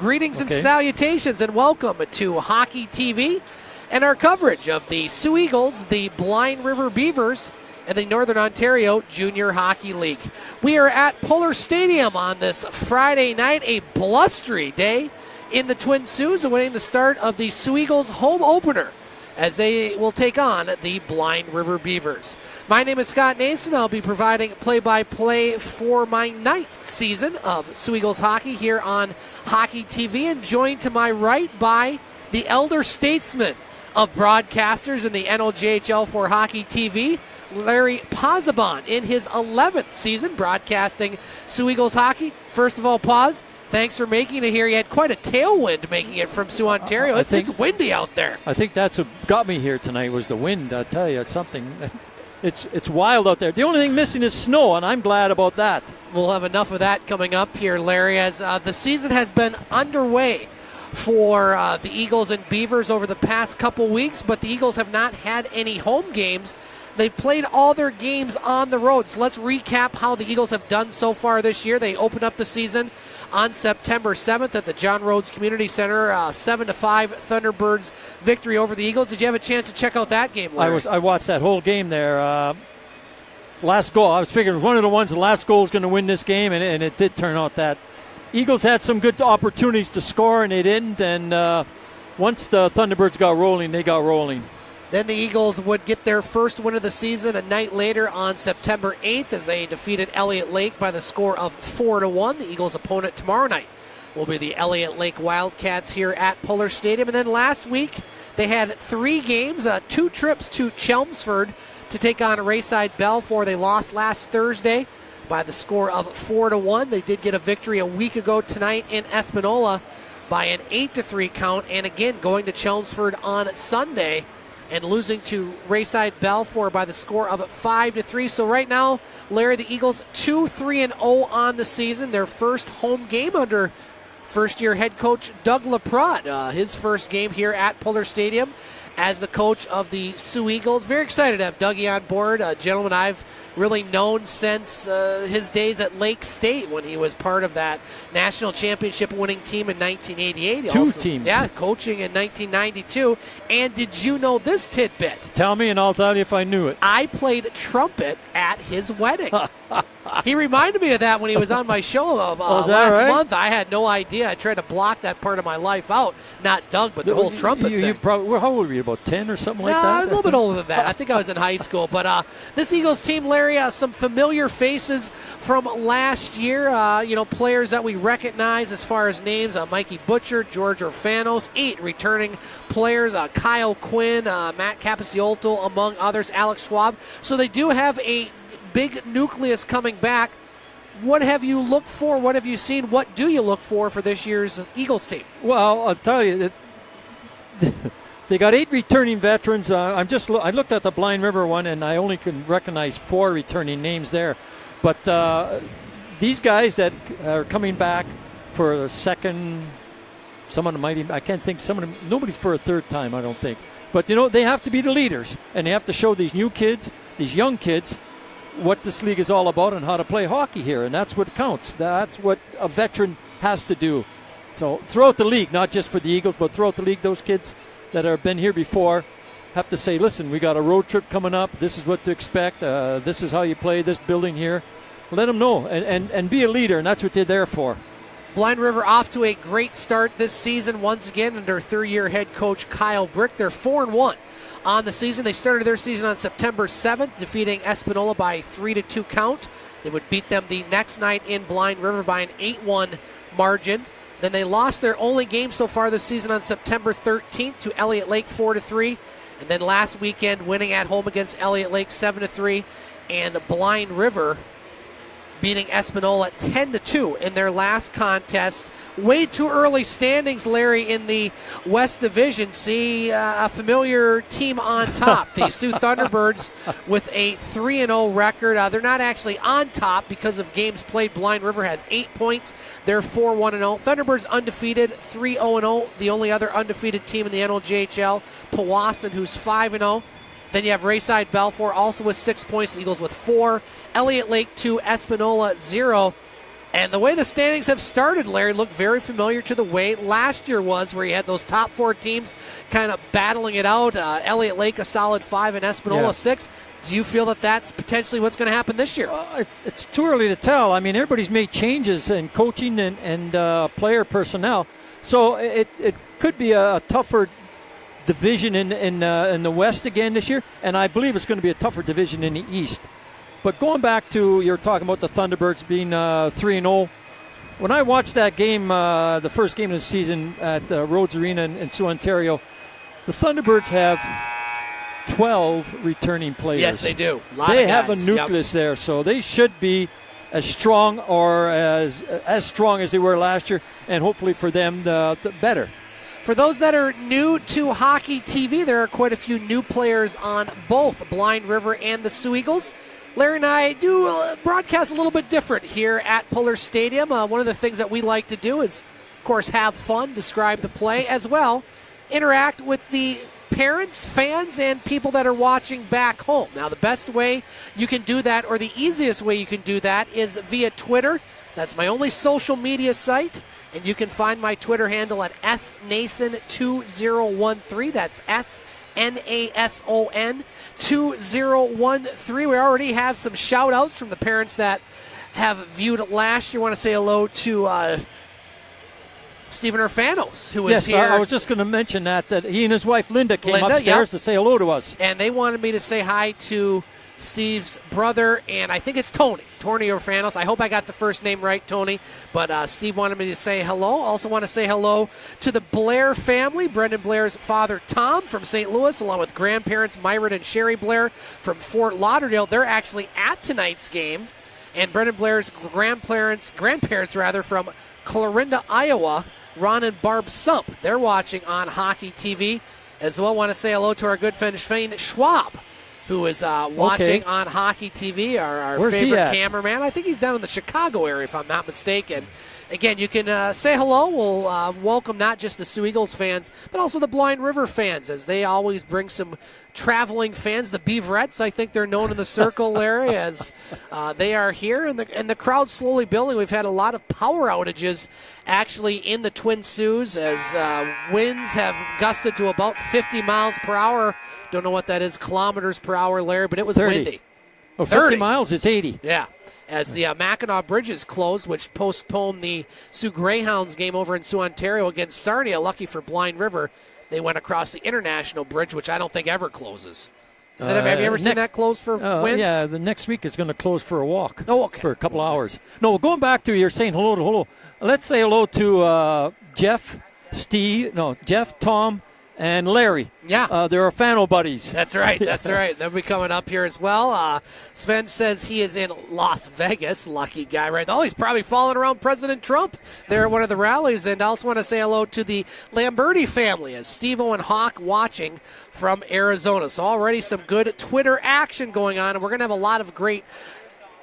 Greetings and salutations, and welcome to Hockey TV and our coverage of the Soo Eagles, the Blind River Beavers, and the Northern Ontario Junior Hockey League. We are at Polar Stadium on this Friday night, a blustery day in the Twin Saults, awaiting the start of the Soo Eagles home opener as they will take on the Blind River Beavers. My name is Scott Nason. I'll be providing play-by-play for my 9th season of Soo Eagles hockey here on Hockey TV, and joined to my right by the elder statesman of broadcasters in the NOJHL for Hockey TV, Larry Pozzebon, in his 11th season broadcasting Soo Eagles hockey. First of all, Poz, thanks for making it here. You had quite a tailwind making it from Soo, Ontario. It's windy out there. I think that's what got me here tonight was the wind. I'll tell you, it's something. It's wild out there. The only thing missing is snow, and I'm glad about that. We'll have enough of that coming up here, Larry, as the season has been underway for the Eagles and Beavers over the past couple weeks, but the Eagles have not had any home games. They've played all their games on the road. So let's recap how the Eagles have done so far this year. They opened up the season on September 7th at the John Rhodes Community Center, 7-5 Thunderbirds victory over the Eagles. Did you have a chance to check out that game, Larry? I watched that whole game there. Last goal, I was figuring one of the ones, the last goal is going to win this game, and it did turn out that. Eagles had some good opportunities to score, and they didn't. And once the Thunderbirds got rolling, they got rolling. Then the Eagles would get their first win of the season a night later on September 8th as they defeated Elliott Lake by the score of 4-1. The Eagles' opponent tomorrow night will be the Elliott Lake Wildcats here at Polar Stadium. And then last week they had 3 games, 2 trips to Chelmsford to take on Rayside Balfour. They lost last Thursday by the score of 4-1. They did get a victory a week ago tonight in Espanola by an 8-3 count. And again, going to Chelmsford on Sunday and losing to Rayside Balfour by the score of 5-3. So right now, Larry, the Eagles 2-3-0 on the season. Their first home game under first-year head coach Doug Laprade. His first game here at Polar Stadium as the coach of the Soo Eagles. Very excited to have Dougie on board, a gentleman I've really known since his days at Lake State when he was part of that national championship winning team in 1988. Two teams. Yeah, coaching in 1992. And did you know this tidbit? Tell me and I'll tell you if I knew it. I played trumpet at his wedding. He reminded me of that when he was on my show last month. I had no idea. I tried to block that part of my life out. Not Doug, but the whole trumpet thing. How old were you, about 10 or something like that? I was a little bit older than that. I think I was in high school. But this Eagles team, Larry, some familiar faces from last year. Players that we recognize as far as names. Mikey Butcher, George Orfanos, 8 returning players. Kyle Quinn, Matt Capiciolto, among others, Alex Schwab. So they do have a big nucleus coming back. What have you looked for? What have you seen? What do you look for this year's Eagles team? Well, I'll tell you, they got 8 returning veterans. I looked at the Blind River one, and I only can recognize 4 returning names there. But these guys that are coming back for a second, I can't think, nobody for a third time, I don't think. But, they have to be the leaders, and they have to show these new kids, these young kids, what this league is all about and how to play hockey here, and that's what counts. That's what a veteran has to do. So throughout the league, not just for the Eagles, but throughout the league, those kids that have been here before have to say, listen, we got a road trip coming up. This is what to expect. This is how you play this building here. Let them know and be a leader, and that's what they're there for. Blind River off to a great start this season once again under third-year head coach Kyle Brick. They're 4-1 on the season. They started their season on September 7th, defeating Espanola by a 3-2 count. They would beat them the next night in Blind River by an 8-1 margin. Then they lost their only game so far this season on September 13th to Elliott Lake 4-3. And then last weekend winning at home against Elliott Lake 7-3. And Blind River beating Espanola 10-2 in their last contest. Way too early standings, Larry, in the West Division. See a familiar team on top. The Soo Thunderbirds with a 3-0 record. They're not actually on top because of games played. Blind River has 8 points. They're 4-1-0. Thunderbirds undefeated, 3-0-0. The only other undefeated team in the NOJHL, Powassan, who's 5-0. Then you have Rayside Balfour also with 6 points. The Eagles with 4. Elliott Lake 2, Espanola 0. And the way the standings have started, Larry, look very familiar to the way last year was, where you had those top 4 teams kind of battling it out. Elliott Lake a solid 5 and Espanola 6. Do you feel that that's potentially what's going to happen this year? It's too early to tell. I mean, everybody's made changes in coaching and player personnel. So it could be a tougher division in the West again this year. And I believe it's going to be a tougher division in the East. But going back to, you're talking about the Thunderbirds being 3-0. When I watched that game, the first game of the season at Rhodes Arena in Sioux, Ontario, the Thunderbirds have 12 returning players. Yes, they do. They have a nucleus there, so they should be as strong or as strong as they were last year, and hopefully for them, the better. For those that are new to Hockey TV, there are quite a few new players on both Blind River and the Soo Eagles. Larry and I do broadcast a little bit different here at Puller Stadium. One of the things that we like to do is, of course, have fun, describe the play, as well interact with the parents, fans, and people that are watching back home. Now, the best way you can do that, or the easiest way you can do that, is via Twitter. That's my only social media site, and you can find my Twitter handle at snason2013. That's SNASON 2013. We already have some shout outs from the parents that have viewed it last year. I want to say hello to Stephen Urfanos, who was here. Yes, I was just going to mention that he and his wife Linda came upstairs to say hello to us. And they wanted me to say hi to Steve's brother, and I think it's Tony Urfanos. I hope I got the first name right, Tony. But Steve wanted me to say hello. Also want to say hello to the Blair family, Brendan Blair's father, Tom, from St. Louis, along with grandparents Myron and Sherry Blair from Fort Lauderdale. They're actually at tonight's game. And Brendan Blair's grandparents from Clarinda, Iowa, Ron and Barb Sump. They're watching on Hockey TV. As well, want to say hello to our good friend Shane Schwab, who is watching on Hockey TV, our favorite cameraman. I think he's down in the Chicago area, if I'm not mistaken. Again, you can say hello. We'll welcome not just the Soo Eagles fans, but also the Blind River fans, as they always bring some traveling fans. The Beaverettes, I think they're known in the circle, Larry, as they are here. And the crowd's slowly building. We've had a lot of power outages, actually, in the Twin Saults, as winds have gusted to about 50 miles per hour. Don't know what that is, kilometers per hour, Larry, but it was 30. windy. Oh, 50 miles, it's 80. Yeah. As the Mackinac Bridge is closed, which postponed the Sioux Greyhounds game over in Sioux, Ontario against Sarnia. Lucky for Blind River, they went across the International Bridge, which I don't think ever closes. Have you ever seen that close for wind? Yeah, the next week it's going to close for a walk. Oh, okay. For a couple hours. No, going back to you're saying hello. Let's say hello to Jeff, Tom, and Larry. Yeah. They're our Fano buddies. That's right. That's right. They'll be coming up here as well. Sven says he is in Las Vegas. Lucky guy, right? Oh, he's probably following around President Trump there at one of the rallies. And I also want to say hello to the Lamberti family, as Steve-O and Hawk watching from Arizona. So already some good Twitter action going on. And we're going to have a lot of great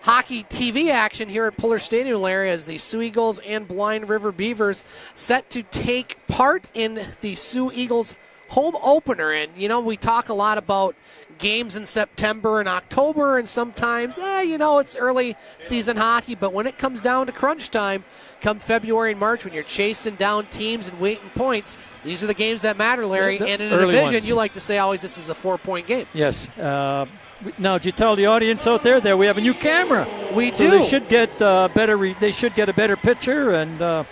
Hockey TV action here at Puller Stadium, Larry, as the Soo Eagles and Blind River Beavers set to take part in the Soo Eagles home opener. And, we talk a lot about games in September and October, and sometimes, it's early season hockey. But when it comes down to crunch time, come February and March, when you're chasing down teams and waiting points, these are the games that matter, Larry. And in a division, ones. You like to say always this is a 4-point game. Yes. Now, did you tell the audience out there that we have a new camera? We do. They should get They should get a better picture, and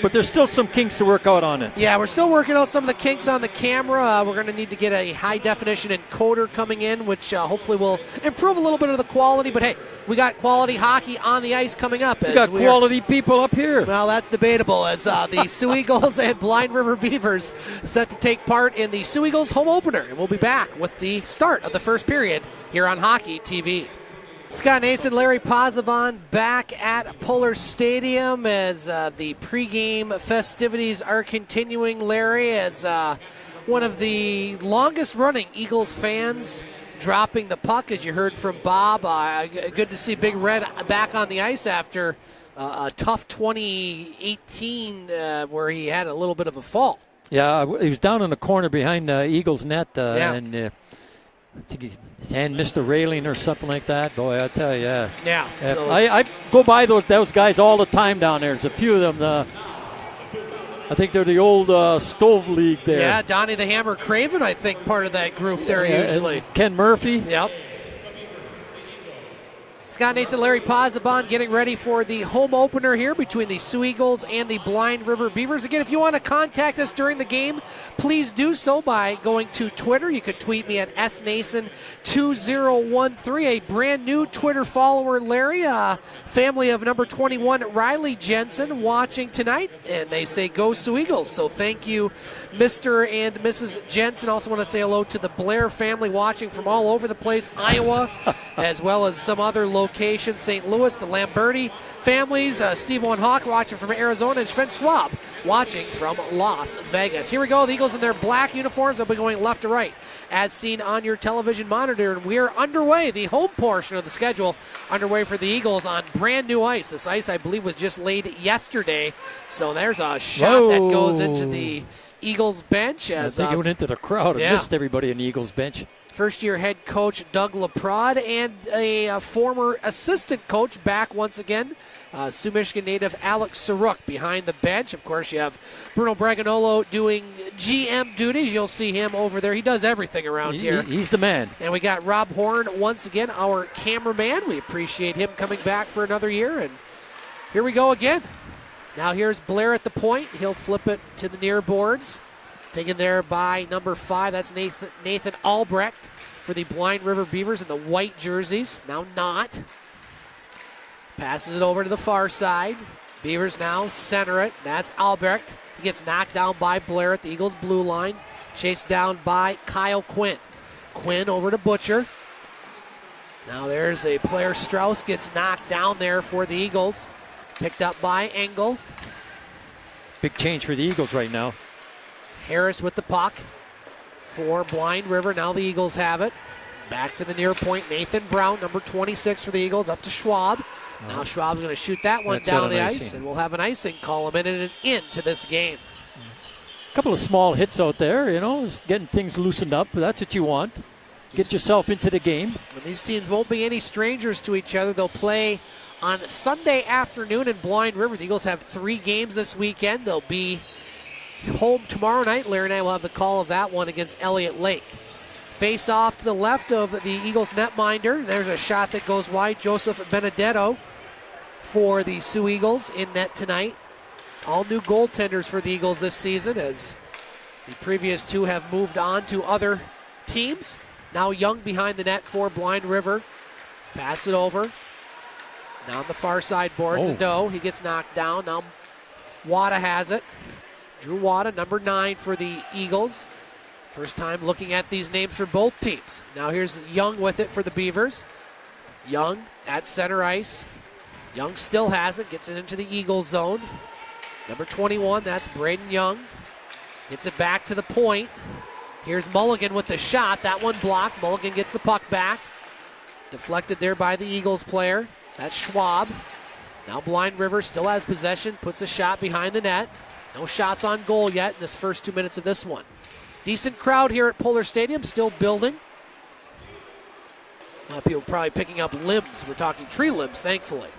but there's still some kinks to work out on it. Yeah, we're still working out some of the kinks on the camera. We're going to need to get a high-definition encoder coming in, which hopefully will improve a little bit of the quality. But, hey, we got quality hockey on the ice coming up. We got quality people up here. Well, that's debatable, as the Soo Eagles and Blind River Beavers set to take part in the Soo Eagles home opener. And we'll be back with the start of the first period here on Hockey TV. Scott Nason, Larry Pozzebon back at Puller Stadium as the pregame festivities are continuing, Larry, as one of the longest-running Eagles fans dropping the puck, as you heard from Bob. Good to see Big Red back on the ice after a tough 2018 where he had a little bit of a fall. Yeah, he was down in the corner behind Eagles net, and I think his hand missed the railing or something like that. Boy, I tell you, Yeah. So I go by those guys all the time down there. There's a few of them. I think they're the old Stove League there. yeah, Donnie the Hammer Craven, I think, part of that group there usually. Ken Murphy. Yep. Scott Nason, Larry Pozzebon getting ready for the home opener here between the Soo Eagles and the Blind River Beavers. Again, if you want to contact us during the game, please do so by going to Twitter. You could tweet me at snason2013, a brand new Twitter follower, Larry, family of number 21, Riley Jensen, watching tonight, and they say go Soo Eagles. So thank you, Mr. and Mrs. Jensen. Also want to say hello to the Blair family watching from all over the place, Iowa, as well as some other locations, St. Louis, the Lamberti families, Steve Owen Hawk watching from Arizona, and Sven Schwab watching from Las Vegas. Here we go, the Eagles in their black uniforms. They'll be going left to right as seen on your television monitor, and we are underway. The home portion of the schedule underway for the Eagles on brand new ice. This ice, I believe, was just laid yesterday, so there's a shot that goes into the Eagles bench. As I think it went into the crowd and yeah. missed everybody in the Eagles bench. First-year head coach Doug Laprade and a former assistant coach back once again, Sioux Michigan native Alex Saruk behind the bench. Of course, you have Bruno Braganolo doing GM duties. You'll see him over there. He does everything around here. He's the man. And we got Rob Horn once again, our cameraman. We appreciate him coming back for another year. And here we go again. Now here's Blair at the point. He'll flip it to the near boards. Taken there by number 5. That's Nathan Albrecht for the Blind River Beavers in the white jerseys. Now not. Passes it over to the far side. Beavers now center it. That's Albrecht. He gets knocked down by Blair at the Eagles' blue line. Chased down by Kyle Quinn. Quinn over to Butcher. Now there's a player. Strauss gets knocked down there for the Eagles. Picked up by Engel. Big change for the Eagles right now. Harris with the puck for Blind River. Now the Eagles have it. Back to the near point. Nathan Brown, number 26 for the Eagles, up to Schwab. Now Schwab's going to shoot that one down the ice, and we'll have an icing call him in and an end to this game. A couple of small hits out there, just getting things loosened up. That's what you want. Get yourself into the game. And these teams won't be any strangers to each other. They'll play on Sunday afternoon in Blind River. The Eagles have 3 games this weekend. They'll be home tomorrow night. Larry and I will have the call of that one against Elliott Lake. Face off to the left of the Eagles netminder. There's a shot that goes wide. Joseph Benedetto for the Soo Eagles in net tonight. All new goaltenders for the Eagles this season, as the previous 2 have moved on to other teams. Now Young behind the net for Blind River. Pass it over. Now on the far side boards. No, he gets knocked down. Now Wada has it. Drew Wada, number 9 for the Eagles. First time looking at these names for both teams. Now here's Young with it for the Beavers. Young at center ice. Young still has it, gets it into the Eagles zone. Number 21, that's Braden Young. Gets it back to the point. Here's Mulligan with the shot. That one blocked. Mulligan gets the puck back. Deflected there by the Eagles player. That's Schwab. Now Blind River still has possession. Puts a shot behind the net. No shots on goal yet in this first 2 minutes of this one. Decent crowd here at Polar Stadium, still building. A lot of people probably picking up limbs. We're talking tree limbs, thankfully.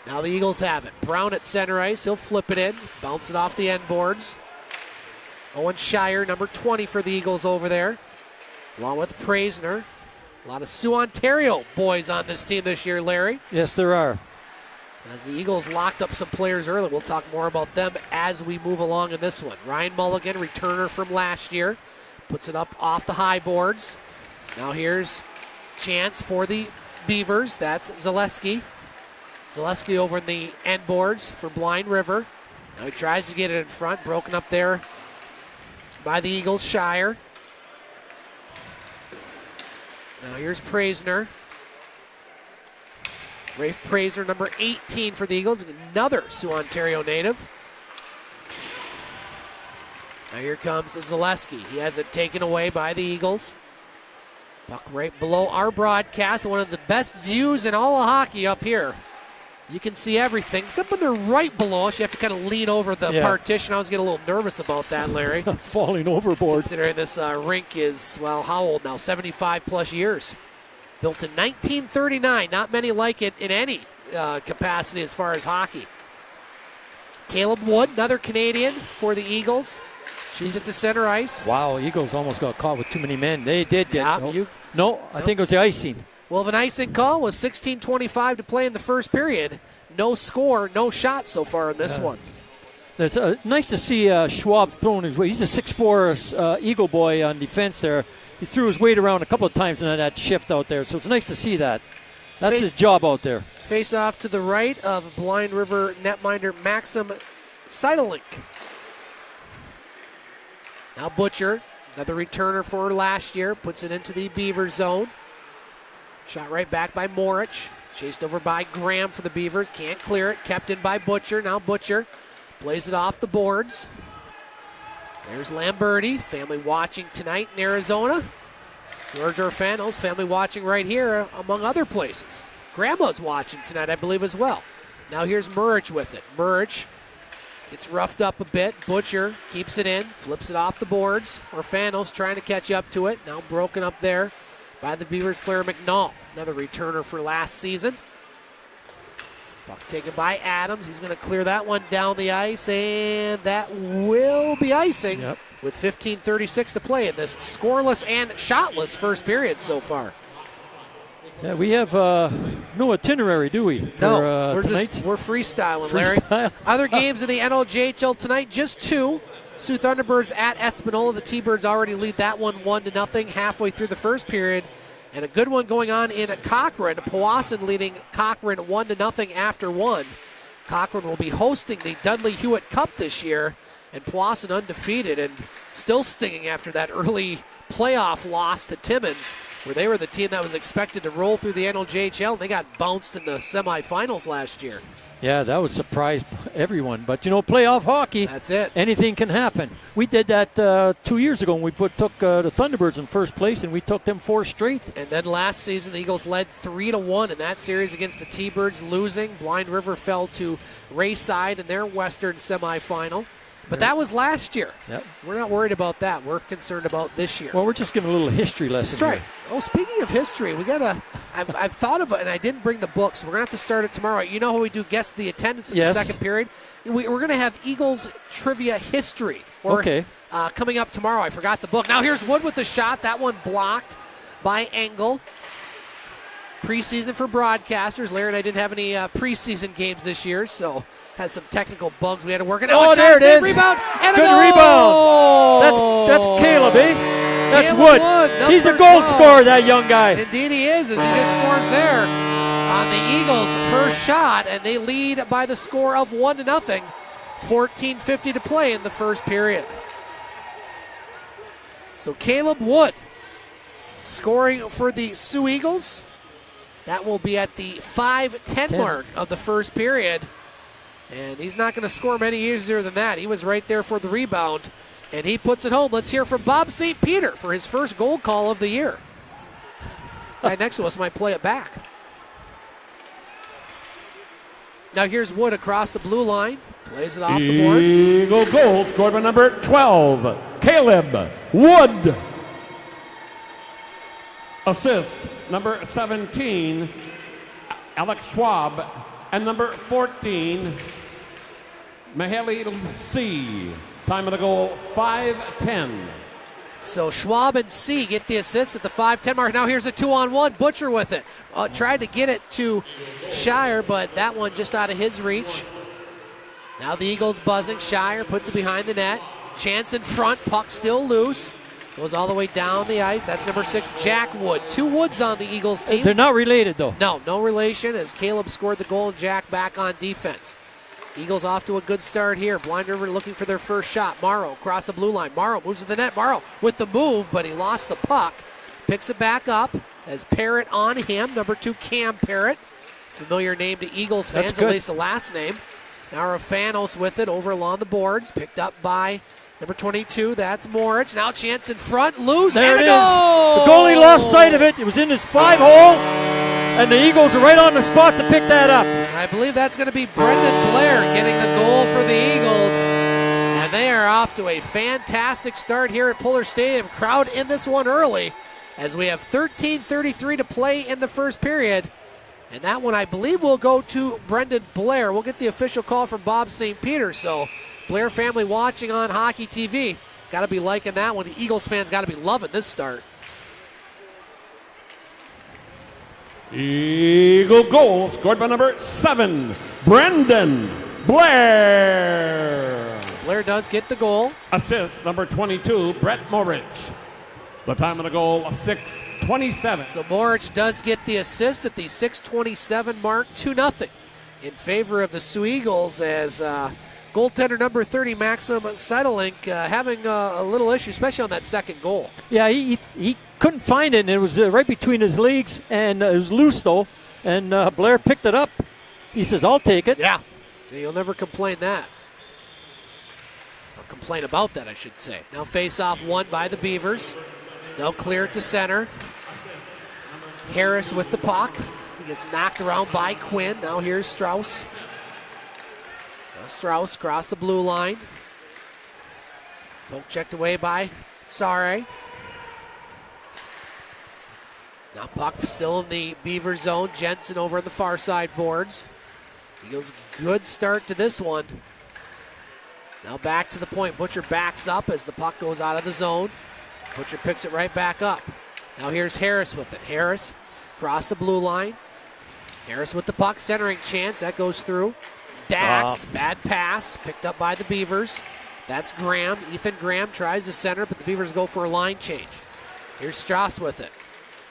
Now the Eagles have it. Brown at center ice. He'll flip it in. Bounce it off the end boards. Owen Shire, number 20 for the Eagles over there. Along with Praisner. A lot of Sioux Ontario boys on this team this year, Larry. Yes, there are. As the Eagles locked up some players early. We'll talk more about them as we move along in this one. Ryan Mulligan, returner from last year. Puts it up off the high boards. Now here's chance for the Beavers. That's Zaleski. Zaleski over in the end boards for Blind River. Now he tries to get it in front. Broken up there by the Eagles. Shire. Now here's Praisner. Rafe Praser, number 18 for the Eagles. Another Sioux Ontario native. Now here comes Zaleski. He has it taken away by the Eagles. Puck right below our broadcast. One of the best views in all of hockey up here You can see everything, except when they're right below us. You have to kind of lean over the partition. I was getting a little nervous about that, Larry. Falling overboard. Considering this rink is, well, how old now? 75-plus years. Built in 1939. Not many like it in any capacity as far as hockey. Caleb Wood, another Canadian for the Eagles. Shoots it to center ice. Wow, Eagles almost got caught with too many men. They did get... I think it was the icing. Well, if an icing call was 16:25 to play in the first period. No score, no shots so far in this one. It's nice to see Schwab throwing his weight. He's a 6'4" Eagle boy on defense there. He threw his weight around a couple of times in that shift out there, so it's nice to see that. That's his job out there. Face off to the right of Blind River netminder Maxim Seidelink. Now Butcher, another returner for last year, puts it into the Beaver zone. Shot right back by Morich. Chased over by Graham for the Beavers. Can't clear it. Kept in by Butcher. Now Butcher plays it off the boards. There's Lamberti. Family watching tonight in Arizona. George Orfano's family watching right here, among other places. Grandma's watching tonight, I believe, as well. Now here's Murich with it. Murich gets roughed up a bit. Butcher keeps it in. Flips it off the boards. Orfano's trying to catch up to it. Now broken up there by the Beavers' Claire McNall, another returner for last season. Puck taken by Adams. He's going to clear that one down the ice, and that will be icing with 15:36 to play in this scoreless and shotless first period so far. Yeah, we have no itinerary, do we? No, we're freestyling, Larry. Other games in the NLJHL tonight, just two. Sioux Thunderbirds at Espanola. The T-Birds already lead that one 1-0 halfway through the first period. And a good one going on in Cochrane. Powassan leading Cochrane 1-0 after one. Cochrane will be hosting the Dudley Hewitt Cup this year. And Powassan undefeated and still stinging after that early playoff loss to Timmins, where they were the team that was expected to roll through the NLJHL. And they got bounced in the semifinals last year. Yeah, that was surprised everyone. But, playoff hockey. That's it. Anything can happen. We did that 2 years ago when we took the Thunderbirds in first place, and we took them 4 straight. And then last season, the Eagles led 3-1 in that series against the T-Birds, losing. Blind River fell to Rayside in their Western semifinal. But that was last year. Yep. We're not worried about that. We're concerned about this year. Well, we're just giving a little history lesson. That's right. Oh, speaking of history, I've thought of it, and I didn't bring the books. We're going to have to start it tomorrow. You know how we do guess the attendance in the second period? We're going to have Eagles trivia history. Coming up tomorrow. I forgot the book. Now here's Wood with the shot. That one blocked by Engel. Preseason for broadcasters. Larry and I didn't have any preseason games this year, so had some technical bugs we had to work on. Oh, there it is. Rebound and good rebound. That's Caleb, eh? That's Caleb Wood. He's a goal scorer, that young guy. Indeed he is, as he just scores there on the Eagles' first shot, and they lead by the score of 1-0. 14:50 to play in the first period. So Caleb Wood scoring for the Sioux Eagles. That will be at the 5:10 mark of the first period. And he's not going to score many easier than that. He was right there for the rebound, and he puts it home. Let's hear from Bob St. Peter for his first goal call of the year. Guy next to us might play it back. Now here's Wood across the blue line. Plays it off the board. Eagle goal scored by number 12, Caleb Wood. Assist, number 17, Alex Schwab. And number 14, Maheli C. Time of the goal, 5:10. So Schwab and C get the assist at the 5:10 mark. Now here's a 2-on-1. Butcher with it. Tried to get it to Shire, but that one just out of his reach. Now the Eagles buzzing. Shire puts it behind the net. Chance in front. Puck still loose. Goes all the way down the ice. That's number 6, Jack Wood. 2 Woods on the Eagles team. They're not related, though. No relation, as Caleb scored the goal and Jack back on defense. Eagles off to a good start here. Blind River looking for their first shot. Morrow across the blue line. Morrow moves to the net. Morrow with the move, but he lost the puck. Picks it back up as Parrott on him. Number 2, Cam Parrott. Familiar name to Eagles fans, at least the last name. Now Rafanos with it over along the boards. Picked up by number 22, that's Morich. Now chance in front, loose, there and it a goal! The goalie lost sight of it. It was in his 5-hole, and the Eagles are right on the spot to pick that up. I I believe that's going to be Brendan Blair getting the goal for the Eagles. And they are off to a fantastic start here at Puller Stadium. Crowd in this one early as we have 13:33 to play in the first period. And that one, I believe, will go to Brendan Blair. We'll get the official call from Bob St. Peter. So, Blair family watching on Hockey TV. Got to be liking that one. The Eagles fans got to be loving this start. Eagle goal scored by number 7, Brendan Blair. Blair does get the goal. Assist number 22, Brett Morich. The time of the goal, 6:27. So Morich does get the assist at the 6:27 mark, 2-0 in favor of the Soo Eagles as goaltender number 30, Maxim Seidelink, having a little issue, especially on that second goal. Yeah, he couldn't find it, and it was right between his legs, and it was loose, though, and Blair picked it up. He says, I'll take it. Yeah, you'll never complain that. Or complain about that, I should say. Now face-off won by the Beavers. They'll clear it to center. Harris with the puck. He gets knocked around by Quinn. Now here's Strauss. Now Strauss across the blue line. Poke checked away by Sare. Now puck still in the Beaver zone. Jensen over on the far side boards. Eagles good start to this one. Now back to the point. Butcher backs up as the puck goes out of the zone. Butcher picks it right back up. Now here's Harris with it. Harris across the blue line. Harris with the puck, centering chance. That goes through. Dax, bad pass, picked up by the Beavers. That's Graham. Ethan Graham tries to center, but the Beavers go for a line change. Here's Strauss with it.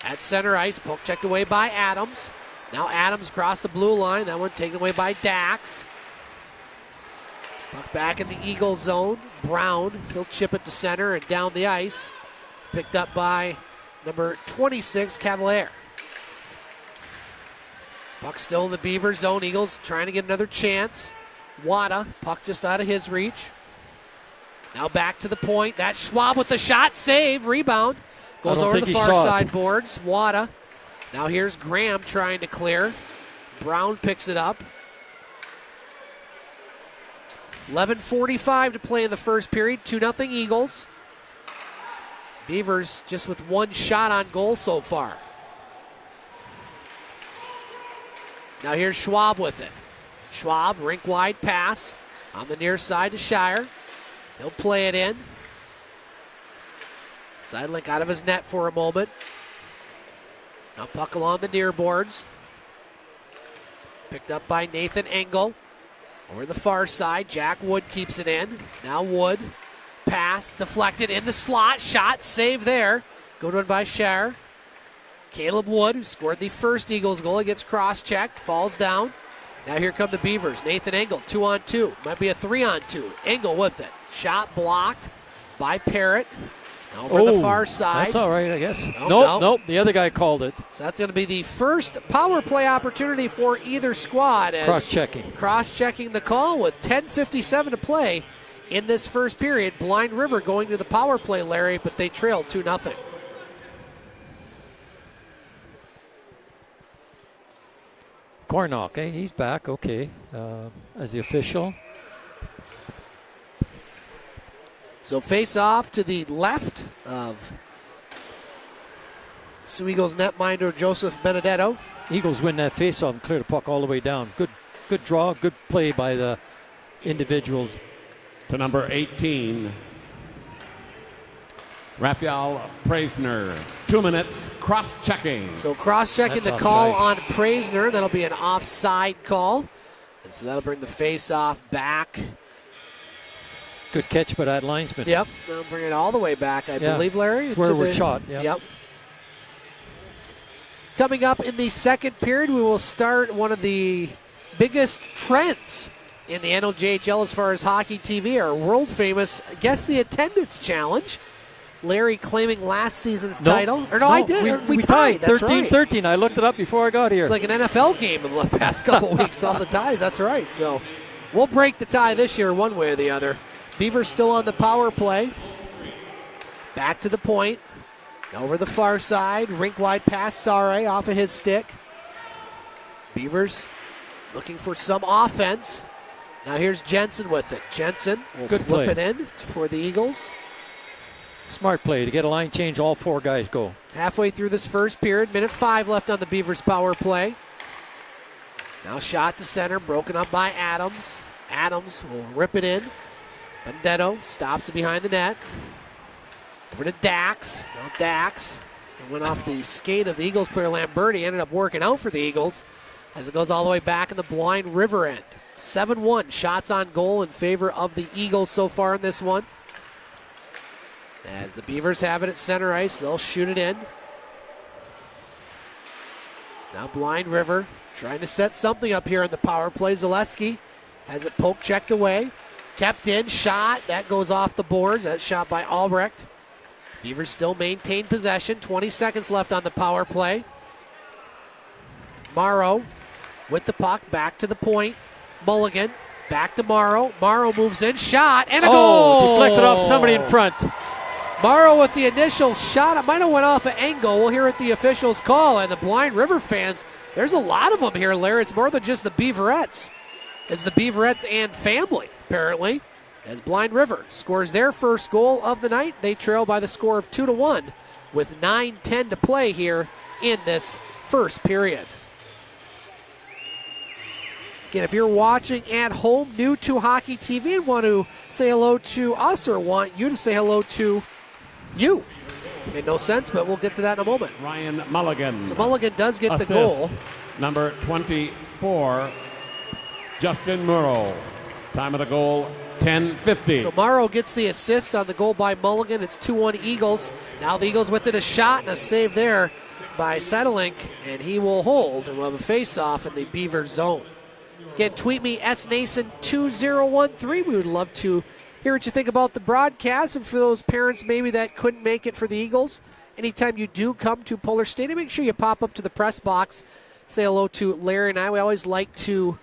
At center ice, poke checked away by Adams. Now Adams across the blue line. That one taken away by Dax. Puck back in the Eagle zone. Brown, he'll chip it to center and down the ice. Picked up by number 26, Cavalier. Puck still in the Beaver zone. Eagles trying to get another chance. Wada, puck just out of his reach. Now back to the point. That's Schwab with the shot. Save. Rebound. Goes over the far side boards. Wada. Now here's Graham trying to clear. Brown picks it up. 11:45 to play in the first period. 2-0 Eagles. Beavers just with one shot on goal so far. Now here's Schwab with it. Schwab, rink wide pass on the near side to Shire. He'll play it in. Sidelink out of his net for a moment. Now puck along the near boards. Picked up by Nathan Engel. Over the far side, Jack Wood keeps it in. Now Wood. Pass, deflected in the slot. Shot, save there. Good one by Shire. Caleb Wood, who scored the first Eagles goal, he gets cross-checked, falls down. Now here come the Beavers. Nathan Engel, 2-on-2. Might be a 3-on-2. Engel with it. Shot blocked by Parrott. Over the far side. That's all right, I guess. Nope. The other guy called it. So that's going to be the first power play opportunity for either squad. As Cross-checking the call with 10:57 to play in this first period. Blind River going to the power play, Larry, but they trail 2-0. Cornock, he's back, okay, as the official. So face off to the left of Soo Eagles netminder Joseph Benedetto. Eagles win that face-off and clear the puck all the way down. Good draw, good play by the individuals. To number 18, Raphael Preisner. 2 minutes, cross-checking. So cross-checking the call on Preisner. That'll be an offside call. And so that'll bring the face-off back. Good catch by that linesman. Yep, they'll bring it all the way back, I believe, Larry. That's where we're shot. Yep. Coming up in the second period, we will start one of the biggest trends in the NOJHL as far as hockey TV, our world-famous Guess the Attendance Challenge. Larry claiming last season's title. Or I did. We tied. That's 13-13. I looked it up before I got here. It's like an NFL game in the past couple weeks, all the ties. That's right. So we'll break the tie this year one way or the other. Beavers still on the power play. Back to the point. Over the far side. Rink wide pass. Sare off of his stick. Beavers looking for some offense. Now here's Jensen with it. Jensen will Good flip play. it in for the Eagles. Smart play to get a line change. All 4 guys go. Halfway through this first period, minute 5 left on the Beavers power play. Now shot to center, broken up by Adams. Adams will rip it in. Benedetto stops it behind the net. Over to Dax. Now Dax went off the skate of the Eagles player Lamberti. Ended up working out for the Eagles as it goes all the way back in the Blind River end. 7-1 shots on goal in favor of the Eagles so far in this one. As the Beavers have it at center ice, they'll shoot it in. Now Blind River trying to set something up here in the power play. Zaleski has it poke checked away. Kept in, shot. That goes off the boards. That's shot by Albrecht. Beavers still maintain possession. 20 seconds left on the power play. Morrow with the puck, back to the point. Mulligan, back to Morrow. Morrow moves in, shot, and a goal! Deflected off somebody in front. Morrow with the initial shot. It might have went off an angle. We'll hear what the officials call. And the Blind River fans, there's a lot of them here, Larry. It's more than just the Beaverettes. It's the Beaverettes and family, apparently. As Blind River scores their first goal of the night, they trail by the score of 2-1 with 9:10 to play here in this first period. Again, if you're watching at home, new to Hockey TV, and want to say hello to us or want you to say hello to you. Made no sense, but we'll get to that in a moment. Ryan Mulligan. So Mulligan does get Assist. the goal. Number 24, Justin Murrow. Time of the goal, 10:50. So Morrow gets the assist on the goal by Mulligan. It's 2-1 Eagles. Now the Eagles with it, a shot and a save there by Settling, and he will hold and we'll have a face-off in the Beaver zone. Again, tweet me, SNason2013. We would love to hear what you think about the broadcast. And for those parents maybe that couldn't make it for the Eagles, anytime you do come to Polar Stadium, make sure you pop up to the press box. Say hello to Larry and I. We always like to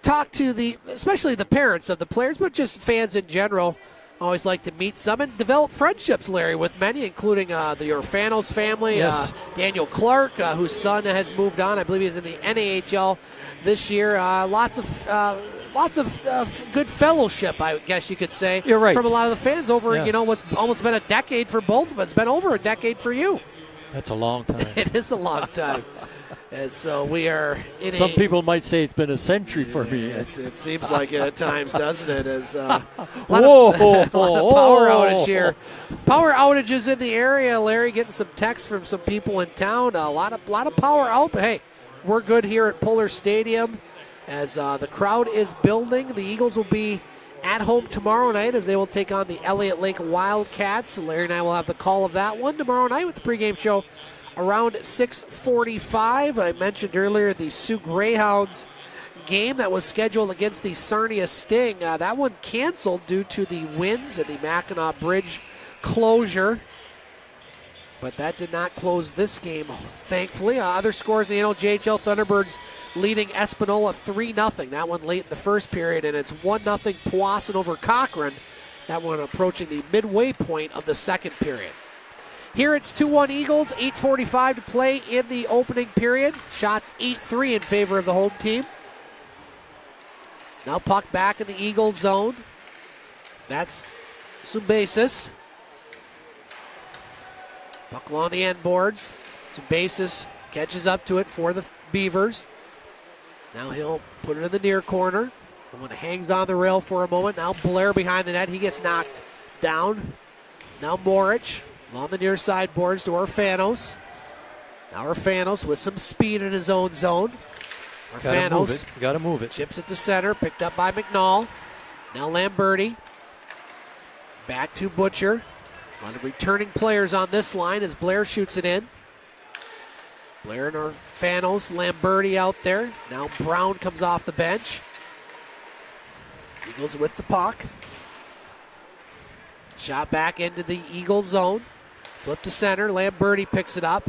talk to especially the parents of the players, but just fans in general. Always like to meet some and develop friendships, Larry, with many, including the Orfanos family. Yes. Daniel Clark, whose son has moved on. I believe he's in the NAHL this year. Lots of good fellowship, I guess you could say. You're right. From a lot of the fans over, Yeah. what's almost been a decade for both of us. It's been over a decade for you. That's a long time. It is a long time. And so we are in Some people might say it's been a century for me. It seems like it at times, doesn't it? As a Whoa, lot of power outage here. Power outages in the area. Larry getting some texts from some people in town. A lot of power out, but hey, we're good here at Polar Stadium as the crowd is building. The Eagles will be at home tomorrow night as they will take on the Elliott Lake Wildcats. So Larry and I will have the call of that one tomorrow night with the pregame show around 6:45. I mentioned earlier the Sioux Greyhounds game that was scheduled against the Sarnia Sting. That one canceled due to the winds and the Mackinac Bridge closure. But that did not close this game, thankfully. Other scores in the NLJHL, Thunderbirds leading Espanola 3-0. That one late in the first period, and it's 1-0 Powassan over Cochrane. That one approaching the midway point of the second period. Here it's 2-1 Eagles, 8:45 to play in the opening period. Shots 8-3 in favor of the home team. Now puck back in the Eagles zone. That's Zumbasis. Puck along the end boards. Zumbasis catches up to it for the Beavers. Now he'll put it in the near corner. And when it hangs on the rail for a moment, now Blair behind the net. He gets knocked down. Now Morich. Along the near side boards to Orfanos. Now Orfanos with some speed in his own zone. Orfanos Got to move it. chips it to center, picked up by McNall. Now Lamberti. Back to Butcher. A lot of returning players on this line as Blair shoots it in. Blair and Orfanos, Lamberti out there. Now Brown comes off the bench. Eagles with the puck. Shot back into the Eagles zone. Flip to center. Lamberti picks it up.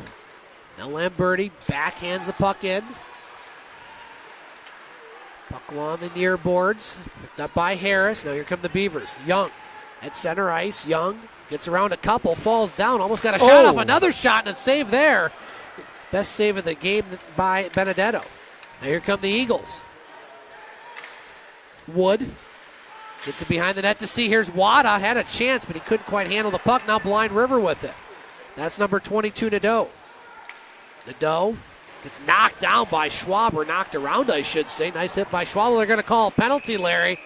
Now Lamberti backhands the puck in. Puck along the near boards. Picked up by Harris. Now here come the Beavers. Young at center ice. Young gets around a couple. Falls down. Almost got a shot off. Another shot and a save there. Best save of the game by Benedetto. Now here come the Eagles. Wood gets it behind the net to see. Here's Wada. Had a chance, but he couldn't quite handle the puck. Now Blind River with it. That's number 22, Nadeau. Nadeau gets knocked down by Schwab, or knocked around, I should say. Nice hit by Schwab. They're going to call a penalty, Larry,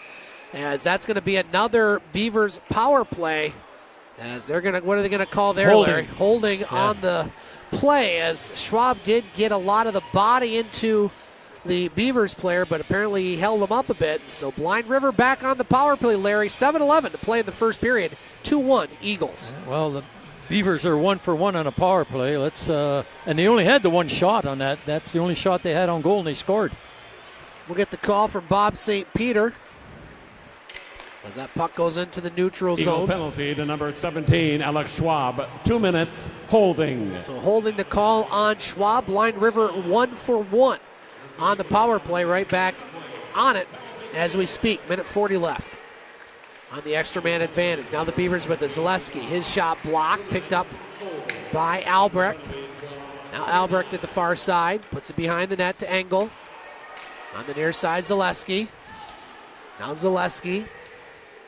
as that's going to be another Beavers power play. As they're going to, what are they going to call there, Larry? Holding on the play, as Schwab did get a lot of the body into the Beavers player, but apparently he held them up a bit. So Blind River back on the power play, Larry. 7:11 to play in the first period. 2-1 Eagles. Well, the Beavers are 1 for 1 on a power play. And they only had the one shot on that. That's the only shot they had on goal, and they scored. We'll get the call from Bob St. Peter as that puck goes into the neutral Eagle zone. Penalty to number 17, Alex Schwab. 2 minutes holding. So holding the call on Schwab. Blind River 1 for 1 on the power play, right back on it as we speak. Minute 40 left on the extra man advantage. Now the Beavers with Zaleski. His shot blocked, picked up by Albrecht. Now Albrecht at the far side, puts it behind the net to Engel. On the near side, Zaleski. Now Zaleski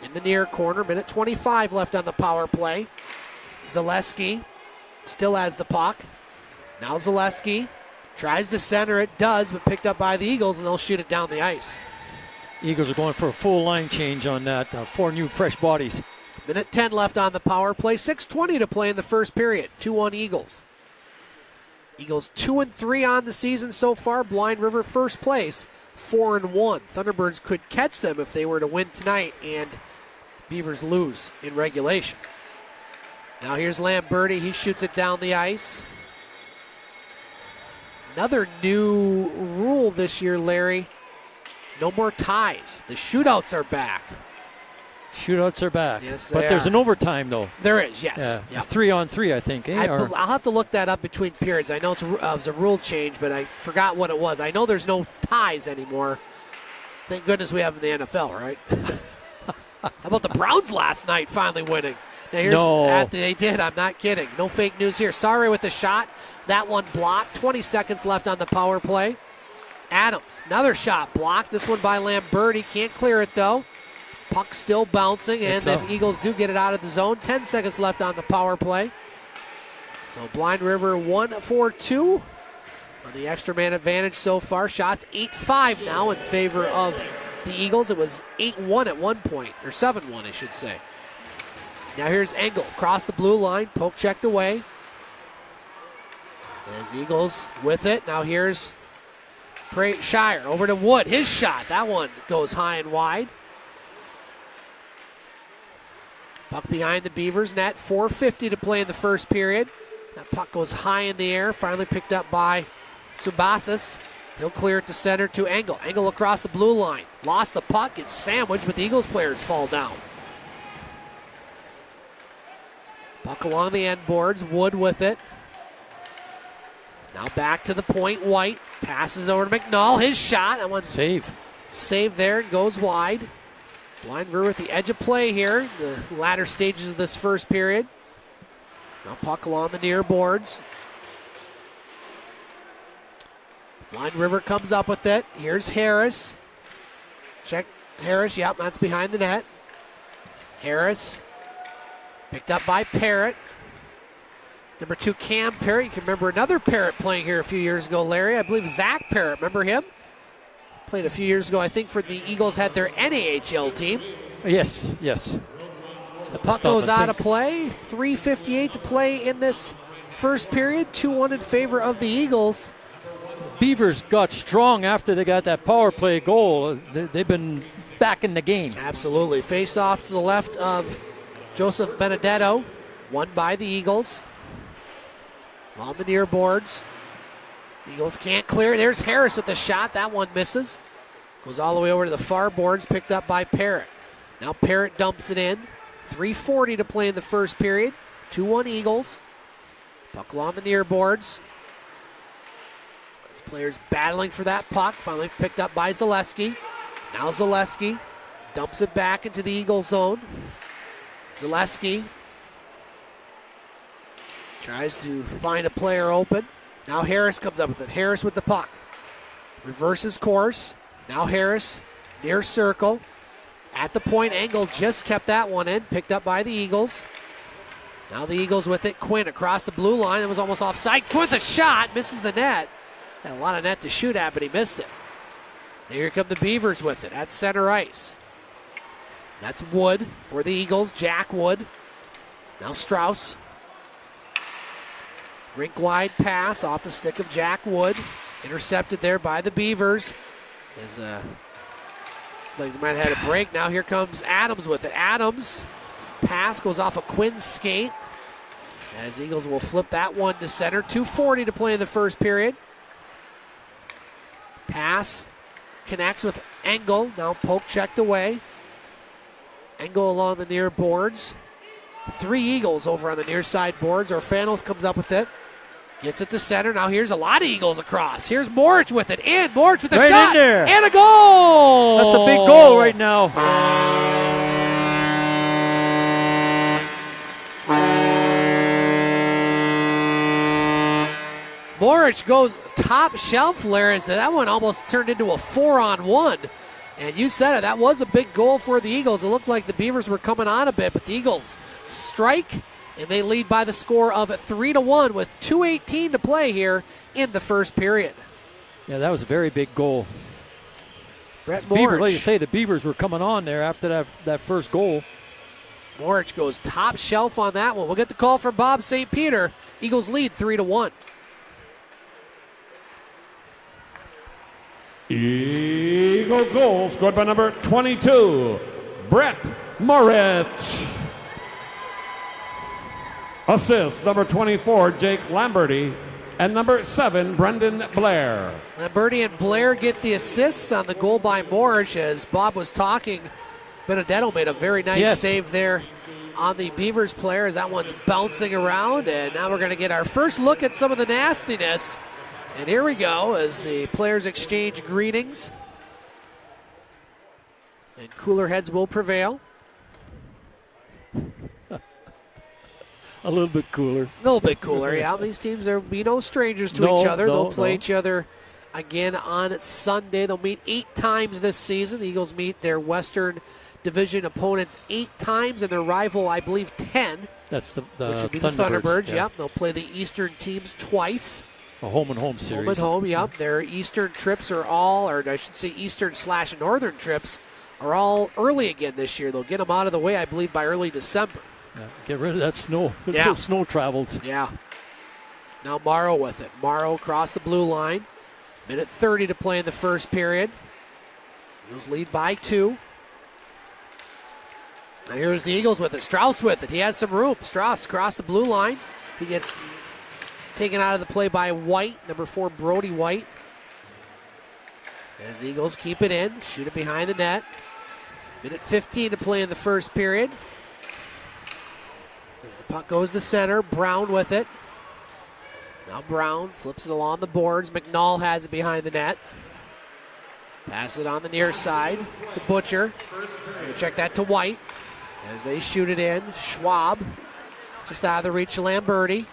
in the near corner. Minute 25 left on the power play. Zaleski still has the puck. Now Zaleski tries to center. It does, but picked up by the Eagles, and they'll shoot it down the ice. Eagles are going for a full line change on that. 4 new fresh bodies. Minute 10 left on the power play. 6:20 to play in the first period. 2-1 Eagles. Eagles 2-3 on the season so far. Blind River first place, 4-1. Thunderbirds could catch them if they were to win tonight, and Beavers lose in regulation. Now here's Lamberti. He shoots it down the ice. Another new rule this year, Larry. No more ties. The shootouts are back. Shootouts are back. Yes, but there's an overtime, though. There is, yes. Yeah. 3-on-3, I think. I'll have to look that up between periods. I know it was a rule change, but I forgot what it was. I know there's no ties anymore. Thank goodness we have in the NFL, right? How about the Browns last night finally winning? Now here's they did. I'm not kidding. No fake news here. Sorry with the shot. That one blocked. 20 seconds left on the power play. Adams, another shot blocked. This one by Lamberti. Can't clear it, though. Puck still bouncing, and the Eagles do get it out of the zone. 10 seconds left on the power play. So Blind River 1-4-2 on the extra man advantage so far. Shots 8-5 now in favor of the Eagles. It was 8-1 at one point, or 7-1, I should say. Now here's Engel across the blue line, poke checked away. As Eagles with it. Now here's Shire over to Wood. His shot, that one goes high and wide. Puck behind the Beavers net. 4:50 to play in the first period. That puck goes high in the air. Finally picked up by Subasas. He'll clear it to center to Engel. Engel across the blue line. Lost the puck. It's sandwiched, but the Eagles players fall down. Puck along the end boards. Wood with it. Now back to the point. White passes over to McNall. His shot. That one's save there. Goes wide. Blind River at the edge of play here. The latter stages of this first period. Now puck along the near boards. Blind River comes up with it. Here's Harris. Check Harris. Yep, that's behind the net. Harris picked up by Parrott. Number 2, Cam Parrott. You can remember another Parrott playing here a few years ago, Larry. I believe Zach Parrott. Remember him? Played a few years ago. I think for the Eagles had their NAHL team. Yes. So the puck goes out of play. 3:58 to play in this first period. 2-1 in favor of the Eagles. Beavers got strong after they got that power play goal. They've been back in the game. Absolutely. Face off to the left of Joseph Benedetto. Won by the Eagles. On the near boards. The Eagles can't clear. There's Harris with the shot. That one misses. Goes all the way over to the far boards, picked up by Parrott. Now Parrott dumps it in. 3:40 to play in the first period. 2-1 Eagles. Puck along the near boards. This player's battling for that puck. Finally picked up by Zaleski. Now Zaleski dumps it back into the Eagle zone. Zaleski tries to find a player open. Now Harris comes up with it. Harris with the puck. Reverses course. Now Harris near circle. At the point, Engel just kept that one in, picked up by the Eagles. Now the Eagles with it. Quinn across the blue line. It was almost offside. With a shot, misses the net. Had a lot of net to shoot at, but he missed it. And here come the Beavers with it at center ice. That's Wood for the Eagles. Jack Wood. Now Strauss. Rink wide pass off the stick of Jack Wood. Intercepted there by the Beavers. Like they might have had a break. Now here comes Adams with it. Adams. Pass goes off a Quinn's skate. As the Eagles will flip that one to center. 2:40 to play in the first period. Pass connects with Engel. Now poke checked away. Engel along the near boards. 3 Eagles over on the near side boards. Orfanos comes up with it. Gets it to center. Now here's a lot of Eagles across. Here's Morich with it. And Morich with a right shot. In there. And a goal. That's a big goal right now. Morich goes top shelf, Larry, and that one almost turned into a 4-on-1. And you said it, that was a big goal for the Eagles. It looked like the Beavers were coming on a bit, but the Eagles strike, and they lead by the score of 3-1 with 2:18 to play here in the first period. Yeah, that was a very big goal. Brett Beaver, Morich. like you say, the Beavers were coming on there after that first goal. Morich goes top shelf on that one. We'll get the call from Bob St. Peter. Eagles lead 3-1. Eagle goal scored by number 22, Brett Moritz. Assist, number 24, Jake Lamberty. And number 7, Brendan Blair. Lamberti and Blair get the assists on the goal by Morich. As Bob was talking, Benedetto made a very nice save there on the Beavers player as that one's bouncing around. And now we're going to get our first look at some of the nastiness. And here we go as the players exchange greetings. And cooler heads will prevail. A little bit cooler. A little bit cooler, yeah. These teams are be no strangers to each other. They'll play each other again on Sunday. They'll meet 8 times this season. The Eagles meet their Western Division opponents 8 times, and their rival, I believe, 10. That's the which would be the Thunderbirds. Yep, they'll play the Eastern teams twice. A home and home series. Home and home, yep. Their Eastern trips are all, or I should say Eastern/Northern trips are all early again this year. They'll get them out of the way, I believe, by early December. Yeah, get rid of that snow. Yeah. So snow travels. Yeah. Now Morrow with it. Morrow across the blue line. Minute 30 to play in the first period. Eagles lead by 2. Now here's the Eagles with it. Strauss with it. He has some room. Strauss across the blue line. He gets taken out of the play by White, number 4, Brody White. As the Eagles keep it in, shoot it behind the net. Minute 15 to play in the first period. As the puck goes to center, Brown with it. Now Brown flips it along the boards. McNall has it behind the net. Pass it on the near side to Butcher. Check that to White. As they shoot it in, Schwab just out of the reach of Lamberti.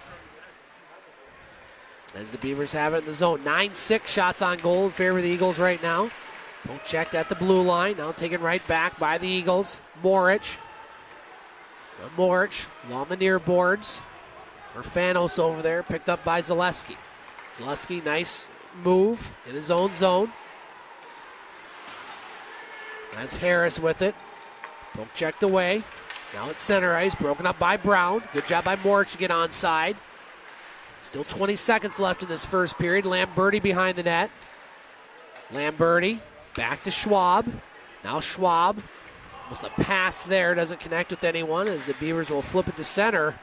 As the Beavers have it in the zone. 9-6 shots on goal in favor of the Eagles right now. Poke checked at the blue line. Now taken right back by the Eagles. Morich. Now Morich along the near boards. Orfanos over there, picked up by Zaleski. Zaleski, nice move in his own zone. That's Harris with it. Poke checked away. Now it's center ice, broken up by Brown. Good job by Morich to get onside. Still 20 seconds left in this first period. Lamberti behind the net. Lamberti back to Schwab. Now Schwab. Almost a pass there. Doesn't connect with anyone as the Beavers will flip it to center.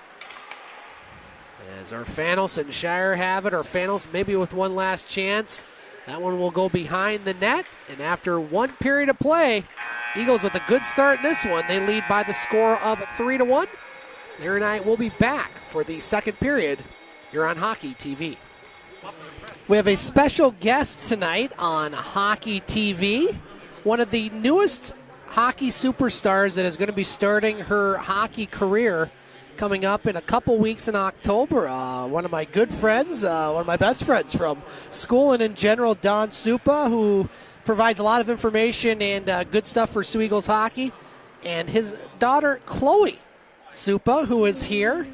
As Orfanos and Shire have it. Orfanos maybe with one last chance. That one will go behind the net. And after one period of play, Eagles with a good start in this one. They lead by the score of 3-1. Larry and I will be back for the second period. You're on Hockey TV. We have a special guest tonight on Hockey TV. One of the newest hockey superstars that is going to be starting her hockey career coming up in a couple weeks in October. One of my good friends, one of my best friends from school and in general, Don Supa, who provides a lot of information and good stuff for Soo Eagles hockey. And his daughter, Chloe Supa, who is here,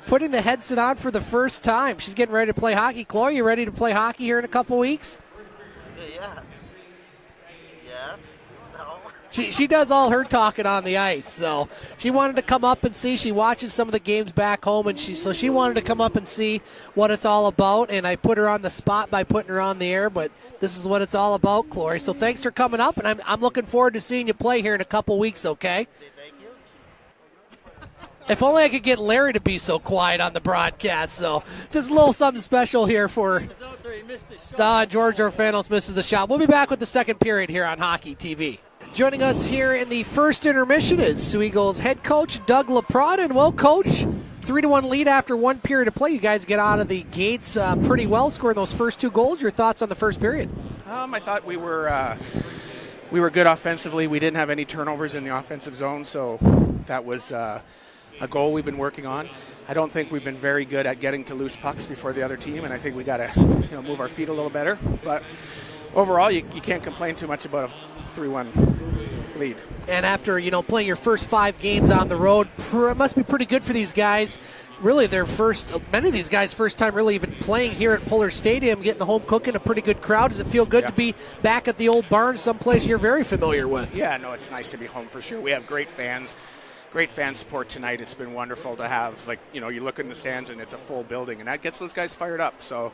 putting the headset on for the first time. She's getting ready to play hockey. Chloe, you ready to play hockey here in a couple weeks? Yes. Yes. No. She does all her talking on the ice, so she wanted to come up and see. She watches some of the games back home, and she wanted to come up and see what it's all about. And I put her on the spot by putting her on the air, but this is what it's all about, Chloe. So thanks for coming up, and I'm looking forward to seeing you play here in a couple weeks. Okay. Say thank you. If only I could get Larry to be so quiet on the broadcast. So just a little something special here for George Orfanos misses the shot. We'll be back with the second period here on Hockey TV. Joining us here in the first intermission is Soo Eagles head coach Doug LaPrade. And, well, Coach, 3-1 lead after one period of play. You guys get out of the gates pretty well, scoring those first 2 goals. Your thoughts on the first period? I thought we were good offensively. We didn't have any turnovers in the offensive zone, so that was a goal we've been working on. I don't think we've been very good at getting to loose pucks before the other team, and I think we got to move our feet a little better. But overall, you can't complain too much about a 3-1 lead. And after, playing your first 5 games on the road, it must be pretty good for these guys. Really, many of these guys' first time really even playing here at Puller Stadium, getting the home cooking, a pretty good crowd. Does it feel good to be back at the old barn, someplace you're very familiar with? Yeah, no, it's nice to be home for sure. We have great fans. Great fan support tonight. It's been wonderful to have, you look in the stands and it's a full building, and that gets those guys fired up. So,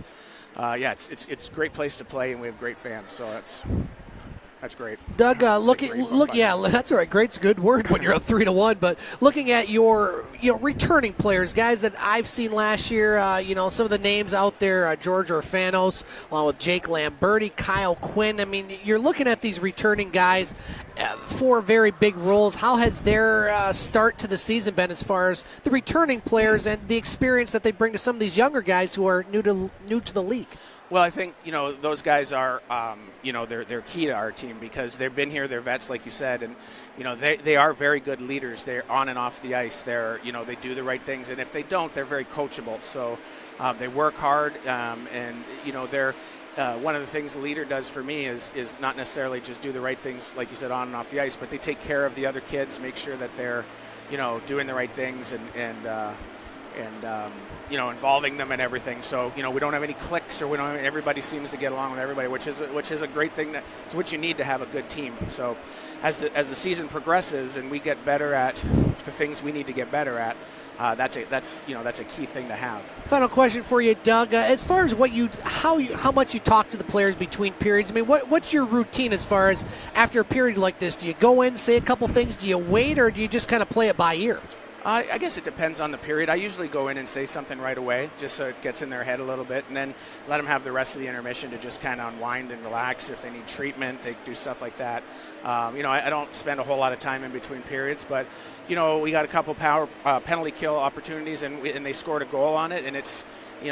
it's a great place to play, and we have great fans. So that's great. Doug, that's all right. Great's a good word when you're up 3-1. But looking at your, returning players, guys that I've seen last year, some of the names out there, George Orfanos, along with Jake Lamberti, Kyle Quinn. I mean, you're looking at these returning guys for very big roles. How has their start to the season been as far as the returning players and the experience that they bring to some of these younger guys who are new to the league? Well, I think, those guys are, they're key to our team because they've been here, they're vets, like you said, and, they are very good leaders. They're on and off the ice. They're, they do the right things, and if they don't, they're very coachable. So they work hard, and, they're one of the things the leader does for me is not necessarily just do the right things, like you said, on and off the ice, but they take care of the other kids, make sure that they're, doing the right things and involving them and everything. So, we don't have any cliques, or everybody seems to get along with everybody, which is a great thing. It's what you need to have a good team. So, as the season progresses and we get better at the things we need to get better at, that's a key thing to have. Final question for you, Doug. As far as how much you talk to the players between periods, I mean, what's your routine as far as after a period like this? Do you go in, say a couple things, do you wait, or do you just kind of play it by ear? I guess it depends on the period. I usually go in and say something right away, just so it gets in their head a little bit, and then let them have the rest of the intermission to just kind of unwind and relax. If they need treatment, they do stuff like that. I don't spend a whole lot of time in between periods, but, we got a couple penalty kill opportunities, and they scored a goal on it, and it's,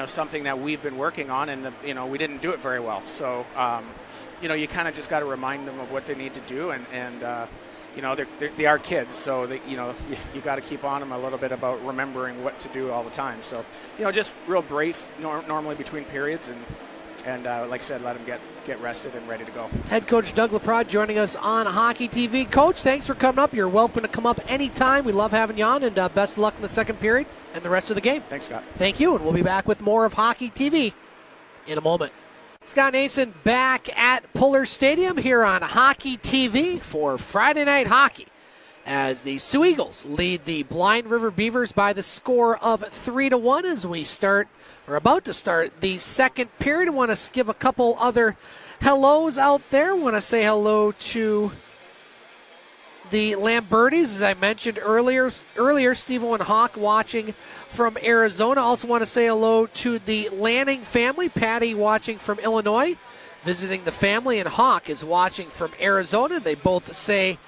something that we've been working on, and, we didn't do it very well. So, you kind of just got to remind them of what they need to do, and they are kids, so you got to keep on them a little bit about remembering what to do all the time. So, just real brief normally between periods, and like I said, let them get rested and ready to go. Head coach Doug LaPrade joining us on Hockey TV. Coach, thanks for coming up. You're welcome to come up anytime. We love having you on, and best of luck in the second period and the rest of the game. Thanks, Scott. Thank you, and we'll be back with more of Hockey TV in a moment. Scott Nason back at Puller Stadium here on Hockey TV for Friday Night Hockey as the Soo Eagles lead the Blind River Beavers by the score of 3-1 as we about to start the second period. I want to give a couple other hellos out there. I want to say hello to the Lambertis, as I mentioned earlier, Steve-O and Hawk watching from Arizona. Also want to say hello to the Lanning family. Patty watching from Illinois, visiting the family, and Hawk is watching from Arizona. They both say,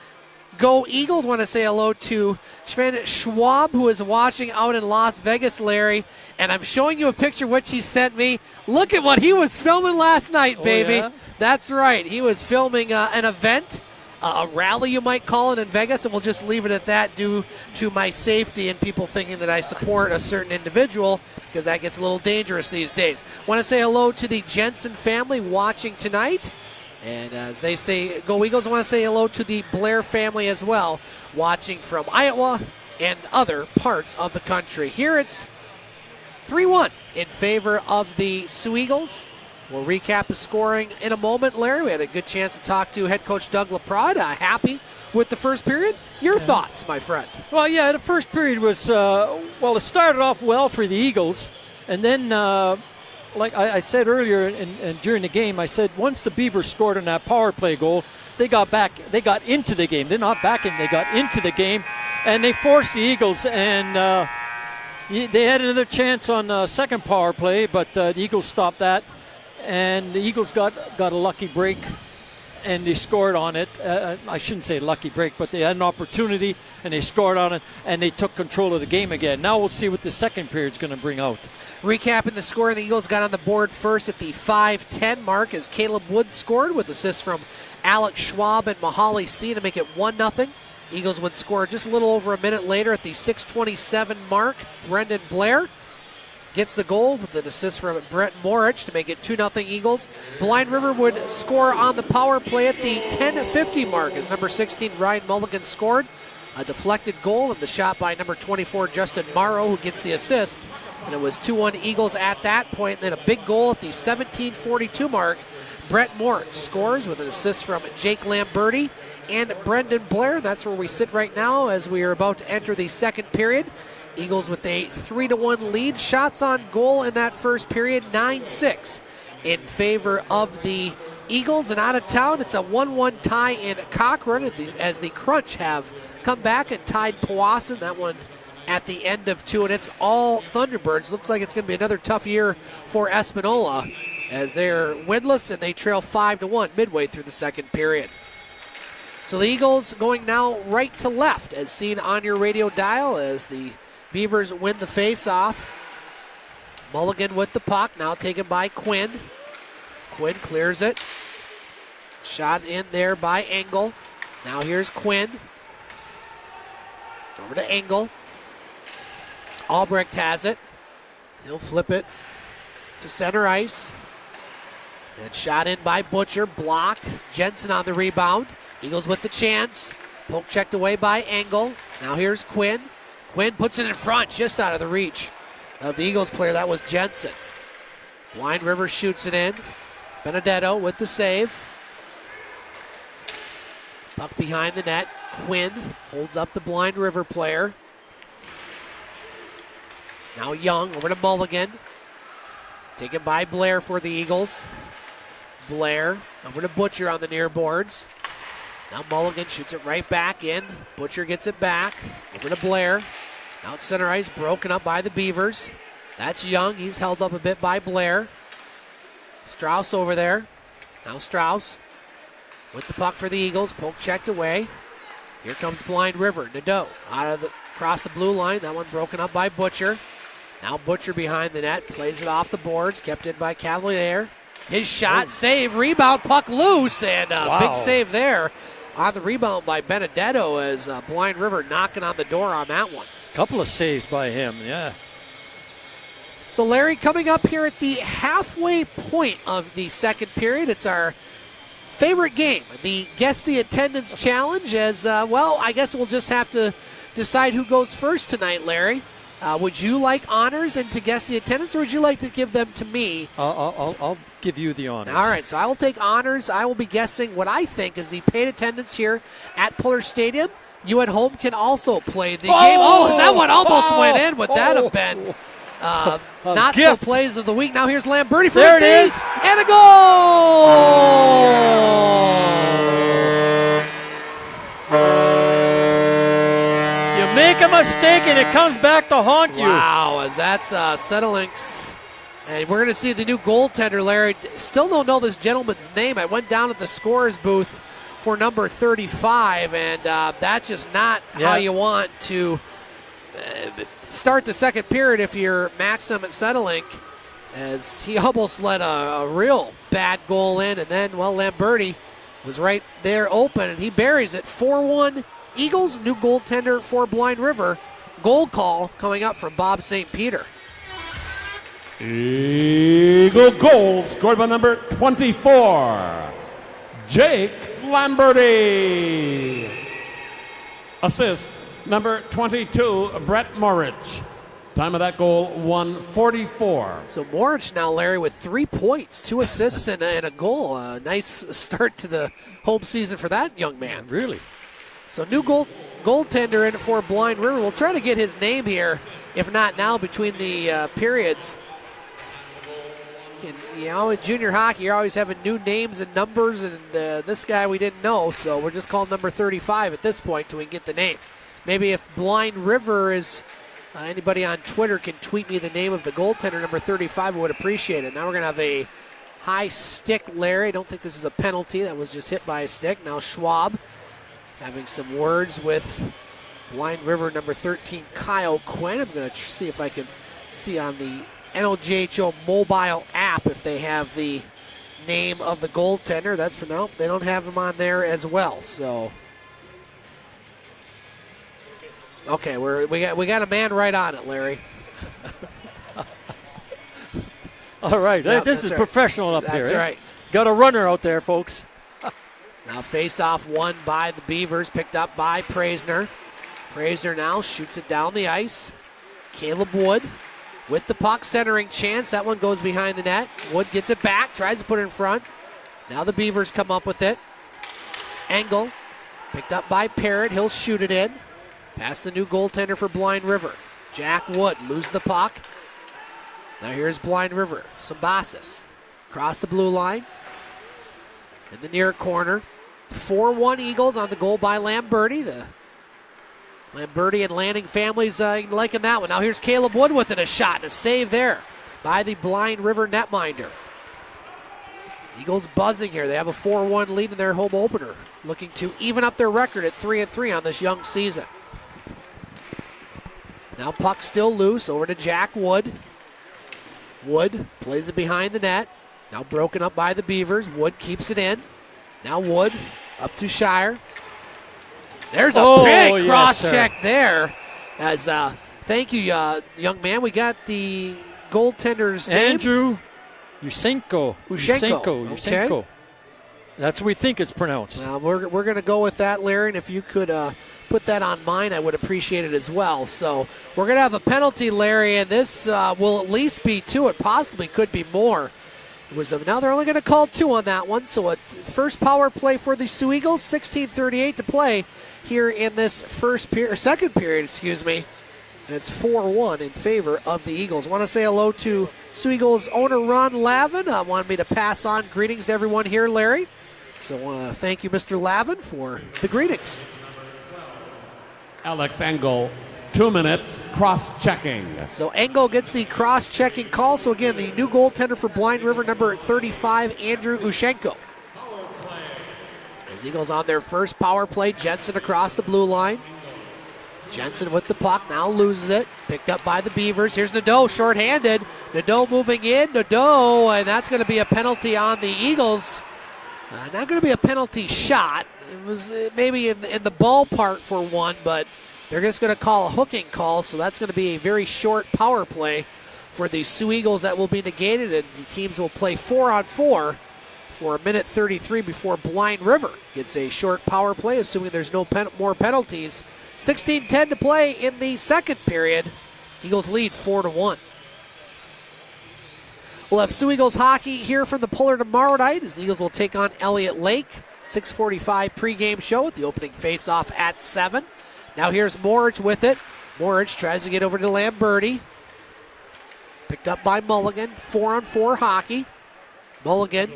go Eagles. Want to say hello to Sven Schwab, who is watching out in Las Vegas, Larry. And I'm showing you a picture of what he sent me. Look at what he was filming last night, baby. Yeah? That's right. He was filming an event, a rally you might call it in Vegas, and we'll just leave it at that due to my safety and people thinking that I support a certain individual, because that gets a little dangerous these days. Want to say hello to the Jensen family watching tonight. And as they say, Go Eagles, I want to say hello to the Blair family as well, watching from Iowa and other parts of the country. Here it's 3-1 in favor of the Soo Eagles. We'll recap the scoring in a moment, Larry. We had a good chance to talk to head coach Doug LaPrade. Happy with the first period. Your thoughts, my friend? Well, yeah, the first period was, it started off well for the Eagles. And then, like I said earlier and during the game, I said once the Beavers scored on that power play goal, they got into the game. They're not back in, they got into the game. And they forced the Eagles, and they had another chance on the second power play, but the Eagles stopped that. And the Eagles got a lucky break, and they scored on it. I shouldn't say lucky break, but they had an opportunity, and they scored on it, and they took control of the game again. Now we'll see what the second period's going to bring out. Recapping the score, the Eagles got on the board first at the 5:10 mark as Caleb Wood scored with assists from Alex Schwab and Mahali C to make it 1-0. Eagles would score just a little over a minute later at the 6:27 mark. Brendan Blair gets the goal with an assist from Brett Morich to make it 2-0 Eagles. Blind River would score on the power play at the 10:50 mark as number 16 Ryan Mulligan scored. A deflected goal and the shot by number 24 Justin Morrow, who gets the assist. And it was 2-1 Eagles at that point. Then a big goal at the 17:42 mark. Brett Morich scores with an assist from Jake Lamberti and Brendan Blair. That's where we sit right now as we are about to enter the second period. Eagles with a 3-1 lead. Shots on goal in that first period, 9-6 in favor of the Eagles. And out of town, it's a 1-1 tie in Cochrane as the Crunch have come back and tied Powassan. That one at the end of two, and it's all Thunderbirds. Looks like it's going to be another tough year for Espanola as they're winless and they trail 5-1 midway through the second period. So the Eagles going now right to left as seen on your radio dial as the Beavers win the face-off. Mulligan with the puck, now taken by Quinn. Quinn clears it. Shot in there by Engel. Now here's Quinn. Over to Engel. Albrecht has it. He'll flip it to center ice. And shot in by Butcher, blocked. Jensen on the rebound. Eagles with the chance. Poke checked away by Engel. Now here's Quinn. Quinn puts it in front, just out of the reach of the Eagles player. That was Jensen. Blind River shoots it in. Benedetto with the save. Puck behind the net. Quinn holds up the Blind River player. Now Young over to Mulligan. Taken by Blair for the Eagles. Blair over to Butcher on the near boards. Now Mulligan shoots it right back in. Butcher gets it back. Over to Blair. Now it's center ice, broken up by the Beavers. That's Young. He's held up a bit by Blair. Strauss over there. Now Strauss with the puck for the Eagles. Poke checked away. Here comes Blind River. Nadeau across the blue line. That one broken up by Butcher. Now Butcher behind the net. Plays it off the boards. Kept in by Cavalier. His shot, save, rebound, puck loose, and a big save there on the rebound by Benedetto as Blind River knocking on the door on that one. Couple of saves by him, yeah. So Larry, coming up here at the halfway point of the second period, it's our favorite game, the Guess the Attendance Challenge, as, I guess we'll just have to decide who goes first tonight, Larry. Would you like honors and to guess the attendance, or would you like to give them to me? I'll give you the honors. All right, so I will take honors. I will be guessing what I think is the paid attendance here at Puller Stadium. You at home can also play the game. Oh, that one almost went in. Would that have been not so plays of the week? Now here's Lamberti for his knees, and a goal! You make a mistake and it comes back to haunt you. Wow, as that's Settlings. And we're going to see the new goaltender, Larry. Still don't know this gentleman's name. I went down at the scorer's booth for number 35, and that's just not how you want to start the second period if you're Maxim at Settlink, as he almost let a real bad goal in, and then, Lamberti was right there open, and he buries it. 4-1 Eagles, new goaltender for Blind River. Goal call coming up from Bob St. Peter. Eagle goal scored by number 24, Jake Lamberti. Assist, number 22, Brett Morich. Time of that goal, 1:44. So Morich now, Larry, with 3 points, 2 assists, and a goal. A nice start to the home season for that young man. Really? So new goaltender in for Blind River. We'll try to get his name here, if not now, between the periods. And, in junior hockey, you're always having new names and numbers, and this guy we didn't know, so we're just calling number 35 at this point till we get the name. Maybe if Blind River is, anybody on Twitter can tweet me the name of the goaltender, number 35, I would appreciate it. Now we're going to have a high stick, Larry. I don't think this is a penalty. That was just hit by a stick. Now Schwab having some words with Blind River, number 13, Kyle Quinn. I'm going to see if I can see on the NOJHO mobile app if they have the name of the goaltender. That's for no, they don't have him on there as well. So, okay, we got a man right on it, Larry. All right, Yep, this is right. professional up here. That's right. Got a runner out there, folks. Now face-off won by the Beavers, picked up by Praisner. Praisner now shoots it down the ice. Caleb Wood with the puck, centering chance. That one goes behind the net. Wood gets it back, tries to put it in front. Now the Beavers come up with it. Engel, picked up by Parrott. He'll shoot it in. Past the new goaltender for Blind River. Jack Wood loses the puck. Now here's Blind River. Sambasis across the blue line. In the near corner. 4-1 Eagles on the goal by Lamberti. The Lamberti and Lanning families liking that one. Now here's Caleb Wood with it, a shot and a save there by the Blind River netminder. Eagles buzzing here. They have a 4-1 lead in their home opener, looking to even up their record at 3-3 on this young season. Now puck still loose, over to Jack Wood. Wood plays it behind the net. Now broken up by the Beavers. Wood keeps it in. Now Wood up to Shire. There's a big cross check there. As thank you, young man. We got the goaltender's name. Andrew Ushenko. Okay. That's what we think it's pronounced. We're going to go with that, Larry, and if you could put that on mine, I would appreciate it as well. So we're going to have a penalty, Larry, and this will at least be 2. It possibly could be more. Now they're only going to call 2 on that one. So a first power play for the Soo Eagles, 16:38 to play here in this second period, and it's 4-1 in favor of the Eagles. Want to say hello to Soo Eagles owner Ron Lavin. Wanted me to pass on greetings to everyone here, Larry. So thank you, Mr. Lavin, for the greetings. Alex Engel, 2 minutes, cross-checking. So Engel gets the cross-checking call. So again, the new goaltender for Blind River, number 35, Andrew Ushenko. As Eagles on their first power play, Jensen across the blue line. Jensen with the puck, now loses it. Picked up by the Beavers. Here's Nadeau, shorthanded. Nadeau moving in. Nadeau, and that's going to be a penalty on the Eagles. Not going to be a penalty shot. It was maybe in the ballpark for one, but they're just going to call a hooking call, so that's going to be a very short power play for the Soo Eagles that will be negated, and the teams will play 4-on-4 for a minute 33 before Blind River gets a short power play, assuming there's no more penalties. 16:10 to play in the second period. Eagles lead 4-1. We'll have Soo Eagles hockey here from the Puller tomorrow night as the Eagles will take on Elliott Lake. 6:45 pregame show with the opening faceoff at 7. Now here's Morich with it. Morich tries to get over to Lamberti. Picked up by Mulligan. 4-on-4 hockey. Mulligan.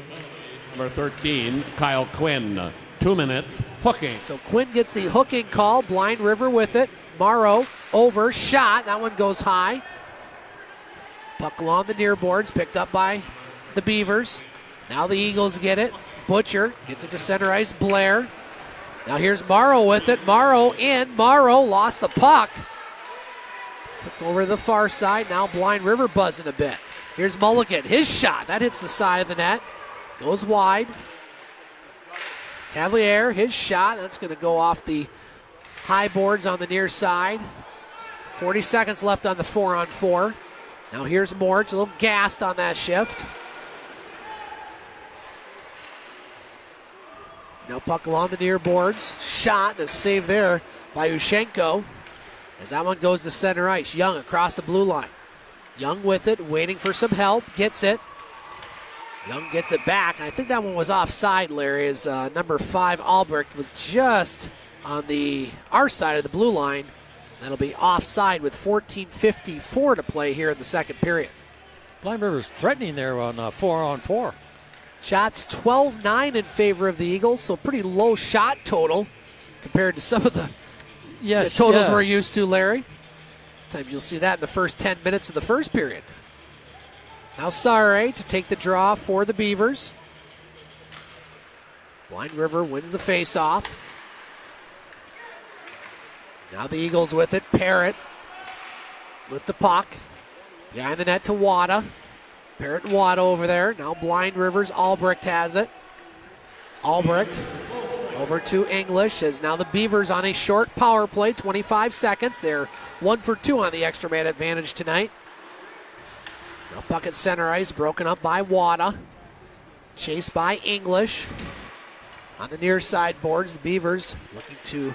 Number 13, Kyle Quinn, 2 minutes, hooking. So Quinn gets the hooking call. Blind River with it. Morrow over, shot. That one goes high. Puck along the near boards, picked up by the Beavers. Now the Eagles get it. Butcher gets it to center ice, Blair. Now here's Morrow with it. Morrow in. Morrow lost the puck. Took over to the far side. Now Blind River buzzing a bit. Here's Mulligan. His shot. That hits the side of the net. Goes wide. Cavalier, his shot. That's going to go off the high boards on the near side. 40 seconds left on the 4-on-4. Now here's Morich, a little gassed on that shift. Now puck along the near boards. Shot, a save there by Ushenko. As that one goes to center ice. Young across the blue line. Young with it, waiting for some help. Gets it. Young gets it back. And I think that one was offside, Larry, as number 5, Albrecht, was just on our side of the blue line. That'll be offside with 14:54 to play here in the second period. Blind River's threatening there on 4-on-4. Shots 12-9 in favor of the Eagles, so pretty low shot total compared to some of the totals we're used to, Larry. Sometimes you'll see that in the first 10 minutes of the first period. Now Sare to take the draw for the Beavers. Blind River wins the faceoff. Now the Eagles with it. Parrott with the puck. Behind the net to Wada. Parrott and Wada over there. Now Blind River's Albrecht has it. Albrecht over to English as now the Beavers on a short power play. 25 seconds. They're 1 for 2 on the extra man advantage tonight. Now puck at center ice, broken up by Wada. Chased by English. On the near side boards, the Beavers looking to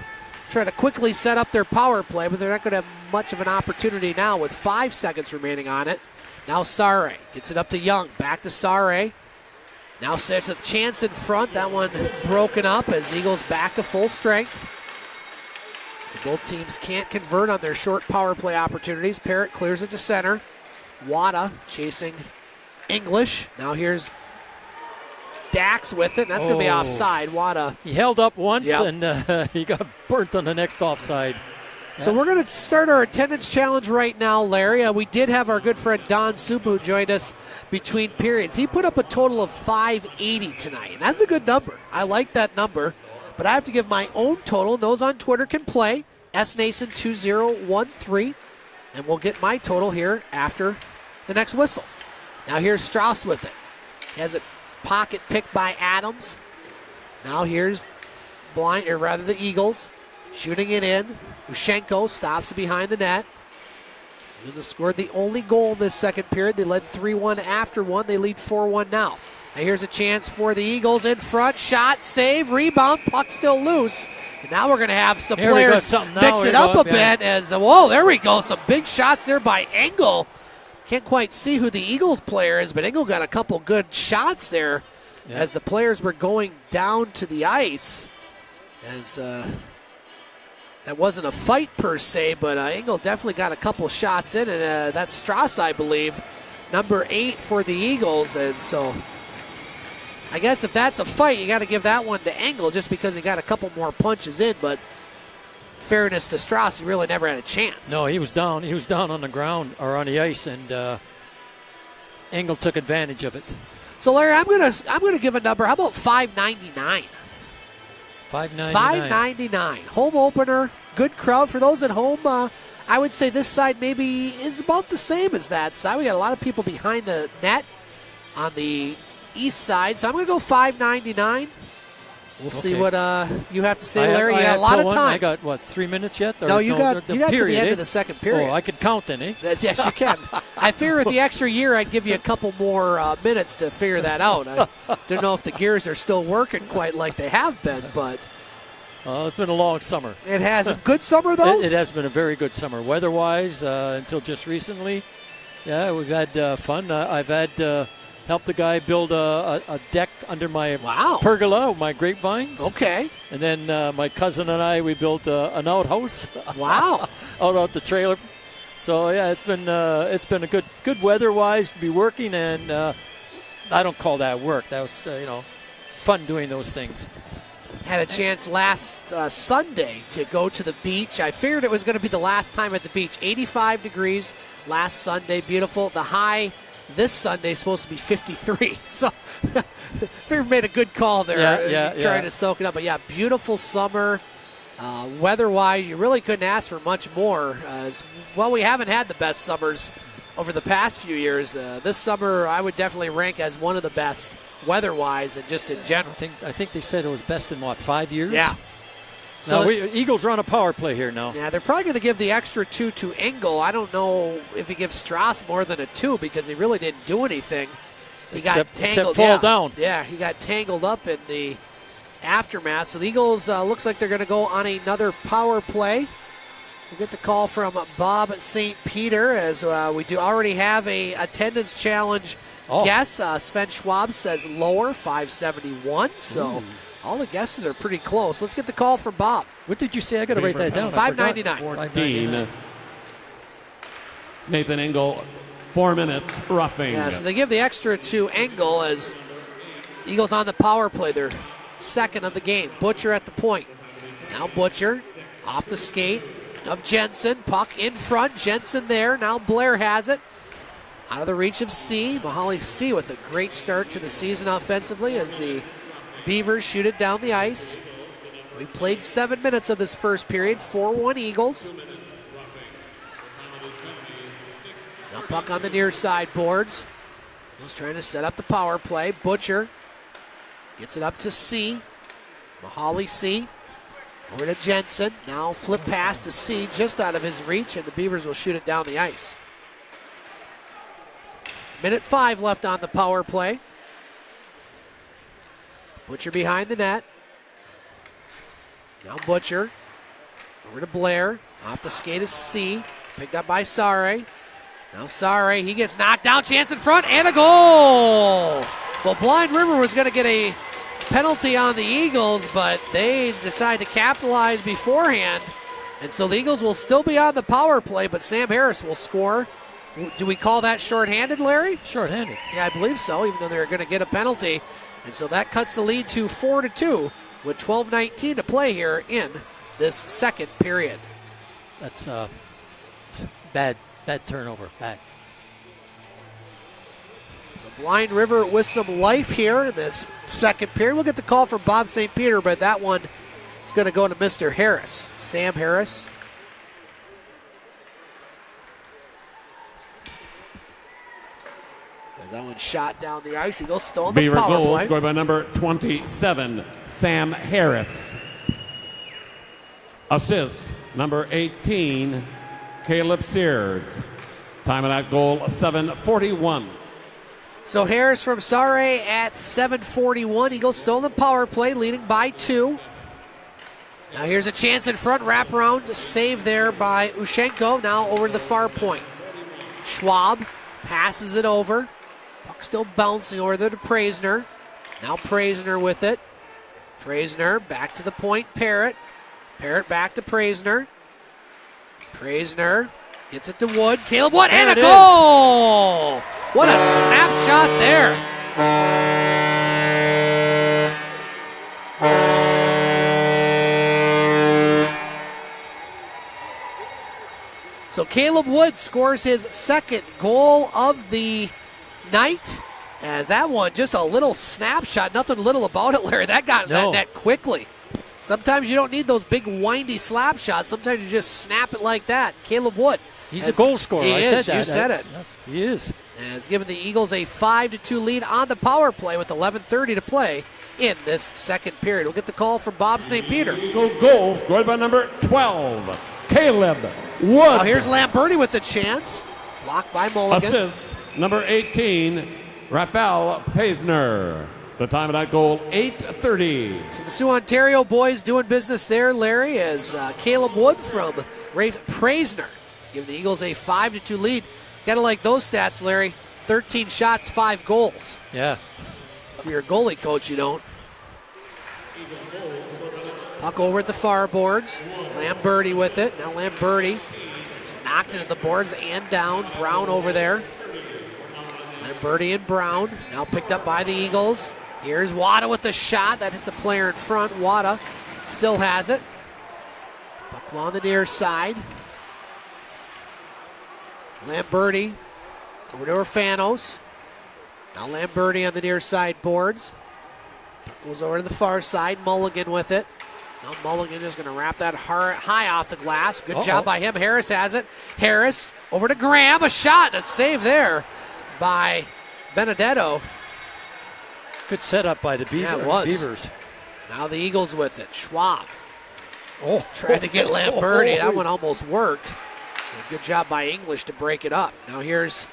try to quickly set up their power play, but they're not going to have much of an opportunity now with 5 seconds remaining on it. Now Sare gets it up to Young. Back to Sare. Now sets a chance in front. That one broken up as the Eagles back to full strength. So both teams can't convert on their short power play opportunities. Parrott clears it to center. Wada chasing English. Now here's Dax with it. That's going to be offside. Wada. He held up once and he got burnt on the next offside. So we're going to start our attendance challenge right now, Larry. We did have our good friend Don Soup who joined us between periods. He put up a total of 580 tonight, and that's a good number. I like that number, but I have to give my own total. Those on Twitter can play, SNason2013, and we'll get my total here after the next whistle. Now here's Strauss with it. He has a pocket picked by Adams. Now here's the Eagles shooting it in. Ushenko stops behind the net. Eagles have scored the only goal in this second period. They led 3-1 after one. They lead 4-1 now. Now here's a chance for the Eagles in front. Shot, save, rebound, puck still loose. And now we're going to have some players mix it up a bit as, there we go. Some big shots there by Engel. Can't quite see who the Eagles player is, but Engel got a couple good shots there as the players were going down to the ice. As that wasn't a fight per se, but Engel definitely got a couple shots in, and that's Strauss, I believe, number 8 for the Eagles. And so I guess if that's a fight, you got to give that one to Engel just because he got a couple more punches in. But fairness to Strauss, he really never had a chance. No, he was down. He was down on the ground or on the ice, and Engel took advantage of it. So Larry, I'm gonna give a number. How about 599? $5.99. Home opener. Good crowd. For those at home, I would say this side maybe is about the same as that side. We got a lot of people behind the net on the east side. So I'm going to go $5.99. We'll see what you have to say, Larry. You got a lot of time. I got, 3 minutes yet? No, you got to the end of the second period. Oh, I could count then, eh? Yes, you can. I figure with the extra year, I'd give you a couple more minutes to figure that out. I don't know if the gears are still working quite like they have been, but it's been a long summer. It has. A good summer, though? It has been a very good summer. Weather-wise, until just recently, we've had fun. I've had helped a guy build a deck under my pergola, my grapevines. Okay. And then my cousin and I, we built an outhouse. Wow. out the trailer. So it's been a good weather-wise to be working, and I don't call that work. That's fun doing those things. Had a chance last Sunday to go to the beach. I figured it was going to be the last time at the beach. 85 degrees last Sunday. Beautiful. The high this Sunday is supposed to be 53. So figured made a good call there trying to soak it up. But, beautiful summer. Weather-wise, you really couldn't ask for much more. We haven't had the best summers over the past few years. This summer, I would definitely rank as one of the best weather-wise and just in general. I think they said it was best in, 5 years? Yeah. So Eagles are on a power play here now. Yeah, they're probably going to give the extra 2 to Engel. I don't know if he gives Strauss more than a 2 because he really didn't do anything. He got tangled. Except fall down. Yeah, he got tangled up in the aftermath. So the Eagles looks like they're going to go on another power play. We'll get the call from Bob St. Peter as we do already have a attendance challenge guess. Sven Schwab says lower, 571. So all the guesses are pretty close. Let's get the call from Bob. What did you say? I got to write that down. 599. 14. Nathan Engel, 4 minutes, roughing. Yeah, so they give the extra to Engel as the Eagles on the power play. They're second of the game. Butcher at the point. Now Butcher off the skate of Jensen. Puck in front. Jensen there. Now Blair has it. Out of the reach of C. Mahali C with a great start to the season offensively as the Beavers shoot it down the ice. We played 7 minutes of this first period. 4-1 Eagles. Now puck on the near side boards. Eagles trying to set up the power play. Butcher gets it up to C. Mahali C. Over to Jensen. Now flip pass to C just out of his reach, and the Beavers will shoot it down the ice. Minute 5 left on the power play. Butcher behind the net. Now Butcher. Over to Blair. Off the skate is C. Picked up by Sare. Now Sare, he gets knocked down. Chance in front, and a goal! Well, Blind River was going to get a penalty on the Eagles, but they decide to capitalize beforehand. And so the Eagles will still be on the power play, but Sam Harris will score. Do we call that shorthanded, Larry? Shorthanded. Yeah, I believe so, even though they're going to get a penalty. And so that cuts the lead to 4-2 with 12:19 to play here in this second period. That's bad turnover. Bad. So Blind River with some life here in this second period. We'll get the call from Bob St. Peter, but that one is going to go to Mr. Harris, Sam Harris. As that one shot down the ice, Eagles still in the Beaver power goal play. scored by number 27, Sam Harris. Assist, number 18, Caleb Sears. Time of that goal, 7:41. So Harris from Sare at 7:41. Eagles still in the power play, leading by 2. Now here's a chance in front, wraparound, save there by Ushenko. Now over to the far point. Schwab passes it over. Puck still bouncing over there to Praisner. Now Praisner with it. Praisner back to the point, Parrott. Parrott back to Praisner. Praisner gets it to Wood. Caleb Wood, and a goal! What a snapshot there. So Caleb Wood scores his second goal of the night. As that one, just a little snapshot, nothing little about it, Larry. That got in that net quickly. Sometimes you don't need those big windy slap shots. Sometimes you just snap it like that. Caleb Wood. He's a goal scorer. He is. Said that. You said it. He is. And it's given the Eagles a 5-2 lead on the power play with 11:30 to play in this second period. We'll get the call from Bob St. Peter. Eagle goal scored by number 12, Caleb Wood. Now here's Lamberti with the chance. Blocked by Mulligan. Assist, number 18, Rafael Paisner. The time of that goal, 8:30. So the Sioux Ontario boys doing business there, Larry, as Caleb Wood from Rafe Praisner has given the Eagles a 5-2 lead. Gotta like those stats, Larry. 13 shots, 5 goals. Yeah. If you're a goalie coach, you don't. Puck over at the far boards. Lamberti with it. Now Lamberti is knocked into the boards and down. Brown over there. Lamberti and Brown now picked up by the Eagles. Here's Wada with the shot. That hits a player in front. Wada still has it. Puck on the near side. Lamberti over to Orfanos. Now Lamberti on the near side boards. Puck goes over to the far side. Mulligan with it. Now Mulligan is going to wrap that high off the glass. Good job by him. Harris has it. Harris over to Graham. A shot and a save there by Benedetto. Good setup by the Beavers. Now the Eagles with it. Schwab. Trying to get Lamberti. That one almost worked. Good job by English to break it up. Now here's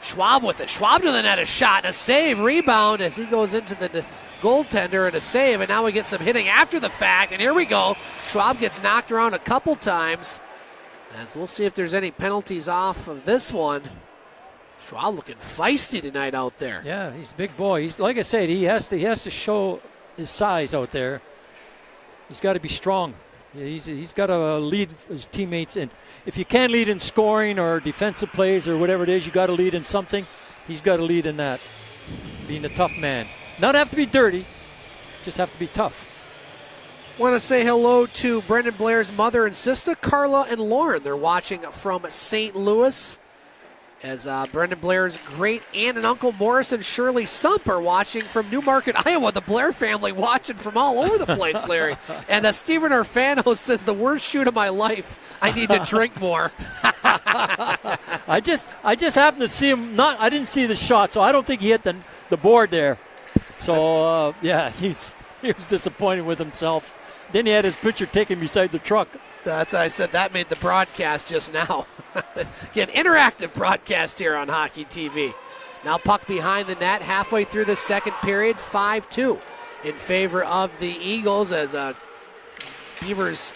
Schwab with it. Schwab to the net. A shot and a save. Rebound as he goes into the goaltender and a save, and now we get some hitting after the fact, and here we go. Schwab gets knocked around a couple times, as we'll see if there's any penalties off of this one. Schwab looking feisty tonight out there. Yeah, he's a big boy. He's, like I said, he has to show his size out there. He's got to be strong. He's got to lead his teammates, and if you can't lead in scoring or defensive plays or whatever it is, you got to lead in something. He's got to lead in that, being a tough man. Not have to be dirty, just have to be tough. Want to say hello to Brendan Blair's mother and sister, Carla and Lauren. They're watching from St. Louis. As Brendan Blair's great aunt and uncle Morris and Shirley Sump are watching from Newmarket, Iowa. The Blair family watching from all over the place, Larry. And Stephen Orfano says, the worst shoot of my life. I need to drink more. I just happened to see him. I didn't see the shot, so I don't think he hit the board there. So, yeah, he was disappointed with himself. Then he had his picture taken beside the truck. That's I said that made the broadcast just now. Again, interactive broadcast here on Hockey TV. Now puck behind the net halfway through the second period, 5-2 in favor of the Eagles as Beavers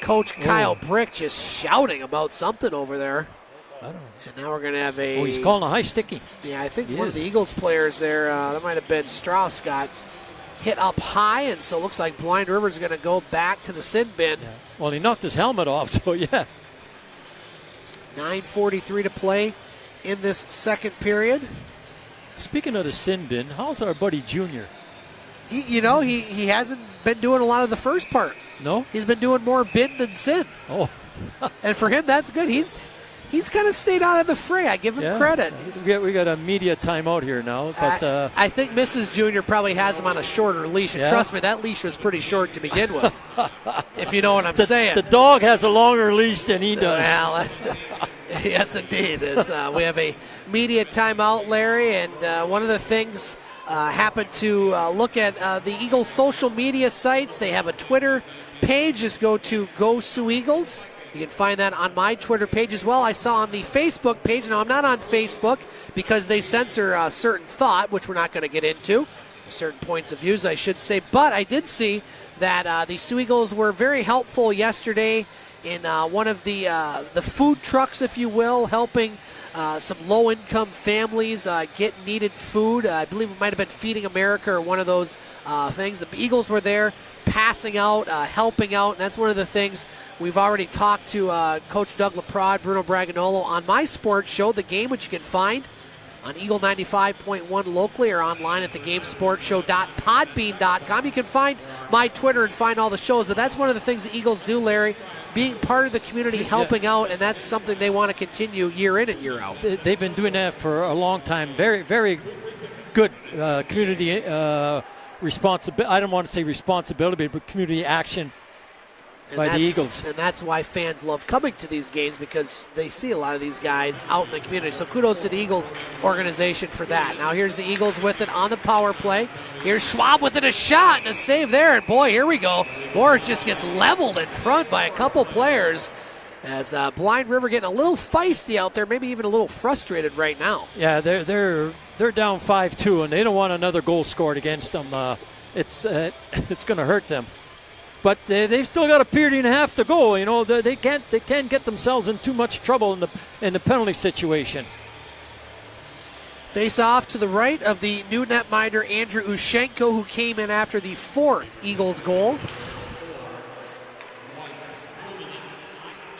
coach Kyle Brick just shouting about something over there. And now we're going to have a... Oh, he's calling a high sticky. Yeah, I think one of the Eagles players there, that might have been Strauss, got hit up high, and so it looks like Blind River's going to go back to the sin bin. Yeah. Well, he knocked his helmet off, so yeah. 9:43 to play in this second period. Speaking of the sin bin, how's our buddy Junior? He hasn't been doing a lot of the first part. No? He's been doing more bin than sin. Oh. And for him, that's good. He's kind of stayed out of the fray. I give him credit. We got a media timeout here now. But I think Mrs. Junior probably has him on a shorter leash. And trust me, that leash was pretty short to begin with, if you know what I'm saying. The dog has a longer leash than he does. Well, yes, indeed. We have a media timeout, Larry, and one of the things happened to look at the Eagles' social media sites. They have a Twitter page. Just go to Go Soo Eagles. You can find that on my Twitter page as well. I saw on the Facebook page. Now, I'm not on Facebook because they censor certain thought, which we're not going to get into, certain points of views, I should say. But I did see that the Soo Eagles were very helpful yesterday in one of the food trucks, if you will, helping some low-income families get needed food. I believe it might have been Feeding America or one of those things. The Eagles were there passing out, helping out, and that's one of the things we've already talked to Coach Doug LaPrade, Bruno Braganolo on my sports show, The Game, which you can find on Eagle 95.1 locally or online at thegamesportshow.podbean.com. You can find my Twitter and find all the shows, but that's one of the things the Eagles do, Larry, being part of the community, helping out, and that's something they want to continue year in and year out. They've been doing that for a long time. Very, very good community responsibility. I don't want to say responsibility, but community action by the Eagles. And that's why fans love coming to these games, because they see a lot of these guys out in the community. So kudos to the Eagles organization for that. Now here's the Eagles with it on the power play. Here's Schwab with it, a shot and a save there. And boy, here we go. Morris just gets leveled in front by a couple players as Blind River getting a little feisty out there, maybe even a little frustrated right now. Yeah, they're down 5-2, and they don't want another goal scored against them. It's going to hurt them. But they've still got a period and a half to go. You know, they can't get themselves in too much trouble in the penalty situation. Face off to the right of the new netminder Andrew Ushenko, who came in after the fourth Eagles goal.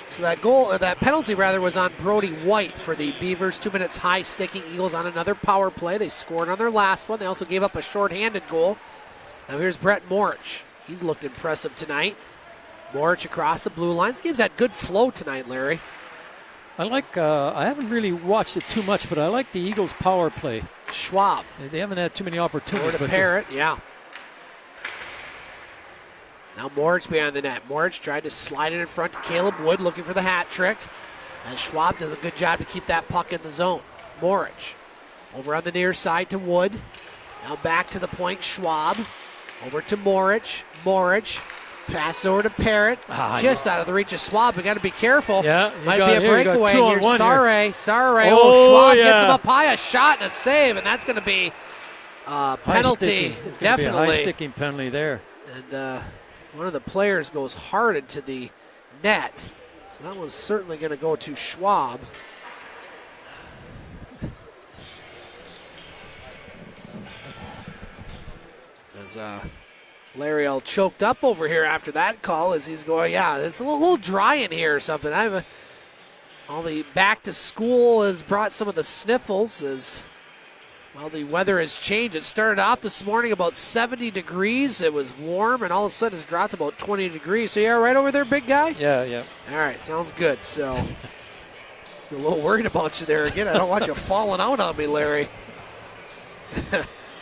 So that penalty was on Brody White for the Beavers. 2 minutes high sticking Eagles on another power play. They scored on their last one. They also gave up a shorthanded goal. Now here's Brett Morich. He's looked impressive tonight. Morich across the blue line. This game's had good flow tonight, Larry. I haven't really watched it too much, but I like the Eagles' power play. Schwab. They haven't had too many opportunities. Or to Parrott, yeah. Now Morich behind the net. Morich tried to slide it in front to Caleb Wood, looking for the hat trick. And Schwab does a good job to keep that puck in the zone. Morich over on the near side to Wood. Now back to the point, Schwab. Over to Morich. Morich. Pass over to Parrott. Just out of the reach of Schwab. We got to be careful. Yeah, might be a breakaway here. Sorry. Oh, Schwab gets him up high. A shot and a save, and that's going to be penalty, It's gonna definitely. be a high sticking penalty there. And one of the players goes hard into the net. So that was certainly going to go to Schwab. As Larry all choked up over here after that call as he's going, yeah, it's a little dry in here or something. All the back to school has brought some of the sniffles as, well, the weather has changed. It started off this morning about 70 degrees. It was warm, and all of a sudden it's dropped about 20 degrees. So, yeah, right over there, big guy? Yeah. All right, sounds good. So, I'm a little worried about you there again. I don't want you falling out on me, Larry.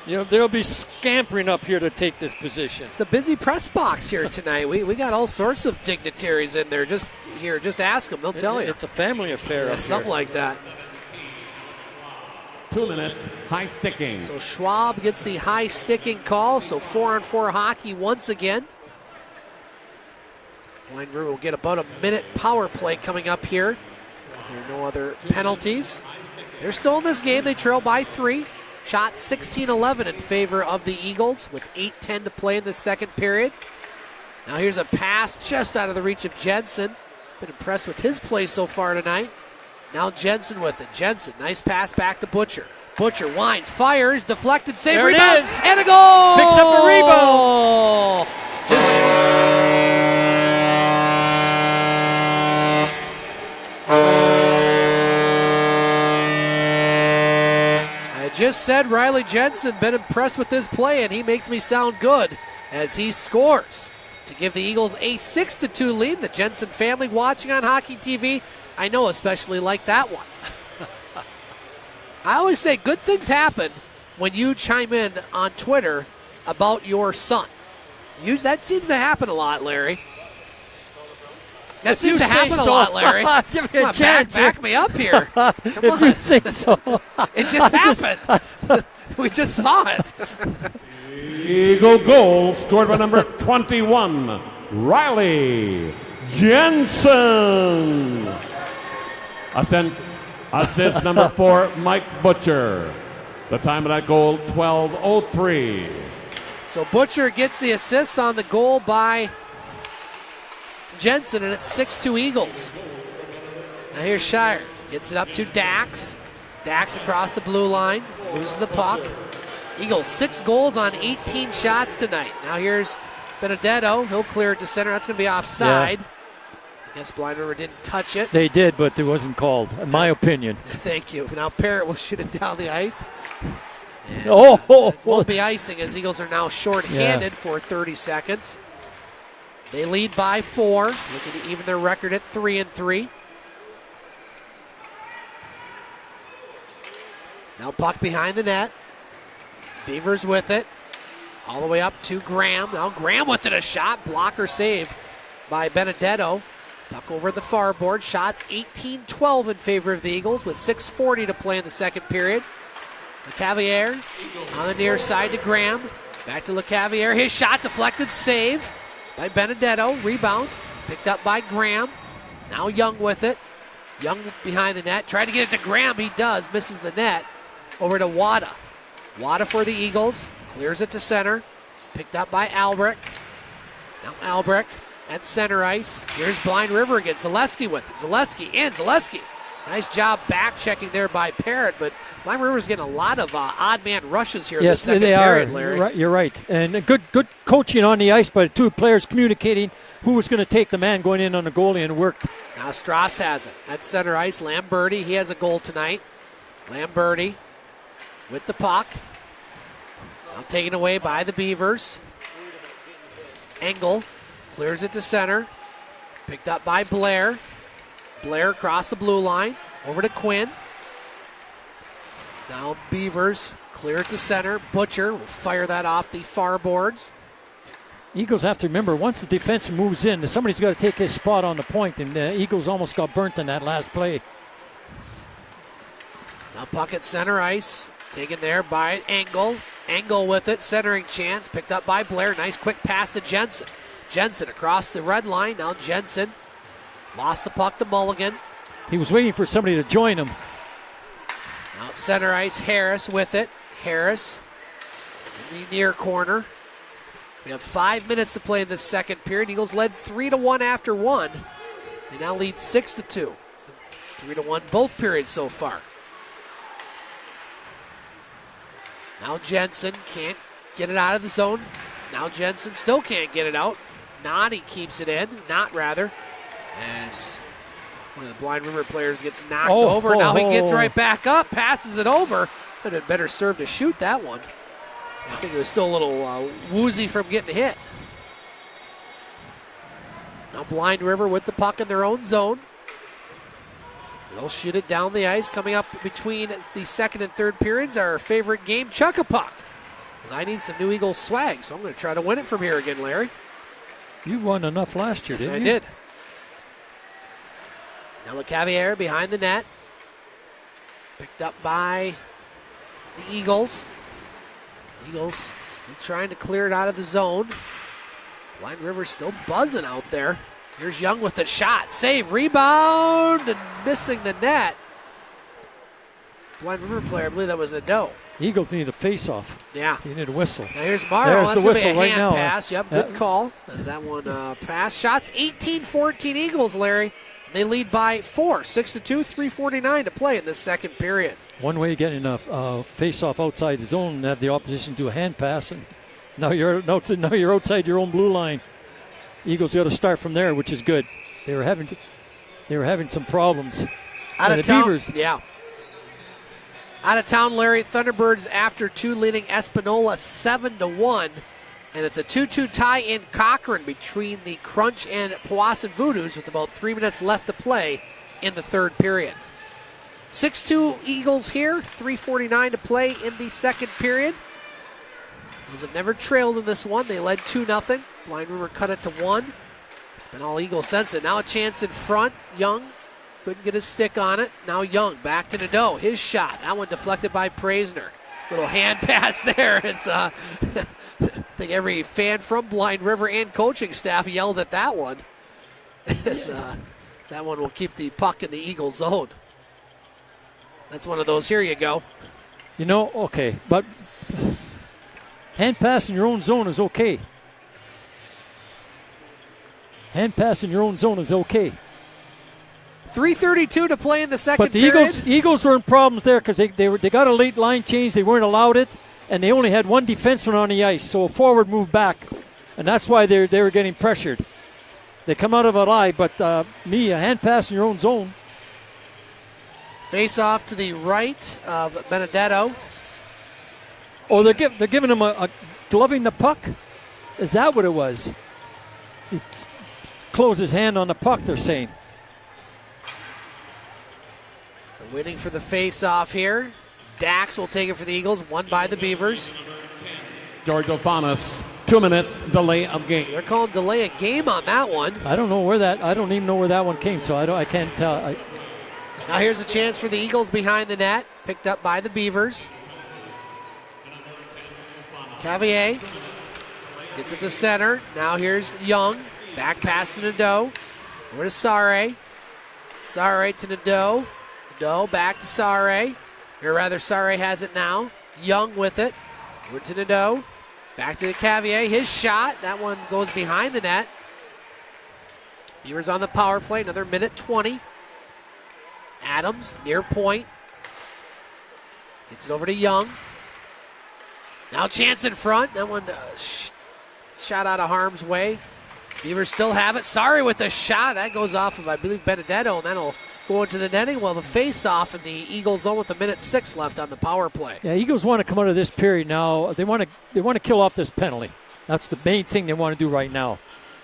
They'll be scampering up here to take this position. It's a busy press box here tonight. We got all sorts of dignitaries in there. Just ask them. They'll tell you. It's a family affair up something here. like that. 2 minutes, high sticking. So Schwab gets the high sticking call. So 4-on-4 hockey once again. Blind River will get about a minute power play coming up here. If there are no other penalties. They're still in this game. They trail by 3. Shot 16-11 in favor of the Eagles with 8:10 to play in the second period. Now here's a pass just out of the reach of Jensen. Been impressed with his play so far tonight. Now Jensen with it. Jensen, nice pass back to Butcher. Butcher winds, fires, deflected, save, there rebound, it is. And a goal! Picks up a rebound. I just said Riley Jensen been impressed with his play, and he makes me sound good as he scores to give the Eagles a 6-2 lead. The Jensen family watching on Hockey TV, I know especially like that one. I always say good things happen when you chime in on Twitter about your son. That seems to happen a lot, Larry. That seems to happen a lot, Larry. Give me a chance. Back me up here. Come If on. you say so. It just happened. We just saw it. Eagle goal scored by number 21, Riley Jensen. Assist number 4, Mike Butcher. The time of that goal, 12:03. So Butcher gets the assist on the goal by Jensen, and it's 6-2 Eagles. Now here's Shire. Gets it up to Dax. Dax across the blue line. Loses the puck. Eagles 6 goals on 18 shots tonight. Now here's Benedetto. He'll clear it to center. That's going to be offside. Yeah. I guess Blind River didn't touch it. They did, but it wasn't called, in my opinion. Thank you. Now Parrott will shoot it down the ice. And Oh! it won't be icing as Eagles are now shorthanded for 30 seconds. They lead by 4, looking to even their record at 3-3. Now puck behind the net. Beavers with it. All the way up to Graham. Now Graham with it, a shot. Blocker save by Benedetto. Puck over the far board. Shots 18-12 in favor of the Eagles with 6:40 to play in the second period. LeCavier on the near side to Graham. Back to LeCavier. His shot deflected. Save by Benedetto. Rebound picked up by Graham. Now Young with it. Young behind the net. Tried to get it to Graham. He does. Misses the net. Over to Wada. Wada for the Eagles. Clears it to center. Picked up by Albrecht. Now Albrecht at center ice. Here's Blind River again. Zaleski with it. Zaleski. Nice job back checking there by Parrott, but Blind River's getting a lot of odd man rushes here in the second period, Larry. You're right. And good coaching on the ice by the two players communicating who was going to take the man going in on the goalie, and it worked. Now Strauss has it. At center ice, Lamberti, he has a goal tonight. Lamberti with the puck. Now taken away by the Beavers. Engel clears it to center. Picked up by Blair. Blair across the blue line. Over to Quinn. Now Beavers clear it to center. Butcher will fire that off the far boards. Eagles have to remember, once the defense moves in, somebody's got to take his spot on the point, and the Eagles almost got burnt in that last play. Now puck at center ice. Taken there by Engel. Engel with it. Centering chance. Picked up by Blair. Nice quick pass to Jensen. Jensen across the red line. Now Jensen lost the puck to Mulligan. He was waiting for somebody to join him. Now at center ice, Harris with it. Harris the near corner. We have 5 minutes to play in this second period. Eagles led 3-1 after one. They now lead 6-2. 3-1 both periods so far. Now Jensen can't get it out of the zone. Now Jensen still can't get it out. He keeps it in. As one of the Blind River players gets knocked over. Now he gets right back up, passes it over. Would have better served to shoot that one. I think it was still a little woozy from getting hit. Now Blind River with the puck in their own zone. They'll shoot it down the ice. Coming up between the second and third periods, our favorite game, Chuck-a-Puck. I need some new Eagles swag, so I'm going to try to win it from here again, Larry. You won enough last year, didn't you? Yes, I did. Now LeCavier behind the net. Picked up by the Eagles. Eagles still trying to clear it out of the zone. Blind River still buzzing out there. Here's Young with the shot. Save, rebound, and missing the net. Blind River player, I believe that was a no. Eagles need a face-off. Yeah. They need a whistle. Now here's Morrow. There's That's the going to be whistle a right hand now. pass. Yep, good call. As that one pass. Shots 18-14 Eagles, Larry. They lead by 4, 6-2, 3:49 to play in this second period. One way of getting a face-off outside the zone and have the opposition do a hand pass, and now you're outside your own blue line. Eagles got to start from there, which is good. They were having some problems. Out of the town, Beavers. yeah. Out of town, Larry. Thunderbirds after two, leading Espanola 7-1, and it's a 2-2 tie in Cochrane between the Crunch and Powassan Voodoos with about 3 minutes left to play in the third period. 6-2 Eagles here, 3:49 to play in the second period. Eagles have never trailed in this one. They led 2-0. Blind River cut it to 1. It's been all Eagles since then. Now a chance in front. Young couldn't get his stick on it. Now Young back to Nadeau. His shot. That one deflected by Praisner. Little hand pass there. It's, I think every fan from Blind River and coaching staff yelled at that one. That one will keep the puck in the Eagle zone. That's one of those. Here you go. Okay, but hand pass in your own zone is okay. Hand pass in your own zone is okay. 3:32 to play in the second But the period. Eagles were in problems there because they got a late line change. They weren't allowed it, and they only had one defenseman on the ice, so a forward moved back, and that's why they were getting pressured. They come out of a lie, but a hand pass in your own zone. Face off to the right of Benedetto. Oh, they're giving him a gloving the puck? Is that what it was? He closed his hand on the puck, they're saying. They're waiting for the face off here. Dax will take it for the Eagles, won by the Beavers. George O'Fanis, 2 minutes delay of game. So they're calling delay of game on that one. I don't even know where that one came, so I can't tell. Now here's a chance for the Eagles behind the net, picked up by the Beavers. Cavier gets it to center. Now here's Young. Back pass to Nadeau. Over to Sare. Sare to Nadeau. Nadeau back to Sare. Or rather, Sare has it now. Young with it. Over to Nadeau. Back to the Cavier. His shot. That one goes behind the net. Beavers on the power play. Another minute 20. Adams, near point. Gets it over to Young. Now chance in front. That one shot out of harm's way. Beavers still have it. Sorry with the shot. That goes off of, I believe, Benedetto, and that'll go into the netting. Well, the face-off in the Eagles zone with a minute 6 left on the power play. Yeah, Eagles want to come out of this period now. They want to kill off this penalty. That's the main thing they want to do right now.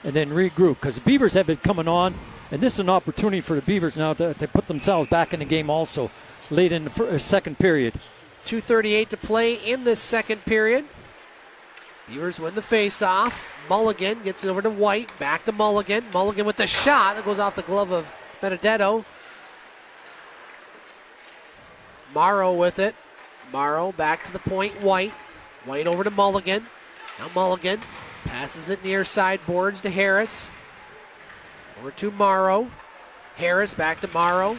And then regroup, because the Beavers have been coming on. And this is an opportunity for the Beavers now to put themselves back in the game also late in the second period. 2:38 to play in this second period. Beavers win the face-off. Mulligan gets it over to White. Back to Mulligan. Mulligan with the shot. That goes off the glove of Benedetto. Morrow with it. Morrow back to the point. White. White over to Mulligan. Now Mulligan passes it near side boards to Harris. Over to Morrow. Harris back to Morrow.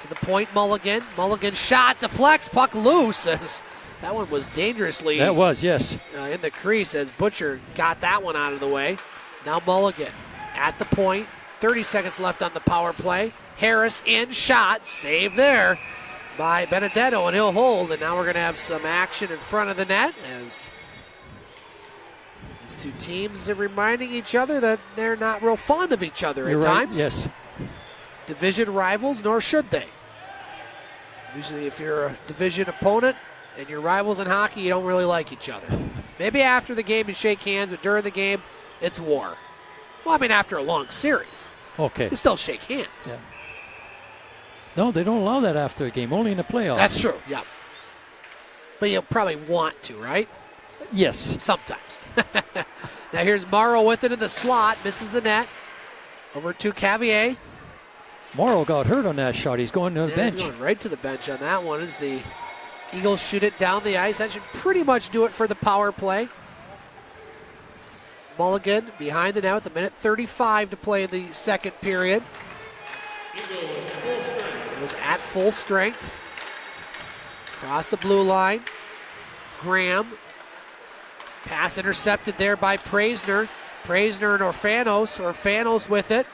To the point, Mulligan. Mulligan shot, deflects, puck loose as That one was dangerously That was, yes. in the crease as Butcher got that one out of the way. Now Mulligan at the point. 30 seconds left on the power play. Harris in, shot, save there by Benedetto, and he'll hold. And now we're going to have some action in front of the net as these two teams are reminding each other that they're not real fond of each other You're at right, times. yes. Division rivals, nor should they. Usually if you're a division opponent and you're rivals in hockey, you don't really like each other. Maybe after the game you shake hands, but during the game, it's war. Well, I mean, after a long series, Okay. you still shake hands. Yeah. No, they don't allow that after a game, only in the playoffs. That's true, yeah. But you'll probably want to, right? Yes. Sometimes. Now here's Morrow with it in the slot, misses the net. Over to Cavier. Morrow got hurt on that shot. He's going to the bench. He's going right to the bench on that one as the Eagles shoot it down the ice. That should pretty much do it for the power play. Mulligan behind the net with 1:35 to play in the second period. Eagles at full strength. Across the blue line. Graham. Pass intercepted there by Praisner. Praisner and Orfanos. Orfanos with it.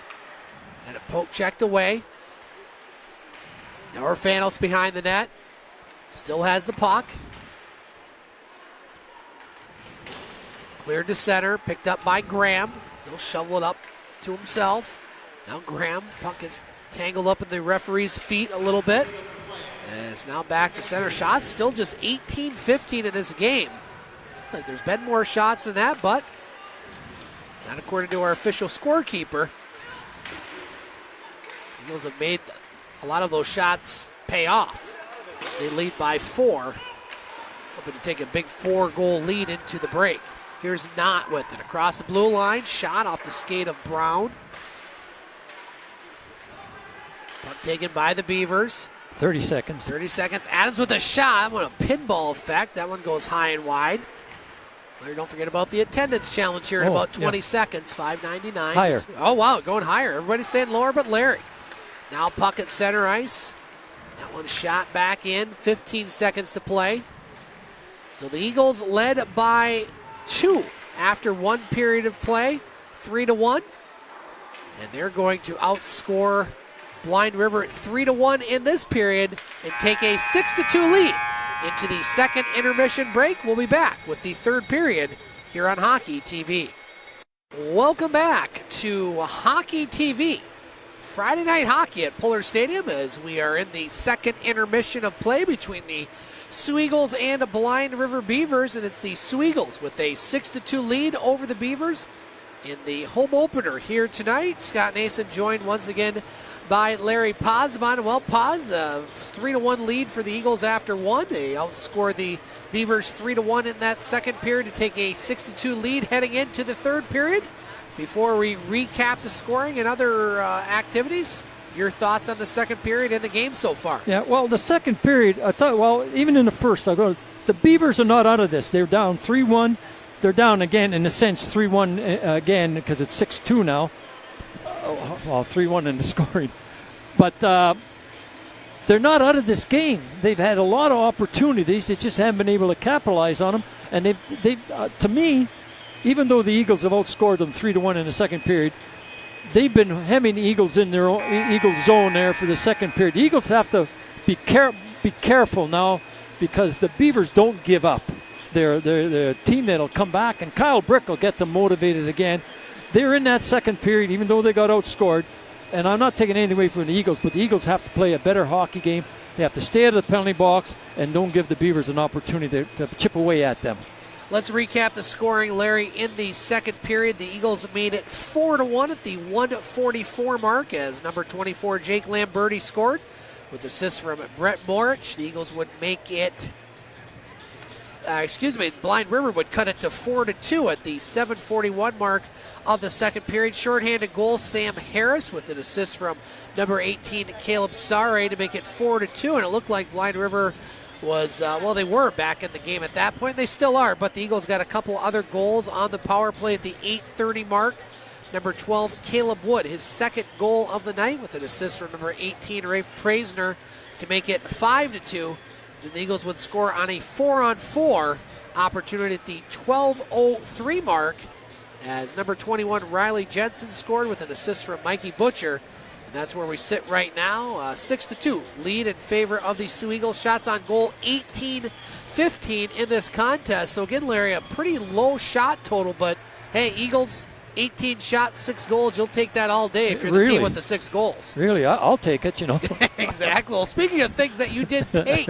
And a poke checked away. Now Orfanos behind the net. Still has the puck. Cleared to center, picked up by Graham. He'll shovel it up to himself. Now Graham, puck is tangled up in the referee's feet a little bit. And it's now back to center. Shots still just 18-15 in this game. Seems like there's been more shots than that, but not according to our official scorekeeper. Eagles have made a lot of those shots pay off as they lead by 4. Hoping to take a big 4-goal lead into the break. Here's Knott with it. Across the blue line. Shot off the skate of Brown. Puck taken by the Beavers. 30 seconds. 30 seconds. Adams with a shot. What a pinball effect. That one goes high and wide. Larry, don't forget about the attendance challenge here in about 20 seconds. $5.99. Higher. Oh, wow. Going higher. Everybody's saying lower but Larry. Now puck at center ice. That one shot back in. 15 seconds to play. So the Eagles led by 2 after one period of play, 3-1. And they're going to outscore Blind River at 3-1 in this period and take a 6-2 lead into the second intermission break. We'll be back with the third period here on Hockey TV. Welcome back to Hockey TV. Friday night hockey at Puller Stadium as we are in the second intermission of play between the Soo Eagles and Blind River Beavers, and it's the Soo Eagles with a 6-2 lead over the Beavers in the home opener here tonight. Scott Nason joined once again by Larry Pozzebon. Well, Poz, a 3-1 lead for the Eagles after one. They outscored the Beavers 3-1 in that second period to take a 6-2 lead heading into the third period. Before we recap the scoring and other activities, your thoughts on the second period and the game so far? Yeah, well, the second period, I thought, well, even in the first, I go, the Beavers are not out of this. They're down 3-1. They're down again, in a sense, 3-1 again, because it's 6-2 now. Well, 3-1 in the scoring. But they're not out of this game. They've had a lot of opportunities. They just haven't been able to capitalize on them. And they've to me, even though the Eagles have outscored them 3-1 in the second period, they've been hemming the Eagles in their own Eagles zone there for the second period. The Eagles have to be careful now because the Beavers don't give up. They're a team that'll come back, and Kyle Brick will get them motivated again. They're in that second period, even though they got outscored. And I'm not taking anything away from the Eagles, but the Eagles have to play a better hockey game. They have to stay out of the penalty box and don't give the Beavers an opportunity to chip away at them. Let's recap the scoring, Larry. In the second period, the Eagles made it 4-1 at the 1:44 mark as number 24 Jake Lamberti scored with assists from Brett Morich. The Eagles would make it, Blind River would cut it to 4-2 at the 7:41 mark of the second period. Shorthanded goal, Sam Harris with an assist from number 18 Caleb Sare to make it 4-2, and it looked like Blind River was, they were back in the game at that point. They still are, but the Eagles got a couple other goals on the power play at the 8:30 mark. Number 12, Caleb Wood, his second goal of the night with an assist from number 18, Rafe Praisner, to make it 5-2. The Eagles would score on a 4-on-4 opportunity at the 12:03 mark as number 21 Riley Jensen scored with an assist from Mikey Butcher. And that's where we sit right now. 6-2 lead in favor of the Soo Eagles. Shots on goal 18-15 in this contest. So again, Larry, a pretty low shot total, but hey, Eagles 18 shots, 6 goals. You'll take that all day if you're the team with the 6 goals. Really, I'll take it, Exactly. Well, speaking of things that you did take,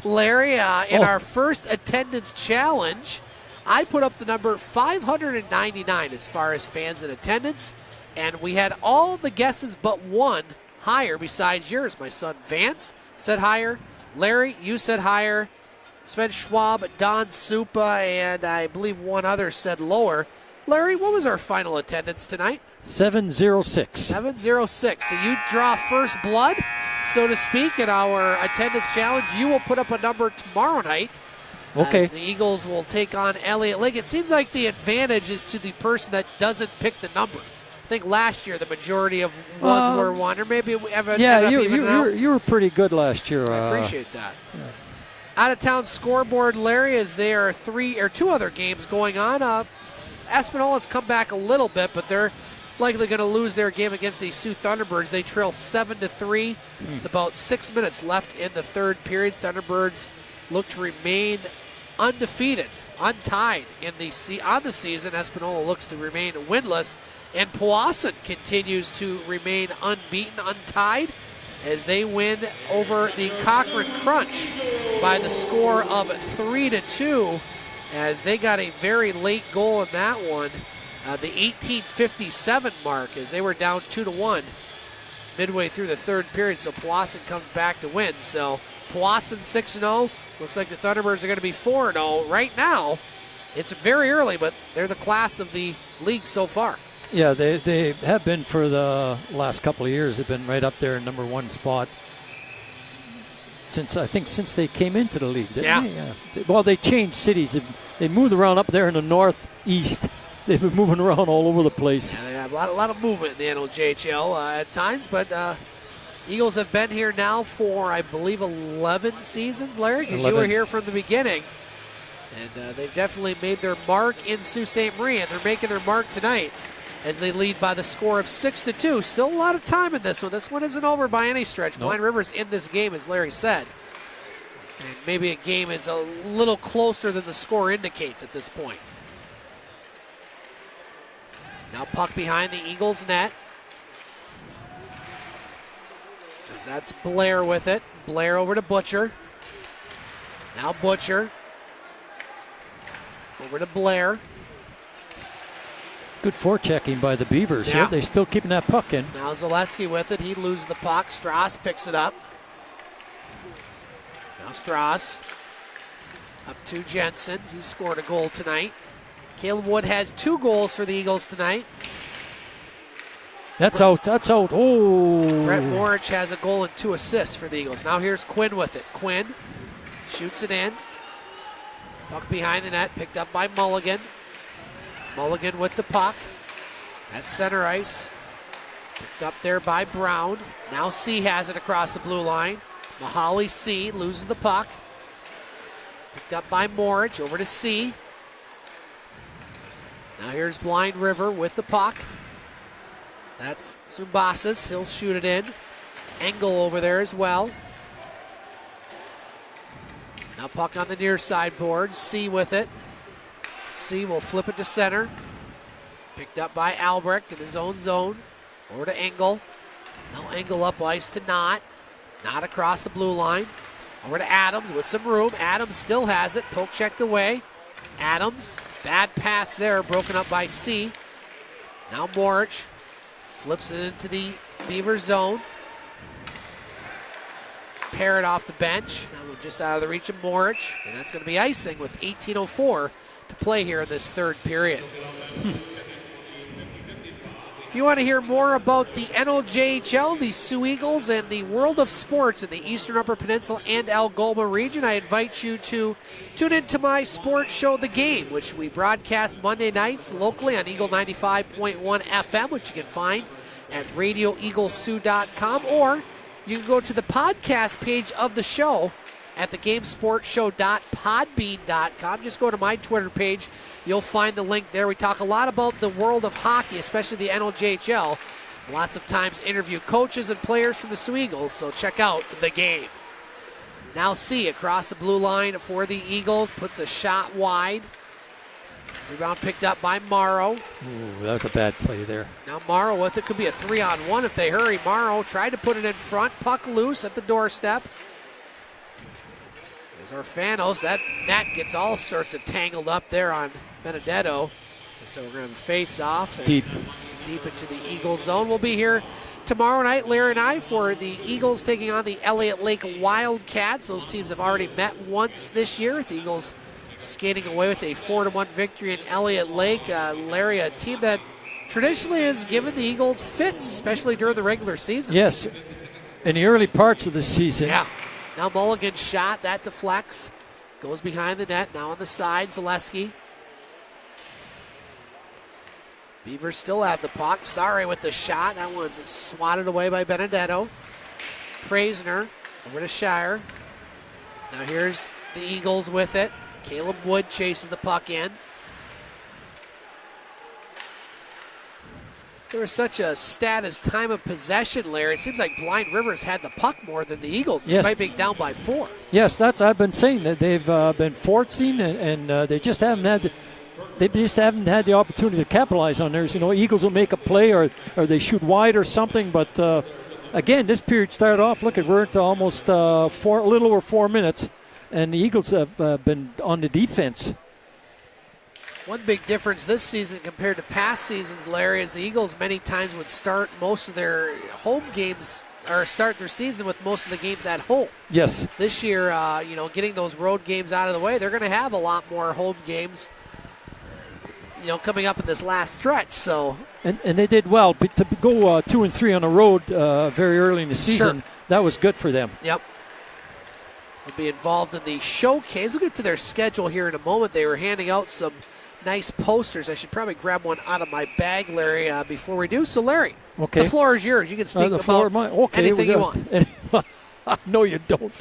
Larry, in our first attendance challenge, I put up the number 599 as far as fans in attendance, and we had all the guesses but one higher besides yours. My son Vance said higher. Larry, you said higher. Sven Schwab, Don Supa, and I believe one other said lower. Larry, what was our final attendance tonight? 706. 706. So you draw first blood, so to speak, in our attendance challenge. You will put up a number tomorrow night. Okay. As the Eagles will take on Elliott Lake. It seems like the advantage is to the person that doesn't pick the number. I think last year the majority of ones were one, or maybe we have you were pretty good last year. I appreciate that. Yeah. Out of town scoreboard, Larry, as there are 2 other games going on. Espinola's come back a little bit, but they're likely going to lose their game against the Sioux Thunderbirds. They trail 7-3 with about 6 minutes left in the third period. Thunderbirds look to remain undefeated, untied on the season. Espinola looks to remain winless, and Powassan continues to remain unbeaten, untied, as they win over the Cochrane Crunch by the score of 3-2. As they got a very late goal in that one, the 18:57 mark, as they were down 2-1 midway through the third period. So Powassan comes back to win. So Powassan 6-0. Looks like the Thunderbirds are going to be 4-0 right now. It's very early, but they're the class of the league so far. Yeah, they have been for the last couple of years. They've been right up there in number 1 spot. Since they came into the league, didn't they? Yeah. Well, they changed cities. They moved around up there in the northeast. They've been moving around all over the place. Yeah, they have a lot of movement in the NLJHL at times, but Eagles have been here now for, I believe, 11 seasons, Larry, because you were here from the beginning. And they've definitely made their mark in Sault Ste. Marie, and they're making their mark tonight as they lead by the score of 6-2. Still a lot of time in this one. This one isn't over by any stretch. Nope. Blind River's in this game, as Larry said. And maybe a game is a little closer than the score indicates at this point. Now puck behind the Eagles' net. As that's Blair with it. Blair over to Butcher. Now Butcher. Over to Blair. Good forechecking by the Beavers here. They're still keeping that puck in. Now Zaleski with it. He loses the puck. Strauss picks it up. Now Strauss up to Jensen. He scored a goal tonight. Caleb Wood has 2 goals for the Eagles tonight. That's out. That's out. Oh. Brett Morich has a goal and 2 assists for the Eagles. Now here's Quinn with it. Quinn shoots it in. Puck behind the net, picked up by Mulligan. Mulligan with the puck at center ice. Picked up there by Brown. Now C has it across the blue line. Mahali C loses the puck. Picked up by Morich, over to C. Now here's Blind River with the puck. That's Zumbasas. He'll shoot it in. Engel over there as well. Now puck on the near side board. C with it. C will flip it to center. Picked up by Albrecht in his own zone. Over to Engel. Now Engel up ice to Knott. Knott across the blue line. Over to Adams with some room. Adams still has it. Poke checked away. Adams. Bad pass there. Broken up by C. Now Morich. Flips it into the Beaver zone. Parrott off the bench. Now we're just out of the reach of Morich. And that's going to be icing with 18:04 to play here in this third period. If you want to hear more about the NLJHL, the Soo Eagles, and the world of sports in the Eastern Upper Peninsula and Algoma region, I invite you to tune into my sports show, The Game, which we broadcast Monday nights locally on Eagle 95.1 FM, which you can find at radioeaglesioux.com, or you can go to the podcast page of the show at thegamesportshow.podbean.com. Just go to my Twitter page. You'll find the link there. We talk a lot about the world of hockey, especially the NLJHL. Lots of times interview coaches and players from the Soo Eagles, so check out the game. Now C across the blue line for the Eagles, puts a shot wide. Rebound picked up by Morrow. Ooh, that was a bad play there. Now Morrow with it. Could be a 3-on-1 if they hurry. Morrow tried to put it in front. Puck loose at the doorstep. There's Orfanos. That net gets all sorts of tangled up there on Benedetto. And so we're going to face off. Deep into the Eagles zone. We'll be here tomorrow night, Larry and I, for the Eagles taking on the Elliott Lake Wildcats. Those teams have already met once this year. The Eagles skating away with a 4-1 victory in Elliott Lake. Larry, a team that traditionally has given the Eagles fits, especially during the regular season. Yes, in the early parts of the season. Yeah. Now Mulligan's shot, that deflects, goes behind the net. Now on the side, Zaleski. Beavers still have the puck. Sorry with the shot. That one swatted away by Benedetto. Praisner over to Shire. Now here's the Eagles with it. Caleb Wood chases the puck in. There was such a stat as time of possession, Larry. It seems like Blind River's had the puck more than the Eagles, despite being down by 4. Yes, that's I've been saying that they've been forcing and they just haven't had. They just haven't had the opportunity to capitalize on theirs. You know, Eagles will make a play or they shoot wide or something. But again, this period started off. Look, we're into almost a little over 4 minutes, and the Eagles have been on the defense. One big difference this season compared to past seasons, Larry, is the Eagles many times would start most of their home games or start their season with most of the games at home. Yes. This year, getting those road games out of the way, they're going to have a lot more home games. Coming up in this last stretch, so and they did well, but to go 2-3 on the road very early in the season, that was good for them. Yep. They'll be involved in the showcase. We'll get to their schedule here in a moment. They were handing out some nice posters. I should probably grab one out of my bag, Larry, before we do. So, Larry, the floor is yours. You can speak about anything you want. No, you don't.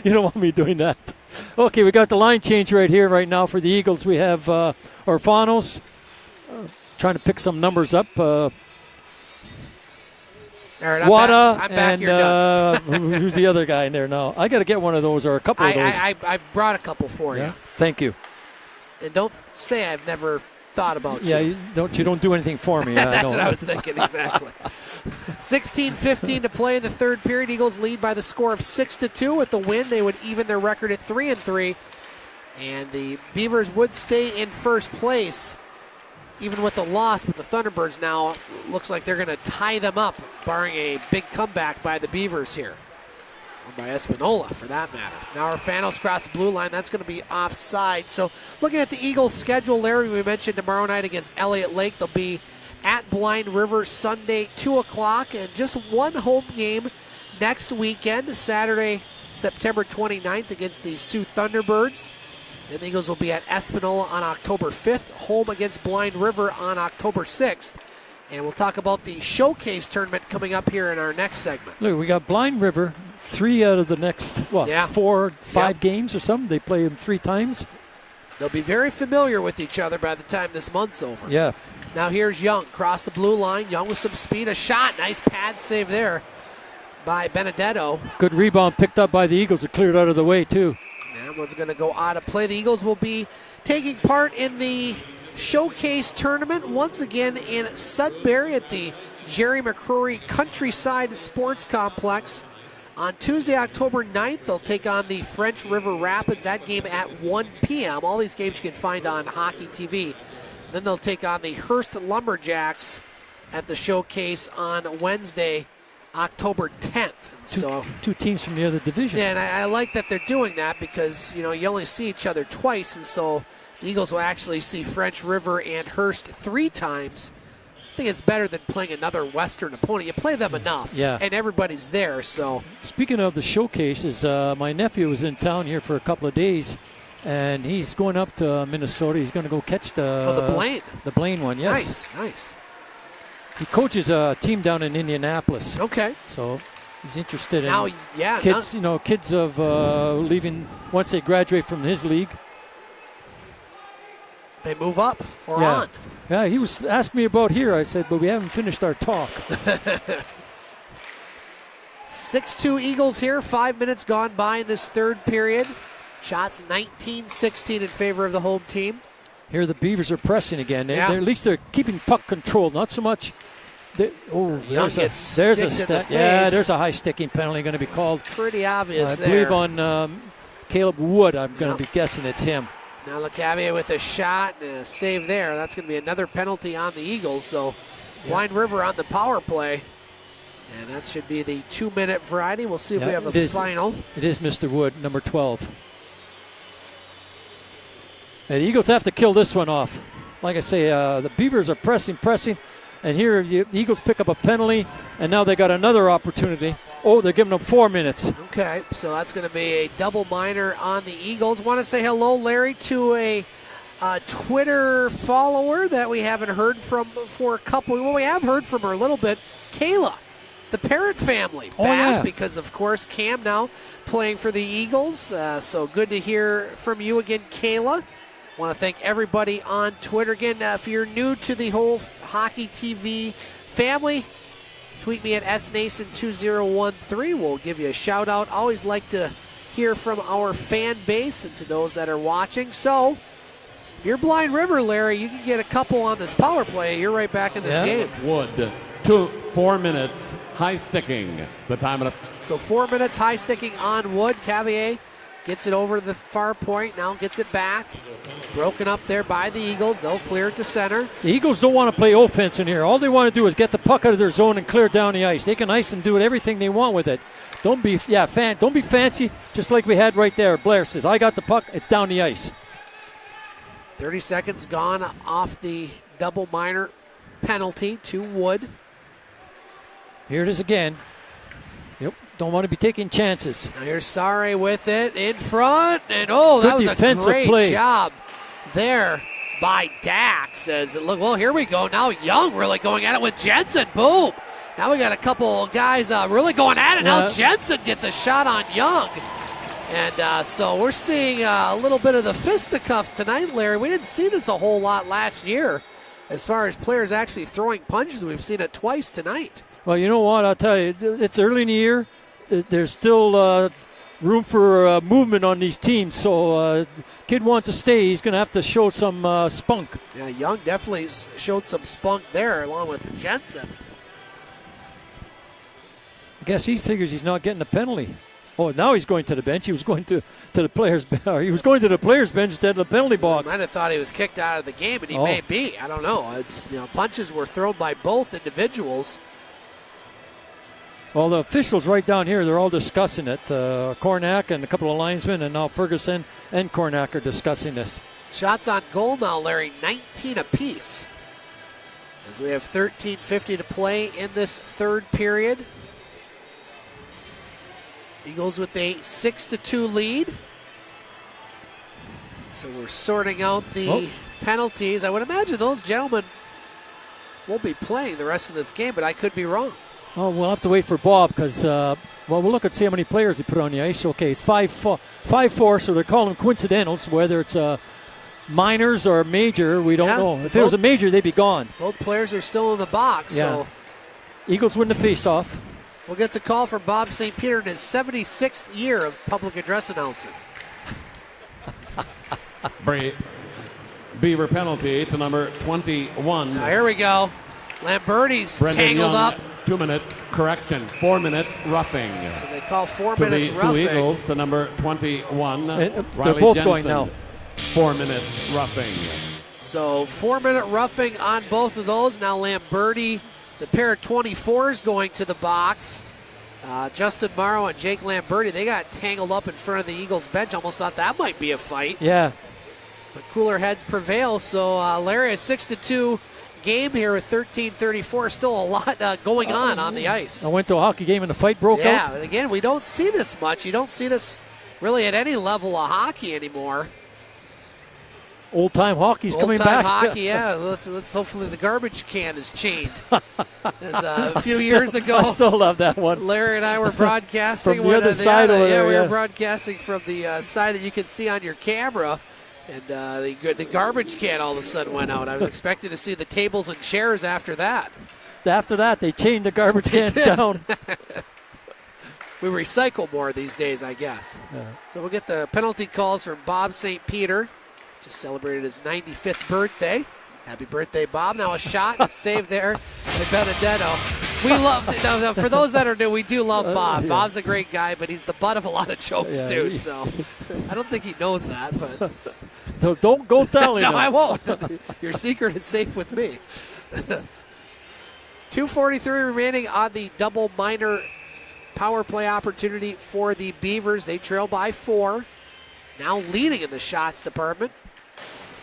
You don't want me doing that. Okay, we got the line change right here, right now for the Eagles. We have Orfanos trying to pick some numbers up. All right, Wada I'm back and who's the other guy in there now? I got to get one of those or a couple of those. I brought a couple for you. Thank you. And don't say I've never thought about you. Yeah, you don't do anything for me. That's what I was thinking, exactly. 16:15 to play in the third period. Eagles lead by the score of 6-2. With the win, they would even their record at 3-3. And the Beavers would stay in first place, even with the loss. But the Thunderbirds now looks like they're going to tie them up, barring a big comeback by the Beavers here. Or by Espinola, for that matter. Now Orfanos cross the blue line. That's going to be offside. So looking at the Eagles' schedule, Larry, we mentioned tomorrow night against Elliott Lake. They'll be at Blind River Sunday, 2 o'clock, and just one home game next weekend, Saturday, September 29th against the Sioux Thunderbirds. And the Eagles will be at Espinola on October 5th, home against Blind River on October 6th. And we'll talk about the showcase tournament coming up here in our next segment. Look, we got Blind River, 3 out of the next, 4, 5 games or something. They play them 3 times. They'll be very familiar with each other by the time this month's over. Yeah. Now here's Young, cross the blue line. Young with some speed, a shot. Nice pad save there by Benedetto. Good rebound picked up by the Eagles. It cleared out of the way, too. That one's going to go out of play. The Eagles will be taking part in the showcase tournament once again in Sudbury at the Jerry McCrory Countryside Sports Complex. On Tuesday, October 9th, they'll take on the French River Rapids. That game at 1 p.m. All these games you can find on Hockey TV. Then they'll take on the Hearst Lumberjacks at the showcase on Wednesday, October 10th. Two teams from the other division. Yeah, and I like that they're doing that because, you only see each other twice, and so the Eagles will actually see French River and Hearst 3 times. I think it's better than playing another Western opponent. You play them enough, and everybody's there. So, speaking of the showcases, my nephew was in town here for a couple of days, and he's going up to Minnesota. He's going to go catch the Blaine. The Blaine one, yes. Nice. He coaches a team down in Indianapolis. Okay. So He's interested in Now, kids, kids of leaving once they graduate from his league. They move up or Yeah. on. Yeah, he was asking me about here. I said, but we haven't finished our talk. 6-2 Eagles here. 5 minutes gone by in this third period. Shots 19-16 in favor of the home team. Here the Beavers are pressing again. Yeah. At least they're keeping puck control. Not so much. Young gets there's a sticked in the face. yeah, there's a high sticking penalty going to be called. Pretty obvious I there. believe on Caleb Wood. I'm going to be guessing it's him. Now LeCavier with a shot and a save there. That's going to be another penalty on the Eagles. So Blind River on the power play. And that should be the 2-minute variety. We'll see if we have a final. It is Mr. Wood, number 12. And the Eagles have to kill this one off. Like I say, the Beavers are pressing. And here the Eagles pick up a penalty, and now they got another opportunity. Oh, they're giving them 4 minutes. Okay, so that's going to be a double minor on the Eagles. Want to say hello, Larry, to a Twitter follower that we haven't heard from for a couple. Well, we have heard from her a little bit. Kayla, the Parrott family, back because, of course, Cam now playing for the Eagles. So good to hear from you again, Kayla. Want to thank everybody on Twitter. Again, if you're new to the whole Hockey TV family, tweet me at snason2013. We'll give you a shout out. Always like to hear from our fan base and to those that are watching. So, if you're Blind River, Larry, you can get a couple on this power play. You're right back in this game. Wood, 4 minutes, high sticking. The time of So 4 minutes high sticking on Wood. Cavier gets it over to the far point, now gets it back. Broken up there by the Eagles. They'll clear it to center. The Eagles don't want to play offense in here. All they want to do is get the puck out of their zone and clear down the ice. They can ice and do everything they want with it. Don't be fancy, just like we had right there. Blair says, I got the puck, it's down the ice. 30 seconds gone off the double minor penalty to Wood. Here it is again. Yep, don't want to be taking chances. Now here's Sare with it in front, and that was a great job there by Dax. Look, well, here we go. Now Young really going at it with Jensen. Boom. Now we got a couple guys really going at it. Now Jensen gets a shot on Young. And so we're seeing a little bit of the fisticuffs tonight, Larry. We didn't see this a whole lot last year. As far as players actually throwing punches, we've seen it twice tonight. Well, you know what? I'll tell you, it's early in the year. There's still room for movement on these teams. So kid wants to stay. He's going to have to show some spunk. Yeah, Young definitely showed some spunk there along with Jensen. I guess he figures he's not getting a penalty. Oh, now he's going to the bench. He was going to the players' he was going to the players' bench instead of the penalty box. I might have thought he was kicked out of the game, and he may be. I don't know. It's punches were thrown by both individuals. Well, the officials right down here, they're all discussing it. Cornack and a couple of linesmen, and now Ferguson and Cornack are discussing this. Shots on goal now, Larry, 19 apiece. As we have 13:50 to play in this third period. Eagles with a 6-2 lead. So we're sorting out the penalties. I would imagine those gentlemen won't be playing the rest of this game, but I could be wrong. Oh, we'll have to wait for Bob because, we'll look and see how many players he put on the ice. Okay, it's 5-4, so they're calling them coincidentals. Whether it's minors or major, we don't know. If it was a major, they'd be gone. Both players are still in the box. Yeah. So Eagles win the face-off. We'll get the call from Bob St. Peter in his 76th year of public address announcing. Beaver penalty to number 21. Now here we go. Lamberti's tangled Young, up. 2 minute correction, 4 minute roughing. So they call 4 minutes roughing. Soo Eagles to number 21. They're Riley both Jensen, going now. 4 minutes roughing. So 4 minute roughing on both of those. Now Lamberti, the pair of 24s going to the box. Justin Morrow and Jake Lamberti, they got tangled up in front of the Eagles bench. Almost thought that might be a fight. Yeah. But cooler heads prevail. So Larry, a 6-2 game here with 13:34. Still a lot going on the ice. I went to a hockey game and the fight broke out. Yeah, and again, we don't see this much. You don't see this really at any level of hockey anymore. Old-time hockey's coming back. Old-time hockey, yeah. Let's hopefully the garbage can is chained. As, a few years ago, I still love that one. Larry and I were broadcasting from the other side over there. We were broadcasting from the side that you can see on your camera, and the garbage can all of a sudden went out. I was expecting to see the tables and chairs after that. After that, they chained the garbage cans down. We recycle more these days, I guess. Yeah. So we'll get the penalty calls from Bob St. Peter. Just celebrated his 95th birthday. Happy birthday, Bob. Now a shot and a save there by Benedetto. We love it. No, for those that are new, we do love Bob. Yeah. Bob's a great guy, but he's the butt of a lot of jokes, Yeah, too. So I don't think he knows that. But So don't go telling no, him. I won't. Your secret is safe with me. 2:43 remaining on the double minor power play opportunity for the Beavers. They trail by 4. Now leading in the shots department.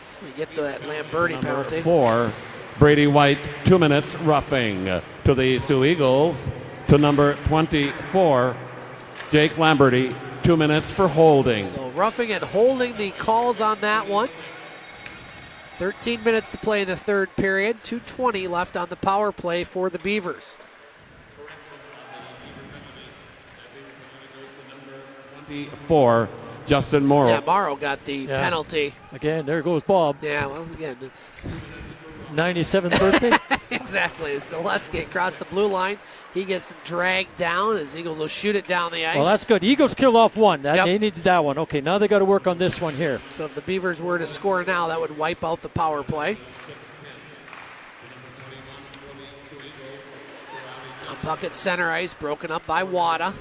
So we get that Lamberti penalty. 4, Brady White, 2 minutes roughing to the Sioux Eagles. To number 24, Jake Lamberti, 2 minutes for holding. So roughing and holding the calls on that one. 13 minutes to play in the third period. 2:20 left on the power play for the Beavers. 24, Justin Morrow. Yeah, Morrow got the penalty. Again, there goes Bob. Yeah, well, again, it's 97th birthday. exactly. Zaleski across the blue line. He gets dragged down as Eagles will shoot it down the ice. Well, that's good. Eagles killed off one. Yep. They needed that one. Okay, now they got to work on this one here. So if the Beavers were to score now, that would wipe out the power play. A puck at center ice, broken up by Wada.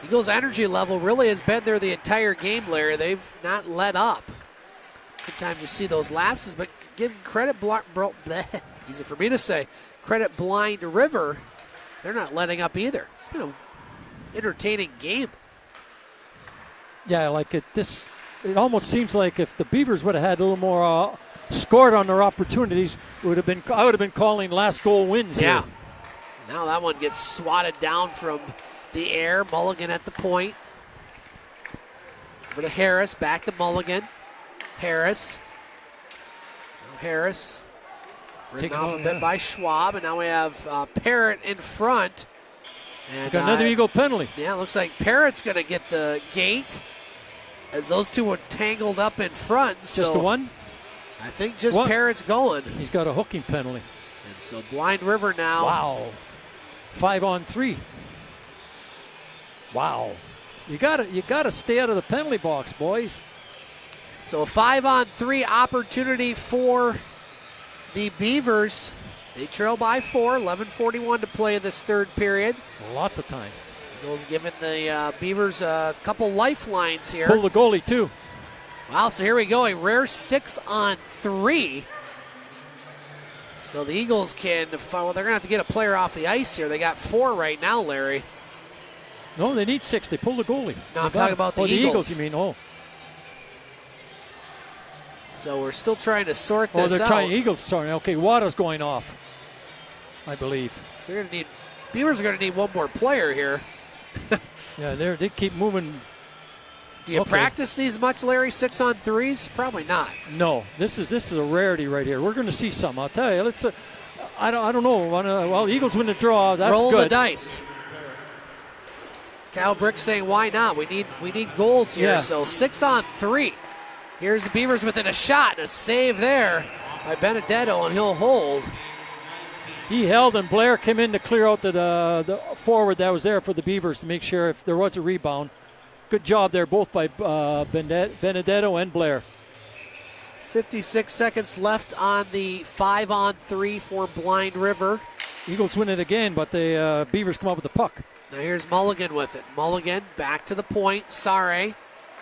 Eagles' energy level really has been there the entire game, Larry. They've not let up. Sometimes you see those lapses, but give credit, easy for me to say, credit Blind River. They're not letting up either. It's been an entertaining game. Yeah, like it almost seems like if the Beavers would have had a little more scored on their opportunities, I would have been calling last goal wins Yeah. here. Now that one gets swatted down from the air. Mulligan at the point. Over to Harris. Back to Mulligan. Harris. Now Harris. Ridden off a bit by Schwab. And now we have Parrott in front. And Got another Eagle penalty. yeah, looks like Parrott's going to get the gate as those two were tangled up in front. Just so the one? I think just One. Parrott's going. He's got a hooking penalty. And so Blind River now. Wow. 5-on-3. Wow. You gotta stay out of the penalty box, boys. So a 5-on-3 opportunity for the Beavers. They trail by 4, 11:41 to play in this third period. Lots of time. Eagles giving the Beavers a couple lifelines here. Pull the goalie, too. Wow, so here we go, a rare 6-on-3. So the Eagles they're going to have to get a player off the ice here. They got 4 right now, Larry. No, they need 6. They pull the goalie. No, I'm talking about the Eagles. you mean? Oh. So we're still trying to sort this out. Oh, they're trying Eagles. Sorry. Okay, Wada's going off, I believe. So they're going to Beavers are going to need one more player here. Yeah, they keep moving. Do you practice these much, Larry? 6-on-3s? Probably not. No, this is a rarity right here. We're going to see some. I'll tell you. Let's. I don't know. Well, Eagles win the draw. That's Roll good. the dice. Kyle Brick saying, "Why not? We need goals here." Yeah. So 6-on-3. Here's the Beavers within a shot, and a save there by Benedetto, and he'll hold. He held, and Blair came in to clear out the forward that was there for the Beavers to make sure if there was a rebound. Good job there, both by Benedetto and Blair. 56 seconds left on the 5-on-3 for Blind River. Eagles win it again, but the Beavers come up with the puck. Now here's Mulligan with it. Mulligan back to the point. Sare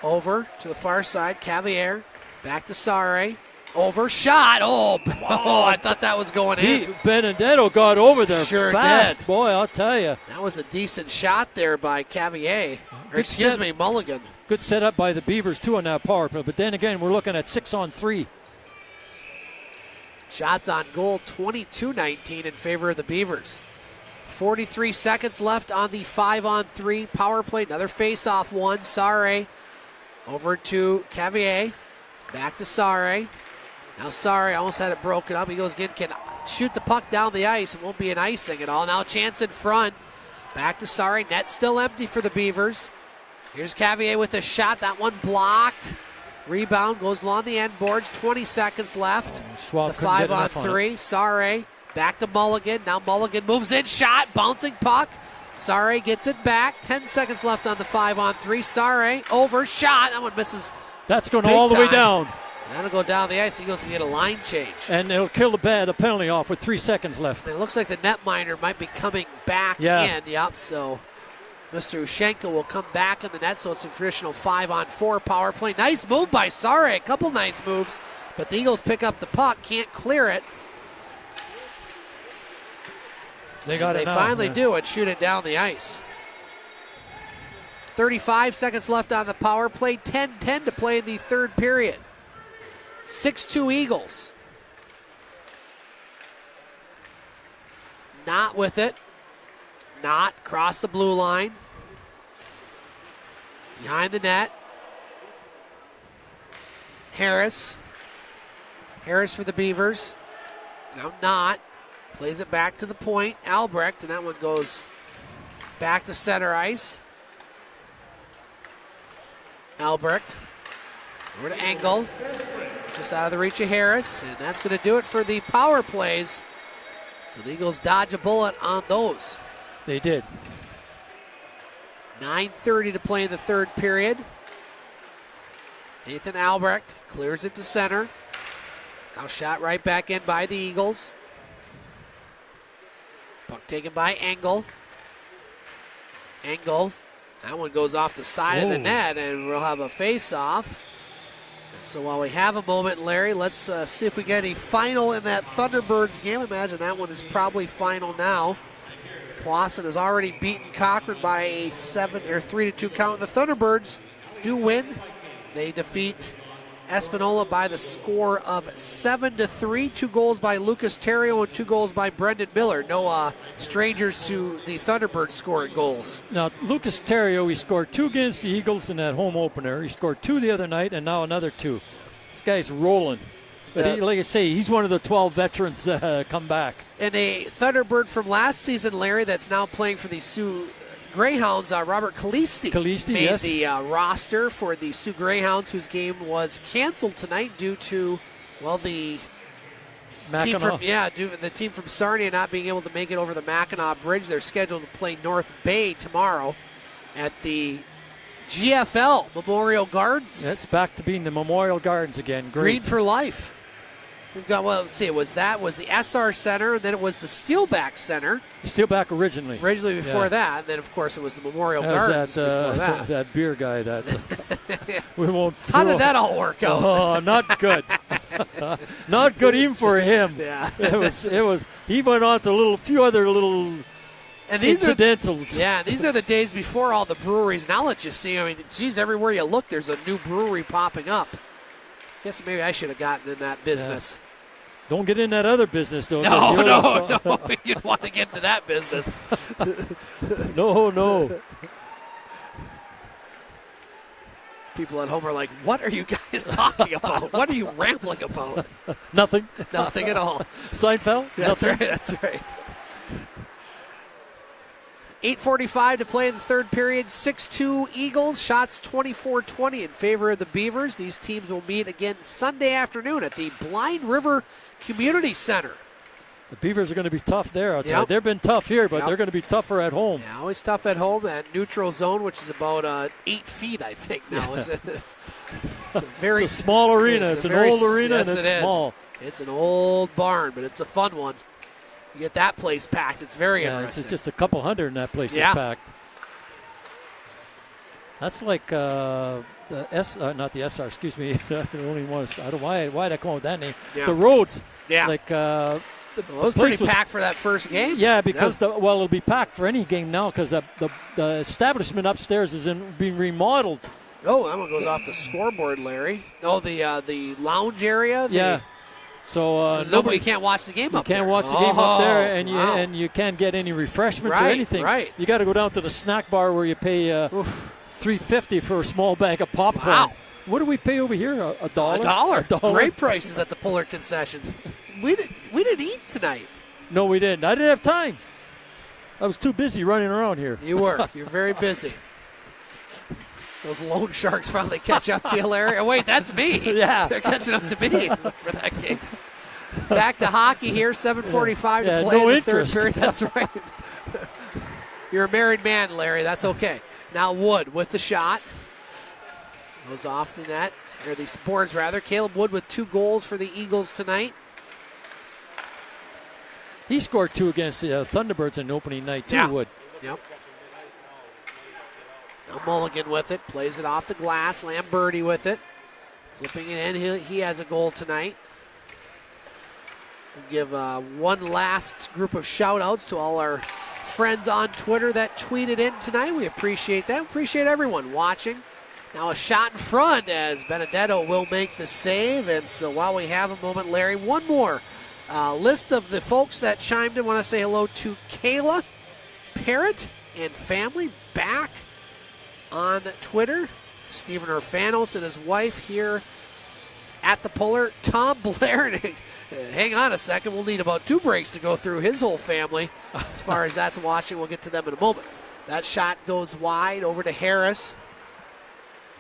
over to the far side. Cavier back to Sare. Over. Shot. Oh, oh, I thought that was going in. Benedetto got over there Sure fast. did. Boy, I'll tell you. That was a decent shot there by Cavier. Good set. Mulligan. Good setup by the Beavers, too, on that power play. But then again, we're looking at 6-on-3. Shots on goal, 22-19 in favor of the Beavers. 43 seconds left on the 5-on-3 power play. Another face-off one. Sare over to Cavier. Back to Sare. Now Sare almost had it broken up. He goes again, can shoot the puck down the ice. It won't be an icing at all. Now chance in front. Back to Sare. Net still empty for the Beavers. Here's Cavier with a shot. That one blocked. Rebound goes along the end boards. 20 seconds left. Schwab the 5-on-3. Sare back to Mulligan. Now Mulligan moves in. Shot. Bouncing puck. Sare gets it back. 10 seconds left on the 5-on-3. Sare over. Shot. That one misses. That's going all the way down. That'll go down the ice. Eagles can get a line change. And it'll kill the penalty off with 3 seconds left. It looks like the netminder might be coming back in. Yep, so Mr. Ushenko will come back in the net, so it's a traditional 5-on-4 power play. Nice move by Sare. A couple nice moves, but the Eagles pick up the puck, can't clear it. They finally do it, shoot it down the ice. 35 seconds left on the power play. 10-10 to play in the third period. 6-2 Eagles. Not with it. Not cross the blue line. Behind the net. Harris. Harris for the Beavers. Now not. Plays it back to the point. Albrecht, and that one goes back to center ice. Albrecht. Over to Engel. Just out of the reach of Harris, and that's going to do it for the power plays. So the Eagles dodge a bullet on those. They did. 9:30 to play in the third period. Nathan Albrecht clears it to center. Now shot right back in by the Eagles. Puck taken by Engel. Engel. That one goes off the side of the net, and we'll have a face-off. So while we have a moment, Larry, let's see if we get any final in that Thunderbirds game. Imagine that one is probably final now. Pawson has already beaten Cochrane by a 3-2 count. The Thunderbirds do win. They defeat Espanola by the score of 7-3. 2 goals by Lucas Terrio and 2 goals by Brendan Miller. No strangers to the Thunderbirds scoring goals. Now, Lucas Terrio, he scored 2 against the Eagles in that home opener. He scored 2 the other night, and now another 2. This guy's rolling. But like I say, he's one of the 12 veterans come back. And a Thunderbird from last season, Larry, that's now playing for the Sioux Greyhounds, Robert Kalisti made the roster for the Sioux Greyhounds, whose game was canceled tonight due to, the team from Sarnia not being able to make it over the Mackinac Bridge. They're scheduled to play North Bay tomorrow at the GFL Memorial Gardens. It's back to being the Memorial Gardens again. Great. Green for life. We've got, it was the SR Center, and then it was the Steelback Center. Steelback originally before that, and then of course it was the Memorial Gardens before that. That beer guy, we won't. How did that all work out? Oh, not good. Not good even for him. Yeah. It was. He went on to a few other little incidentals. These are the days before all the breweries. Now let you see. I mean, geez, everywhere you look, there's a new brewery popping up. Guess maybe I should have gotten in that business. Yeah. Don't get in that other business, though. No. You'd want to get into that business. No. People at home are like, what are you guys talking about? What are you rambling about? Nothing. Nothing at all. Seinfeld? That's right. 8:45 to play in the third period. 6-2 Eagles. Shots 24-20 in favor of the Beavers. These teams will meet again Sunday afternoon at the Blind River Community Center. The Beavers are going to be tough there. I'll tell you. They've been tough here, but they're going to be tougher at home. Yeah, always tough at home. At neutral zone, which is about 8 feet, I think now. It's a small arena. It's an old arena, and it's small. It's an old barn, but it's a fun one. You get that place packed. It's very interesting. It's just a couple hundred in that place is packed. That's like not the SR. Excuse me. I don't know why did I come up with that name? Yeah. The Rhodes. Yeah. Like it was pretty packed for that first game. Yeah, because it'll be packed for any game now because the establishment upstairs is being remodeled. Oh, that one goes off the scoreboard, Larry. Oh, the lounge area. Yeah. So nobody can't watch the game up there. You can't watch the game up there, and you can't get any refreshments or anything. Right. You got to go down to the snack bar where you pay $3.50 for a small bag of popcorn. Wow. What do we pay over here? $1? $1. Great prices at the Puller concessions. We didn't eat tonight. No, we didn't. I didn't have time. I was too busy running around here. You were. You're very busy. Those loan sharks finally catch up to you, Larry. Oh, wait, that's me. Yeah. They're catching up to me for that case. Back to hockey here, 7:45 to play no in the interest. third period. That's right. You're a married man, Larry. That's okay. Now Wood with the shot. Goes off the net, or these boards rather. Caleb Wood with 2 goals for the Eagles tonight. He scored 2 against the Thunderbirds on opening night, too, Yeah. Wood. Yep. Now Mulligan with it, plays it off the glass. Lamberti with it, flipping it in. He has a goal tonight. We'll give one last group of shout-outs to all our friends on Twitter that tweeted in tonight. We appreciate that. Appreciate everyone watching. Now a shot in front as Benedetto will make the save. And so while we have a moment, Larry, one more list of the folks that chimed in. I want to say hello to Kayla Parrott and family back on Twitter. Stephen Orfanos and his wife here at the Puller. Tom Blair. Hang on a second. We'll need about 2 breaks to go through his whole family. As far as that's watching, we'll get to them in a moment. That shot goes wide over to Harris.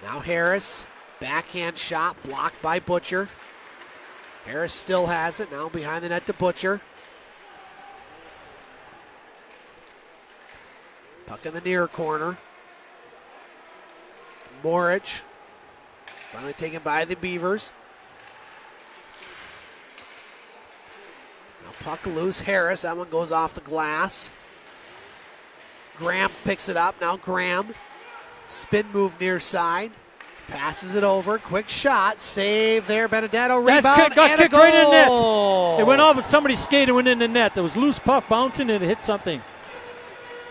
Now Harris, backhand shot, blocked by Butcher. Harris still has it, now behind the net to Butcher. Puck in the near corner. Morich, finally taken by the Beavers. Now puck loose, Harris, that one goes off the glass. Graham picks it up, now Graham. Spin move near side. Passes it over. Quick shot. Save there. Benedetto. Rebound. Got and a kicked right in the goal. net. It went off with somebody's skate and went in the net. There was loose puck bouncing and it hit something.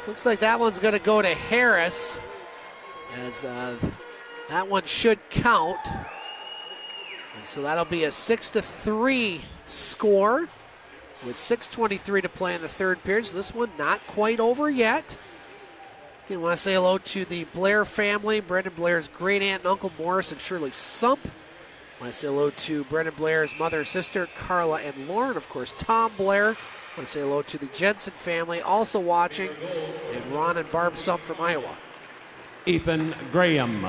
Looks like that one's going to go to Harris. As that one should count. And so that'll be a 6-3 score with 6:23 to play in the third period. So this one not quite over yet. I want to say hello to the Blair family, Brendan Blair's great aunt and uncle Morris and Shirley Sump. I want to say hello to Brendan Blair's mother and sister, Carla and Lauren. Of course, Tom Blair. I want to say hello to the Jensen family, also watching, and Ron and Barb Sump from Iowa. Ethan Graham,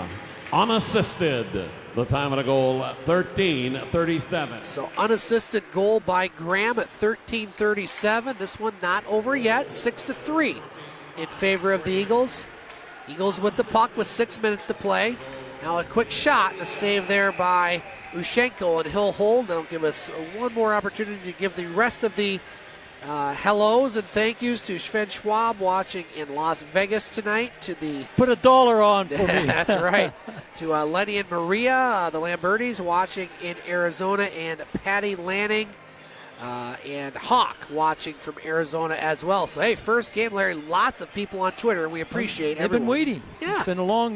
unassisted. The time of the goal, 13:37. So unassisted goal by Graham at 13:37. This one not over yet, 6-3. In favor of the Eagles. Eagles with the puck with 6 minutes to play. Now a quick shot and a save there by Ushenko, and he'll hold. That'll give us one more opportunity to give the rest of the hellos and thank yous to Sven Schwab watching in Las Vegas tonight. To the Put $1 on for me. That's right. To Lenny and Maria, the Lambertis watching in Arizona, and Patty Lanning. And Hawk watching from Arizona as well. So, hey, first game, Larry, lots of people on Twitter, and we appreciate everyone. They've been waiting. Yeah. It's been a long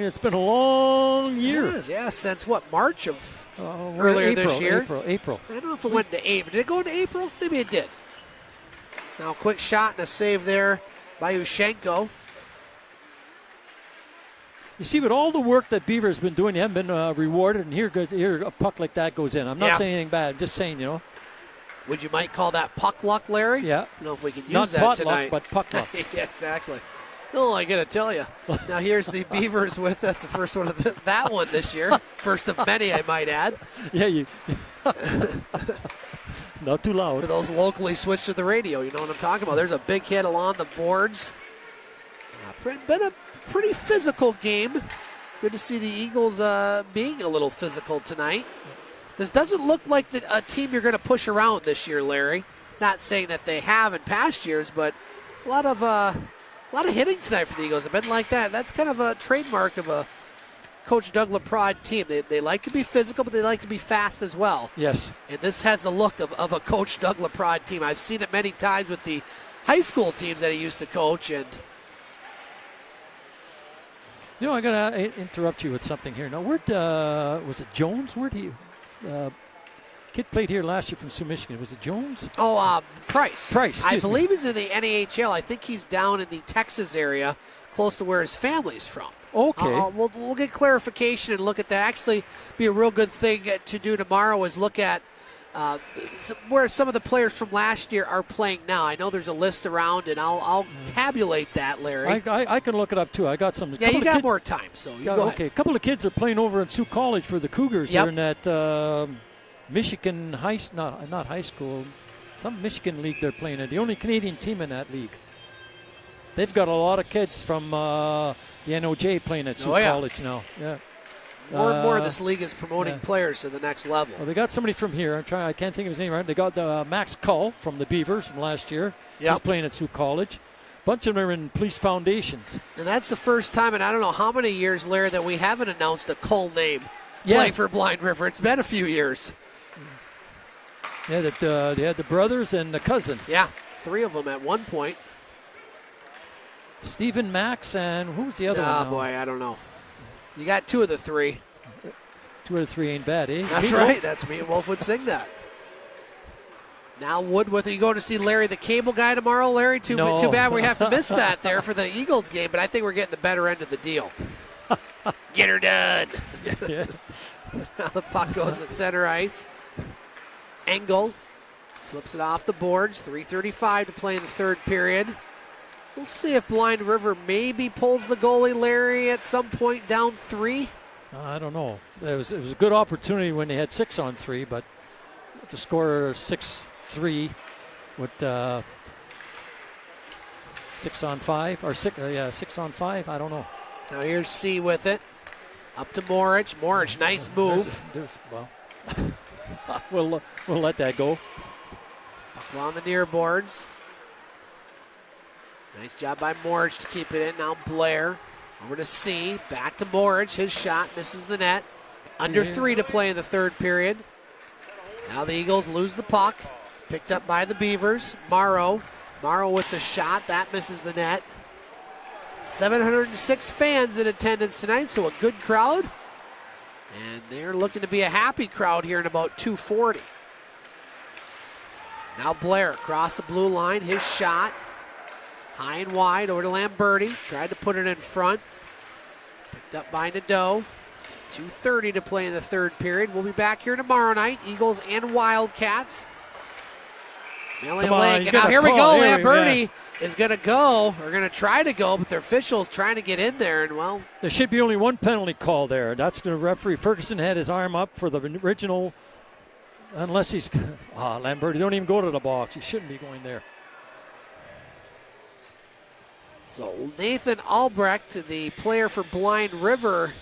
year. It is, yeah, since what, March of earlier this year? April. I don't know if it went into April. Did it go into April? Maybe it did. Now, quick shot and a save there by Ushenko. You see, with all the work that Beaver's been doing, they haven't been rewarded, and here a puck like that goes in. I'm not saying anything bad. I'm just saying, Would you might call that puck luck, Larry? Yeah. I don't know if we can use Not that pot tonight. luck, but puck luck. Yeah, exactly. Oh, I got to tell you. Now here's the Beavers with, that's the first one of that one this year. First of many, I might add. Yeah, you. Not too loud. For those locally switched to the radio, you know what I'm talking about. There's a big hit along the boards. Been a pretty physical game. Good to see the Eagles being a little physical tonight. This doesn't look like a team you're going to push around this year, Larry. Not saying that they have in past years, but a lot of hitting tonight for the Eagles. Have been like that. That's kind of a trademark of a Coach Doug LaPrade team. They like to be physical, but they like to be fast as well. Yes. And this has the look of a Coach Doug LaPrade team. I've seen it many times with the high school teams that he used to coach. And I got to interrupt you with something here. Now, was it Jones? Where'd he? Kid played here last year from Sioux, Michigan. Was it Jones? Price. Price. I believe he's in the NAHL. I think he's down in the Texas area, close to where his family's from. Okay. We'll get clarification and look at that. Actually, be a real good thing to do tomorrow is look at where some of the players from last year are playing now. I know there's a list around, and I'll tabulate that, Larry. I can look it up too. I got some. Yeah, you got more time, so you go okay. A couple of kids are playing over at Sioux College for the Cougars. Yep. They're in that Michigan not high school, some Michigan league they're playing in. The only Canadian team in that league. They've got a lot of kids from the NOJ playing at Sioux College now. Yeah. More and more of this league is promoting players to the next level. Well, they got somebody from here. I can't think of his name right. They got Max Cull from the Beavers from last year. Yep. He's playing at Sioux College. A bunch of them are in police foundations. And that's the first time in I don't know how many years, Larry, that we haven't announced a Cull name playing for Blind River. It's been a few years. Yeah, they had the brothers and the cousin. Yeah, 3 of them at one point. Stephen Max and who's the other one? Oh, boy, I don't know. You got 2 of the 3. 2 of the 3 ain't bad, eh? That's right. That's me and Wolf would sing that. Now Wood, are you going to see Larry the Cable Guy tomorrow, Larry? Too bad we have to miss that there for the Eagles game, but I think we're getting the better end of the deal. Get her done. Yeah. Now the puck goes at center ice. Engel flips it off the boards. 3:35 to play in the third period. We'll see if Blind River maybe pulls the goalie, Larry, at some point down 3. I don't know. It was a good opportunity when they had 6-on-3, but to score 6-3 with 6-on-5 or 6-on-5. I don't know. Now here's C with it. Up to Morich. Morich, nice move. We'll let that go. Puck on the near boards. Nice job by Morich to keep it in. Now Blair over to C. Back to Morich. His shot misses the net. Under 3 to play in the third period. Now the Eagles lose the puck. Picked up by the Beavers. Morrow with the shot. That misses the net. 706 fans in attendance tonight, so a good crowd. And they're looking to be a happy crowd here in about 2:40. Now Blair across the blue line. His shot. High and wide over to Lamberti. Tried to put it in front. Picked up by Nadeau. 2:30 to play in the third period. We'll be back here tomorrow night. Eagles and Wildcats. Now here we go. Lamberti is going to go, or going to try to go, but their official's trying to get in there. And, well, there should be only one penalty call there. That's the referee. Ferguson had his arm up for the original, unless he's, Lamberti, don't even go to the box. He shouldn't be going there. So Nathan Albrecht, the player for Blind River,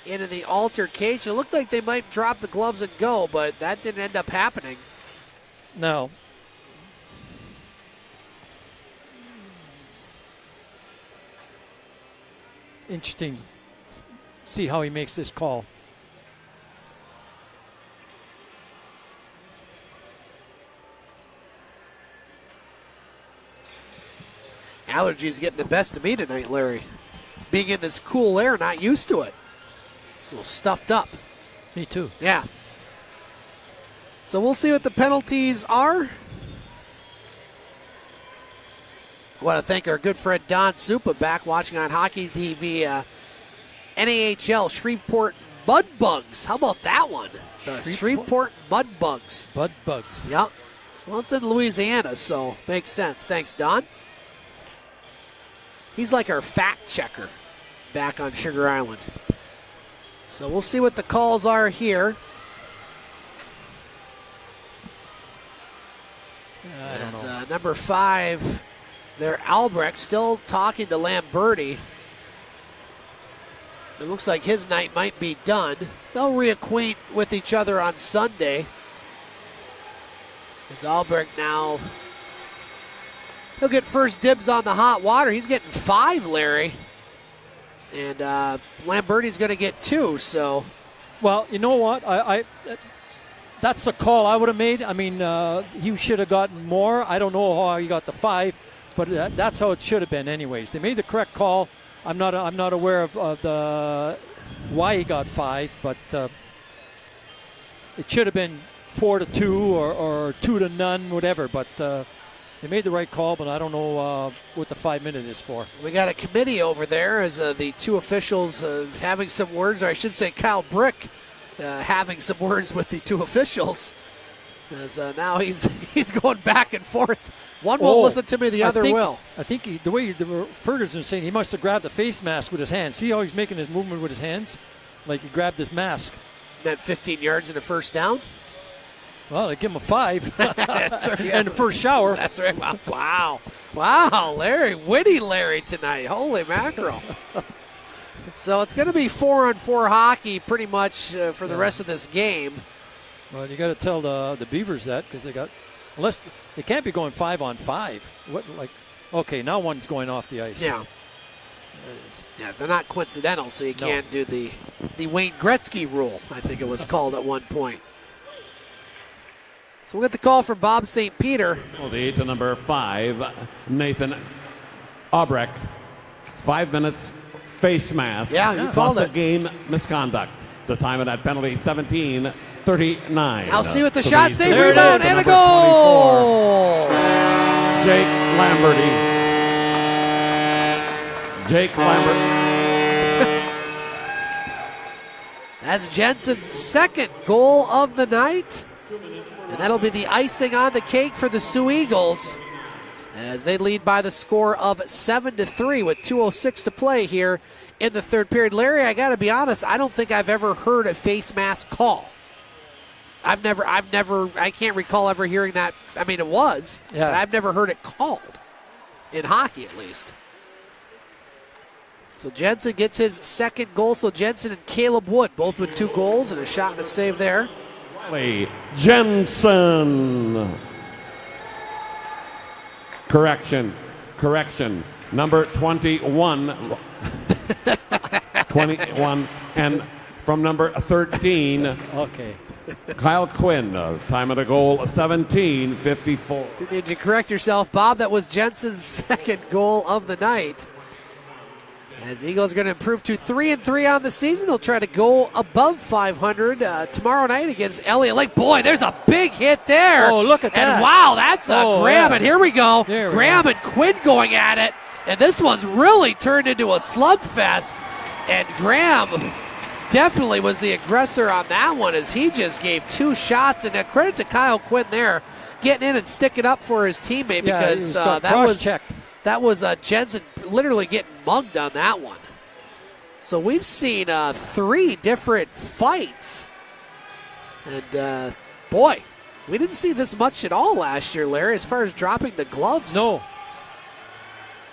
into the altercation. It looked like they might drop the gloves and go, but that didn't end up happening. No. Interesting. See how he makes this call. Allergies getting the best of me tonight, Larry. Being in this cool air, not used to it. It's a little stuffed up. Me too. Yeah. So we'll see what the penalties are. I want to thank our good friend Don Supa back watching on Hockey TV. NAHL Shreveport Mud Bugs. How about that one? The Shreveport Mud Bugs. Mud Bugs. Yep. Well, it's in Louisiana, so makes sense. Thanks, Don. He's like our fact checker back on Sugar Island. So we'll see what the calls are here. I don't know. Number 5, there, Albrecht, still talking to Lamberti. It looks like his night might be done. They'll reacquaint with each other on Sunday. As Albrecht now, he'll get first dibs on the hot water. He's getting 5, Larry. And Lamberti's going to get 2, so. Well, you know what? That's the call I would have made. I mean, he should have gotten more. I don't know how he got the 5, but that's how it should have been anyways. They made the correct call. I'm not aware of the why he got 5, but it should have been 4-2 or 2-0, whatever. But they made the right call, but I don't know what the 5 minute is for. We got a committee over there as the two officials having some words, or I should say Kyle Brick having some words with the two officials. As now he's going back and forth. One won't listen to me, the other will. I think the way Ferguson was saying, he must have grabbed the face mask with his hands. See how he's making his movement with his hands? Like he grabbed his mask. That 15 yards and a first down? Well, they give him a 5. Right, yeah. And the first shower. That's right. Wow. Wow, Larry. Witty Larry tonight. Holy mackerel. So it's going to be 4-on-4 hockey pretty much for the rest of this game. Well, you got to tell the Beavers that because unless they can't be going 5-on-5. What okay, now one's going off the ice. Yeah. Yeah, they're not coincidental, so you can't do the Wayne Gretzky rule, I think it was called at one point. So we'll get the call from Bob St. Peter. Penalty to number 5, Nathan Albrecht. 5 minutes face mask. Yeah, you called it. Game misconduct. The time of that penalty, 17:39. I'll see with the To shot, the save, Soo rebound, Eagles, and a number goal! 24, Jake Lamberty. Jake Lambert. That's Jensen's second goal of the night. And that'll be the icing on the cake for the Soo Eagles as they lead by the score of 7-3 with 2:06 to play here in the third period. Larry, I got to be honest, I don't think I've ever heard a face mask call. I can't recall ever hearing that. I mean, it was, but I've never heard it called in hockey at least. So Jensen gets his second goal. So Jensen and Caleb Wood both with 2 goals and a shot and a save there. Riley Jensen. Correction. Number 21. 21. And from number 13. Okay. Kyle Quinn. Time of the goal, 17:54. Did you correct yourself, Bob? That was Jensen's second goal of the night. As the Eagles are going to improve to 3-3 on the season, they'll try to go above 500 tomorrow night against Elliott Lake. Boy, there's a big hit there. Oh, look at that. And wow, that's a Graham. Yeah. And here we go. Graham and Quinn going at it. And this one's really turned into a slugfest. And Graham definitely was the aggressor on that one as he just gave 2 shots. And credit to Kyle Quinn there, getting in and sticking up for his teammate because that was Jensen literally getting mugged on that one. So we've seen 3 different fights. And, boy, we didn't see this much at all last year, Larry, as far as dropping the gloves. No.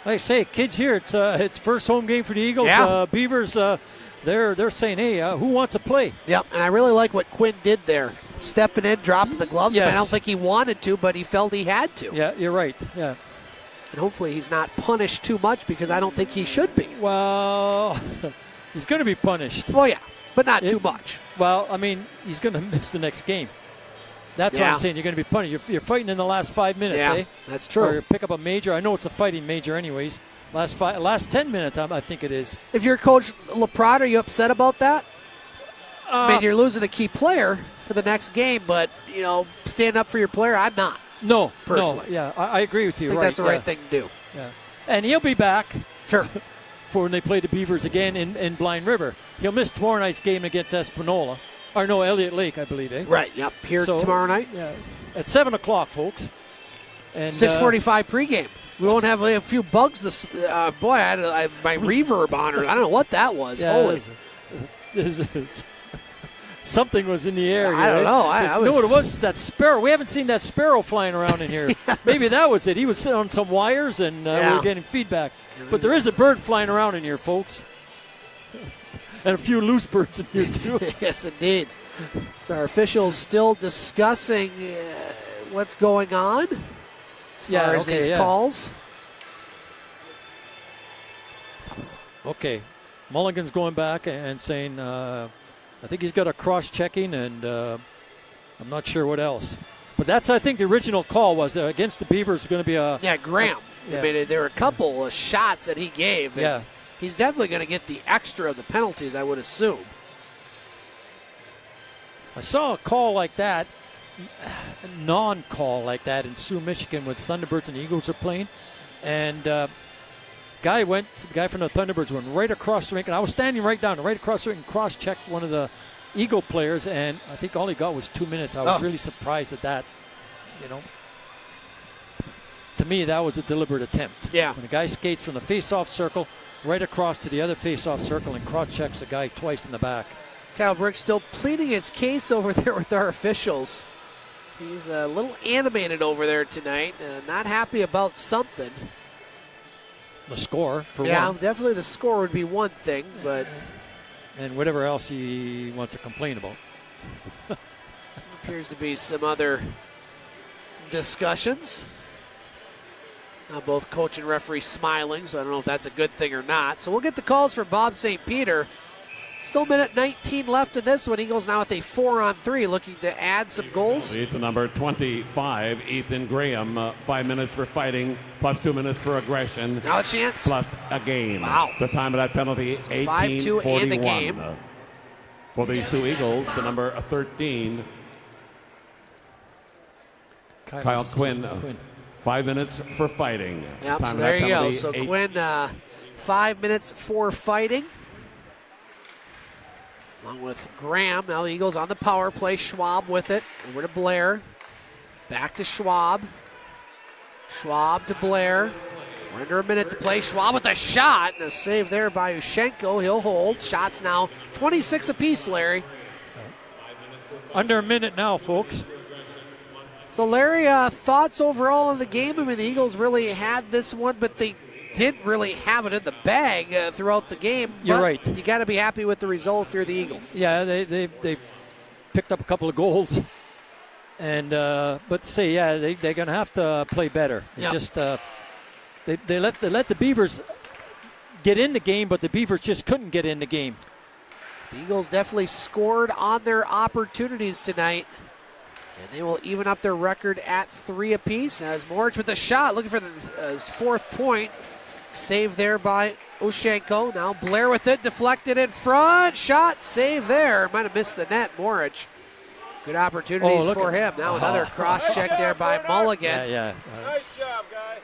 Like I say, kids here, it's first home game for the Eagles. Yeah. Beavers, they're saying, hey, who wants to play? Yep, and I really like what Quinn did there. Stepping in, dropping the gloves. Yes. I don't think he wanted to, but he felt he had to. Yeah, you're right. Yeah. And hopefully he's not punished too much because I don't think he should be. Well, he's going to be punished. Well, yeah, but not too much. Well, I mean, he's going to miss the next game. That's what I'm saying. You're going to be punished. You're fighting in the last 5 minutes, eh? That's true. Or pick up a major. I know it's a fighting major anyways. Last 10 minutes, I think it is. If you're Coach LaPrade, are you upset about that? I mean, you're losing a key player for the next game, but, stand up for your player, I'm not. No, personally. No, yeah, I agree with you. I think that's the right thing to do. Yeah, and he'll be back. Sure. For when they play the Beavers again in Blind River. He'll miss tomorrow night's game against Espanola. Or no, Elliott Lake, I believe, eh? Right, yep, here tomorrow night. Yeah, at 7 o'clock, folks. And 6:45 pregame. We won't have a few bugs this. Boy, I had my reverb on, or I don't know what that was. Yeah, Holy. Something was in the air. I don't know. You know what it was? That sparrow. We haven't seen that sparrow flying around in here. Maybe that was it. He was sitting on some wires, and we were getting feedback. But there is a bird flying around in here, folks. And a few loose birds in here, too. Yes, indeed. So our officials still discussing what's going on as far as these calls. Okay. Mulligan's going back and saying, I think he's got a cross-checking, and I'm not sure what else. But that's, I think, the original call was against the Beavers going to be a... Yeah, Graham. I mean, there were a couple of shots that he gave. And he's definitely going to get the extra of the penalties, I would assume. I saw a call like that, non-call like that in Sioux, Michigan, with Thunderbirds and Eagles are playing. And the guy from the Thunderbirds went right across the rink, and I was standing right across the rink and cross-checked one of the Eagle players, and I think all he got was 2 minutes. I was really surprised at that. To me, that was a deliberate attempt. Yeah. When a guy skates from the face-off circle right across to the other face-off circle and cross-checks the guy twice in the back. Kyle Brick still pleading his case over there with our officials. He's a little animated over there tonight, not happy about something. The score, for one. Yeah, definitely the score would be one thing, but... And whatever else he wants to complain about. Appears to be some other discussions. Now both coach and referee smiling, so I don't know if that's a good thing or not. So we'll get the calls from Bob St. Peter. Still minute 19 left in this one. Eagles now with a 4-on-3, looking to add some goals. Lead to number 25, Ethan Graham. 5 minutes for fighting, plus 2 minutes for aggression. Now a chance. Plus a game. Wow. The time of that penalty, So 5-2 and a game. 18:41. For the Sioux Eagles, to number 13, Kyle Quinn. 5 minutes for fighting. Yep, Time so of there that you go. penalty, So Quinn, 5 minutes for fighting. Along with Graham. Now the Eagles on the power play. Schwab with it. Over to Blair. Back to Schwab. Schwab to Blair. We're under a minute to play. Schwab with a shot. And a save there by Ushenko. He'll hold. Shots now 26 apiece, Larry. Under a minute now, folks. So, Larry, thoughts overall on the game? I mean, the Eagles really had this one, but they didn't really have it in the bag throughout the game. You're but right. You got to be happy with the result if you're the Eagles. Yeah, they picked up a couple of goals, and but they're going to have to play better. Yep. Just they let the Beavers get in the game, but the Beavers just couldn't get in the game. The Eagles definitely scored on their opportunities tonight. And they will even up their record at 3 apiece. As Morich with a shot, looking for his 4th point. Saved there by Ushenko. Now Blair with it, deflected in front. Shot, save there. Might have missed the net, Morich. Good opportunities for him. Now another cross check there by Mulligan. Yeah. Nice job, guy.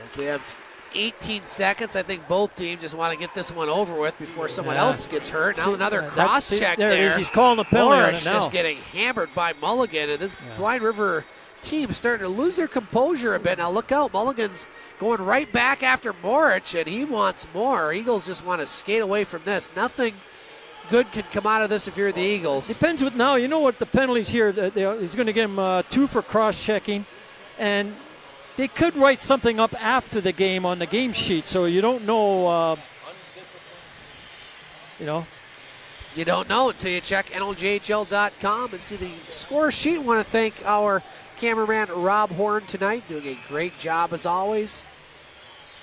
As we have 18 seconds, I think both teams just want to get this one over with before someone else gets hurt. Now another cross check there. There it is. He's calling the penalty on it now. Just getting hammered by Mulligan, and this Blind River team is starting to lose their composure a bit. Now look out, Mulligan's going right back after Morich, and he wants more. Eagles just want to skate away from this. Nothing good can come out of this if you're the Eagles. Depends what now. You know what the penalties here, he's going to give him 2 for cross-checking, and they could write something up after the game on the game sheet, so you don't know, You don't know until you check NLJHL.com and see the score sheet. Want to thank our cameraman Rob Horn tonight, doing a great job as always.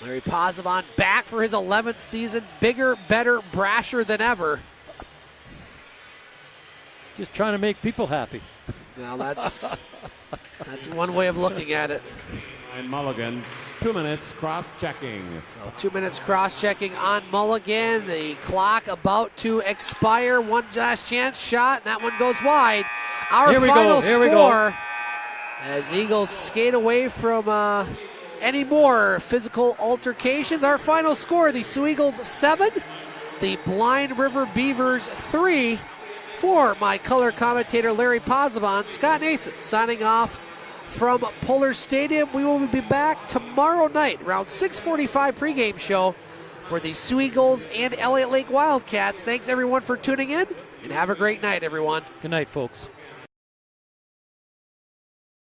Larry Pozzebon back for his 11th season, bigger, better, brasher than ever. just trying to make people happy. Well, that's one way of looking at it. And Mulligan, 2 minutes cross-checking. So 2 minutes cross-checking on Mulligan. The clock about to expire. One last chance shot, and that one goes wide. Our final score, as Eagles skate away from any more physical altercations. Our final score, the Soo Eagles 7, the Blind River Beavers 3. For my color commentator Larry Pozzebon, Scott Nason signing off from Polar Stadium. We will be back tomorrow night around 6:45 pregame show for the Soo Eagles and Elliott Lake Wildcats. Thanks everyone for tuning in, and have a great night, everyone. Good night, folks.